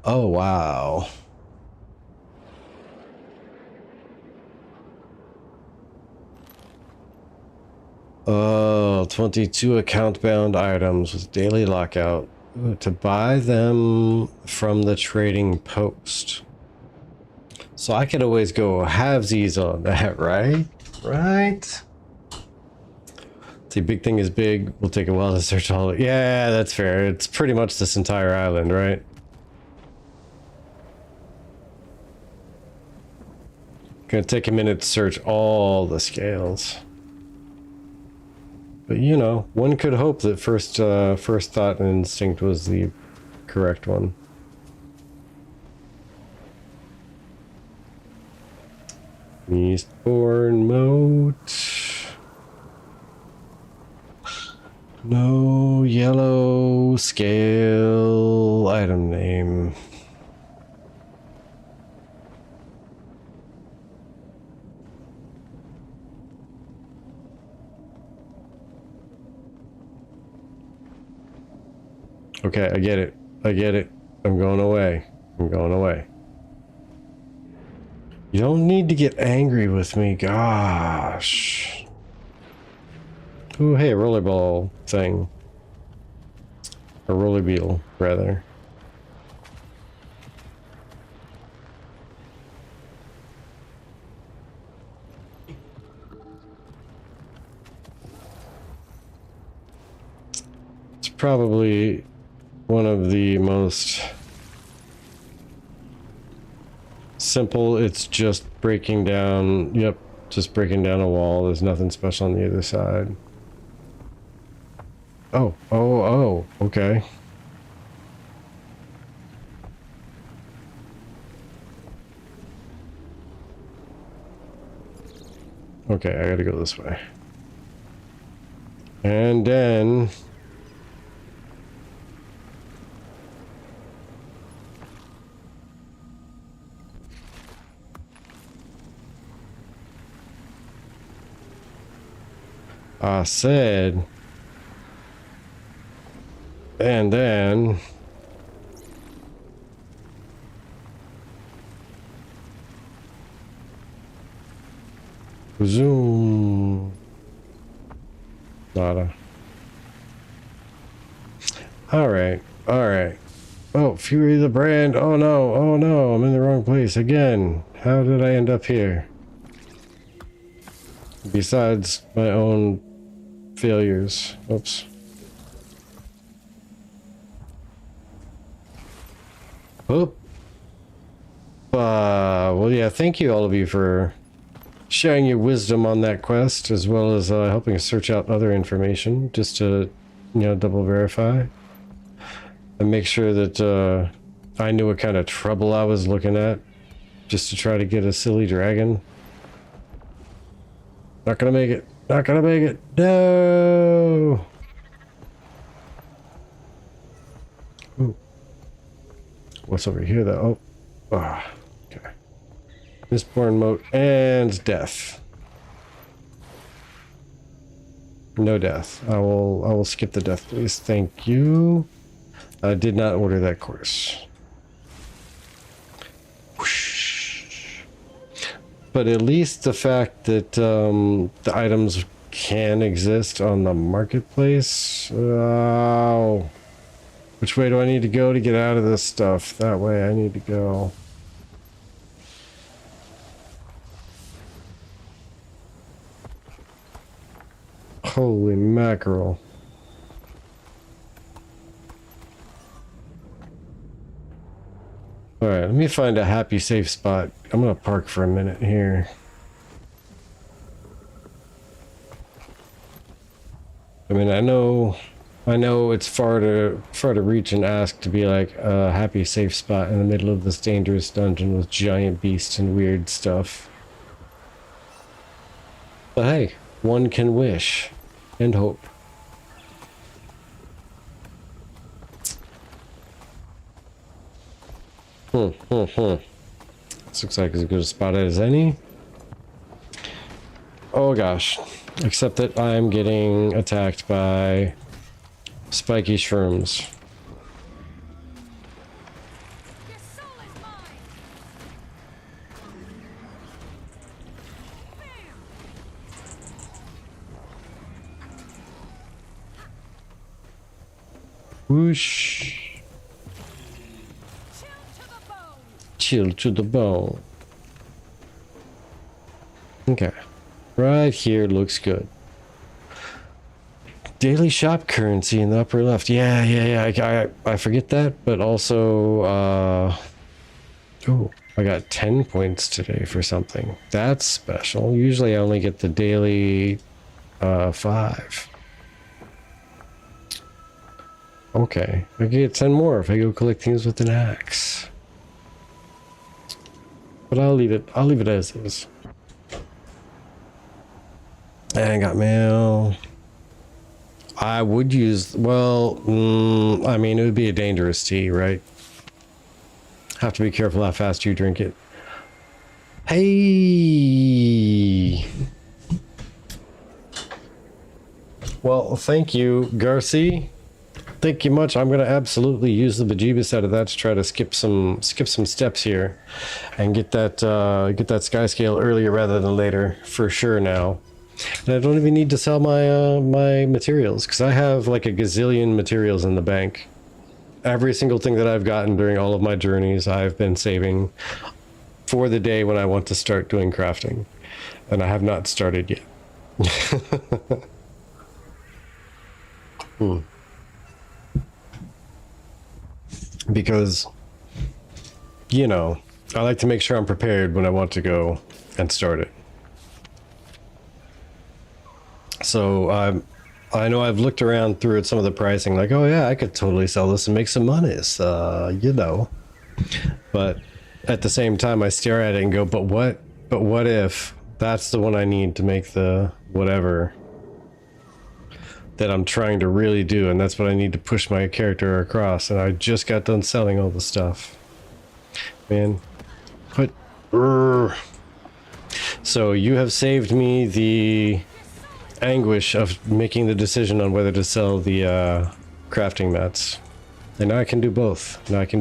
Oh, wow. Oh, 22 account-bound items with daily lockout. To buy them from the trading post. So I could always go halvesies on that, right? Right? See, big thing is big. We'll take a while to search all. Yeah, that's fair. It's pretty much this entire island, right? Gonna take a minute to search all the scales. But you know, one could hope that first thought and instinct was the correct one. Eastbourne Moat. No yellow scale item name. Okay, I get it. I get it. I'm going away. I'm going away. You don't need to get angry with me, gosh. Oh, hey, a rollerball thing. A rollerball, rather. It's probably one of the most simple. It's just breaking down. Yep, just breaking down a wall. There's nothing special on the other side. Oh, okay. Okay, I gotta go this way. And then I said, and then zoom. Nada. All right. Oh, Fury the brand. Oh no, I'm in the wrong place again. How did I end up here? Besides my own failures. Oops. Oh. Well, yeah, thank you all of you for sharing your wisdom on that quest, as well as helping us search out other information, just to, you know, double verify. And make sure that I knew what kind of trouble I was looking at, just to try to get a silly dragon. Not gonna make it. Not gonna make it. No! Ooh. What's over here, though? Oh. Ah. Okay. Mistborn Moat and death. No death. I will skip the death, please. Thank you. I did not order that course. Whoosh. But at least the fact that the items can exist on the marketplace. Oh. Which way do I need to go to get out of this stuff? That way I need to go. Holy mackerel. Alright, let me find a happy, safe spot. I'm gonna park for a minute here. I mean, I know it's far to reach and ask to be like a happy, safe spot in the middle of this dangerous dungeon with giant beasts and weird stuff. But hey, one can wish and hope. This looks like as good a spot as any. Oh gosh. Except that I'm getting attacked by spiky shrooms. Whoosh. Chill to the bone. Okay. Right here looks good. Daily shop currency in the upper left. Yeah. I forget that, but also, oh, I got 10 points today for something. That's special. Usually I only get the daily, 5. Okay, I can get 10 more if I go collect things with an axe. But I'll leave it as is. And I got mail. I would use, well, I mean, it would be a dangerous tea, right? Have to be careful how fast you drink it. Hey! Well, thank you, Garcia. Thank you much. I'm gonna absolutely use the bejeebus out of that to try to skip some steps here, and get that sky scale earlier rather than later for sure now. And I don't even need to sell my my materials because I have like a gazillion materials in the bank. Every single thing that I've gotten during all of my journeys, I've been saving for the day when I want to start doing crafting, and I have not started yet. Because, you know, I like to make sure I'm prepared when I want to go and start it. So I know I've looked around through at some of the pricing, like, oh yeah, I could totally sell this and make some money, you know. But at the same time, I stare at it and go, but what if that's the one I need to make the whatever that I'm trying to really do, and that's what I need to push my character across, and I just got done selling all the stuff. Man, so you have saved me the anguish of making the decision on whether to sell the crafting mats. And now I can do both. Alright,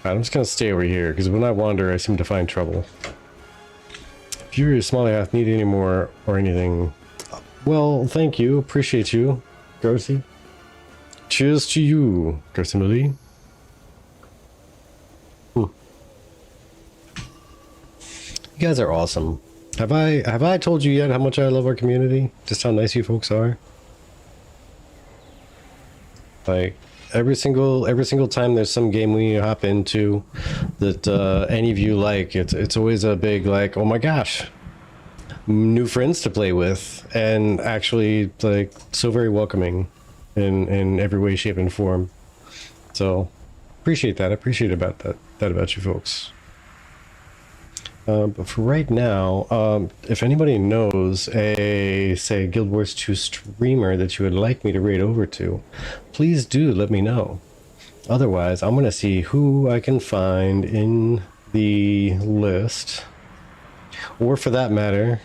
I'm just gonna stay over here, because when I wander, I seem to find trouble. If you're a smaller half need any more or anything, well, thank you. Appreciate you, Garcia. Cheers to you, Garcia. You guys are awesome. Have I told you yet how much I love our community? Just how nice you folks are? Like every single time there's some game we hop into that any of you like, it's always a big like, oh my gosh, new friends to play with, and actually like so very welcoming in every way, shape, and form. So appreciate that. I appreciate that about you folks. But for right now, if anybody knows a, say, Guild Wars 2 streamer that you would like me to raid over to, please do let me know. Otherwise, I'm going to see who I can find in the list. Or for that matter,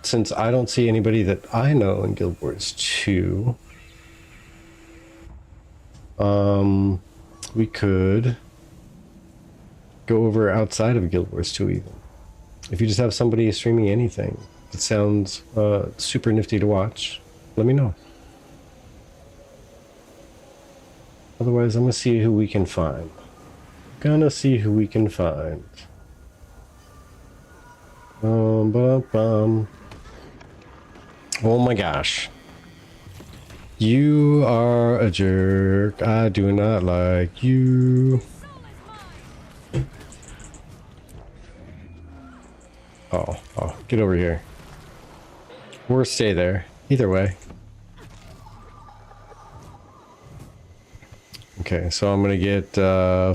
since I don't see anybody that I know in Guild Wars 2, we could go over outside of Guild Wars 2 even. If you just have somebody streaming anything that sounds super nifty to watch, let me know. Otherwise, I'm gonna see who we can find. Oh my gosh. You are a jerk. I do not like you. Oh, get over here. Or stay there. Either way. Okay, so I'm gonna get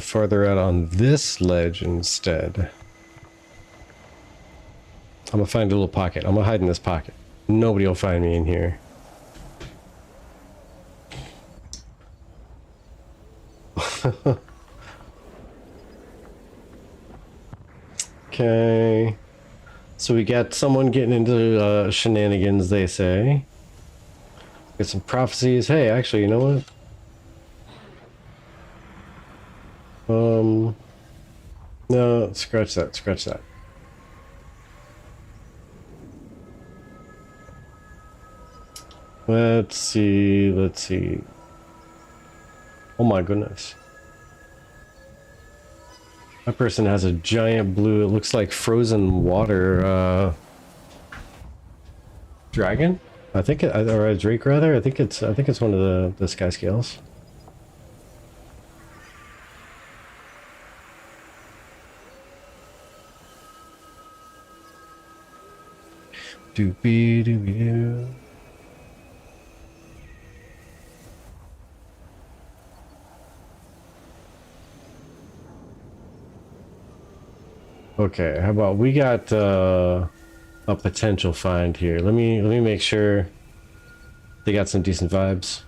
farther out on this ledge instead. I'm gonna find a little pocket. I'm gonna hide in this pocket. Nobody will find me in here. Okay. So we got someone getting into shenanigans, they say. Get some prophecies. Hey, actually, you know what? No, scratch that, scratch that. Let's see, let's see. Oh my goodness. That person has a giant blue, it looks like frozen water, dragon? I think it, or a drake rather. I think it's one of the sky scales. Doopy doopy doo. Okay, how about we got a potential find here. Let me make sure they got some decent vibes.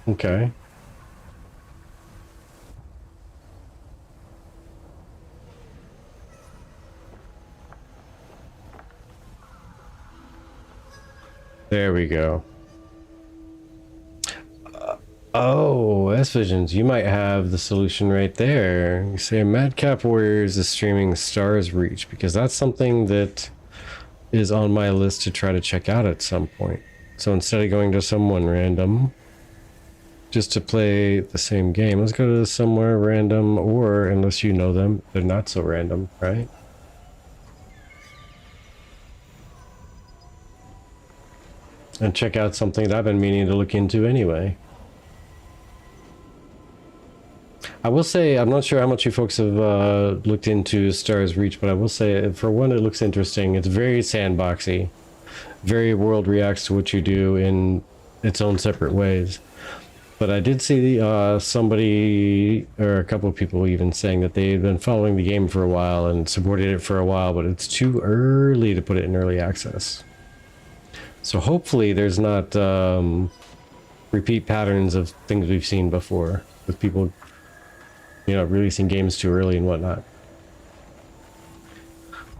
Okay. There we go. Oh, S-Visions, you might have the solution right there. You say Madcap Warriors is streaming Stars Reach, because that's something that is on my list to try to check out at some point. So instead of going to someone random, just to play the same game, let's go to somewhere random, or unless you know them, they're not so random, right? And check out something that I've been meaning to look into anyway. I will say, I'm not sure how much you folks have looked into Stars Reach, but I will say, for one, it looks interesting. It's very sandboxy. Very world reacts to what you do in its own separate ways. But I did see somebody, or a couple of people even, saying that they've been following the game for a while and supported it for a while, but it's too early to put it in early access. So hopefully there's not repeat patterns of things we've seen before with people, you know, releasing games too early and whatnot.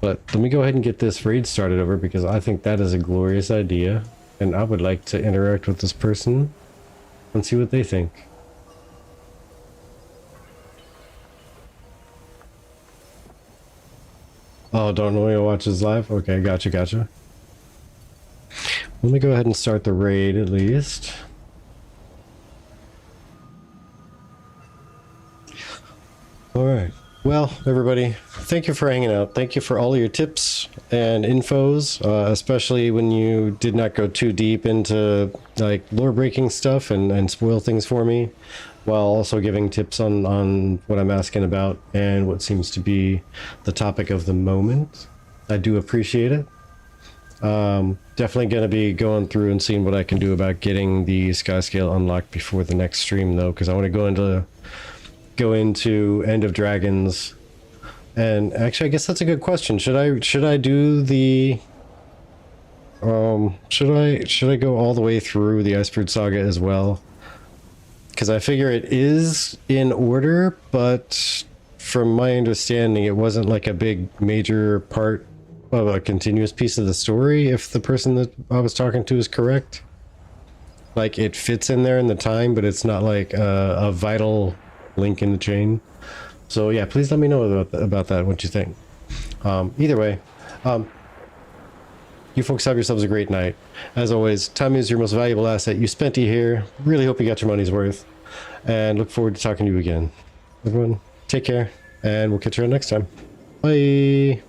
But let me go ahead and get this raid started over, because I think that is a glorious idea, and I would like to interact with this person and see what they think. Oh, don't know who watches live? Okay, gotcha. Let me go ahead and start the raid at least. Alright, well everybody, thank you for hanging out. Thank you for all your tips and infos, especially when you did not go too deep into like lore breaking stuff and spoil things for me, while also giving tips on what I'm asking about and what seems to be the topic of the moment. I do appreciate it. Definitely going to be going through and seeing what I can do about getting the sky scale unlocked before the next stream though, because I want to go into End of Dragons. And actually, I guess that's a good question. Should I do the should I go all the way through the Icebird Saga as well? Because I figure it is in order, but from my understanding, it wasn't like a big major part of a continuous piece of the story, if the person that I was talking to is correct. Like, it fits in there in the time, but it's not like a vital link in the chain. So yeah, please let me know about that, what you think. Either way, you folks have yourselves a great night. As always, time is your most valuable asset. You spent it here. Really hope you got your money's worth, and look forward to talking to you again. Everyone, take care, and we'll catch you next time. Bye.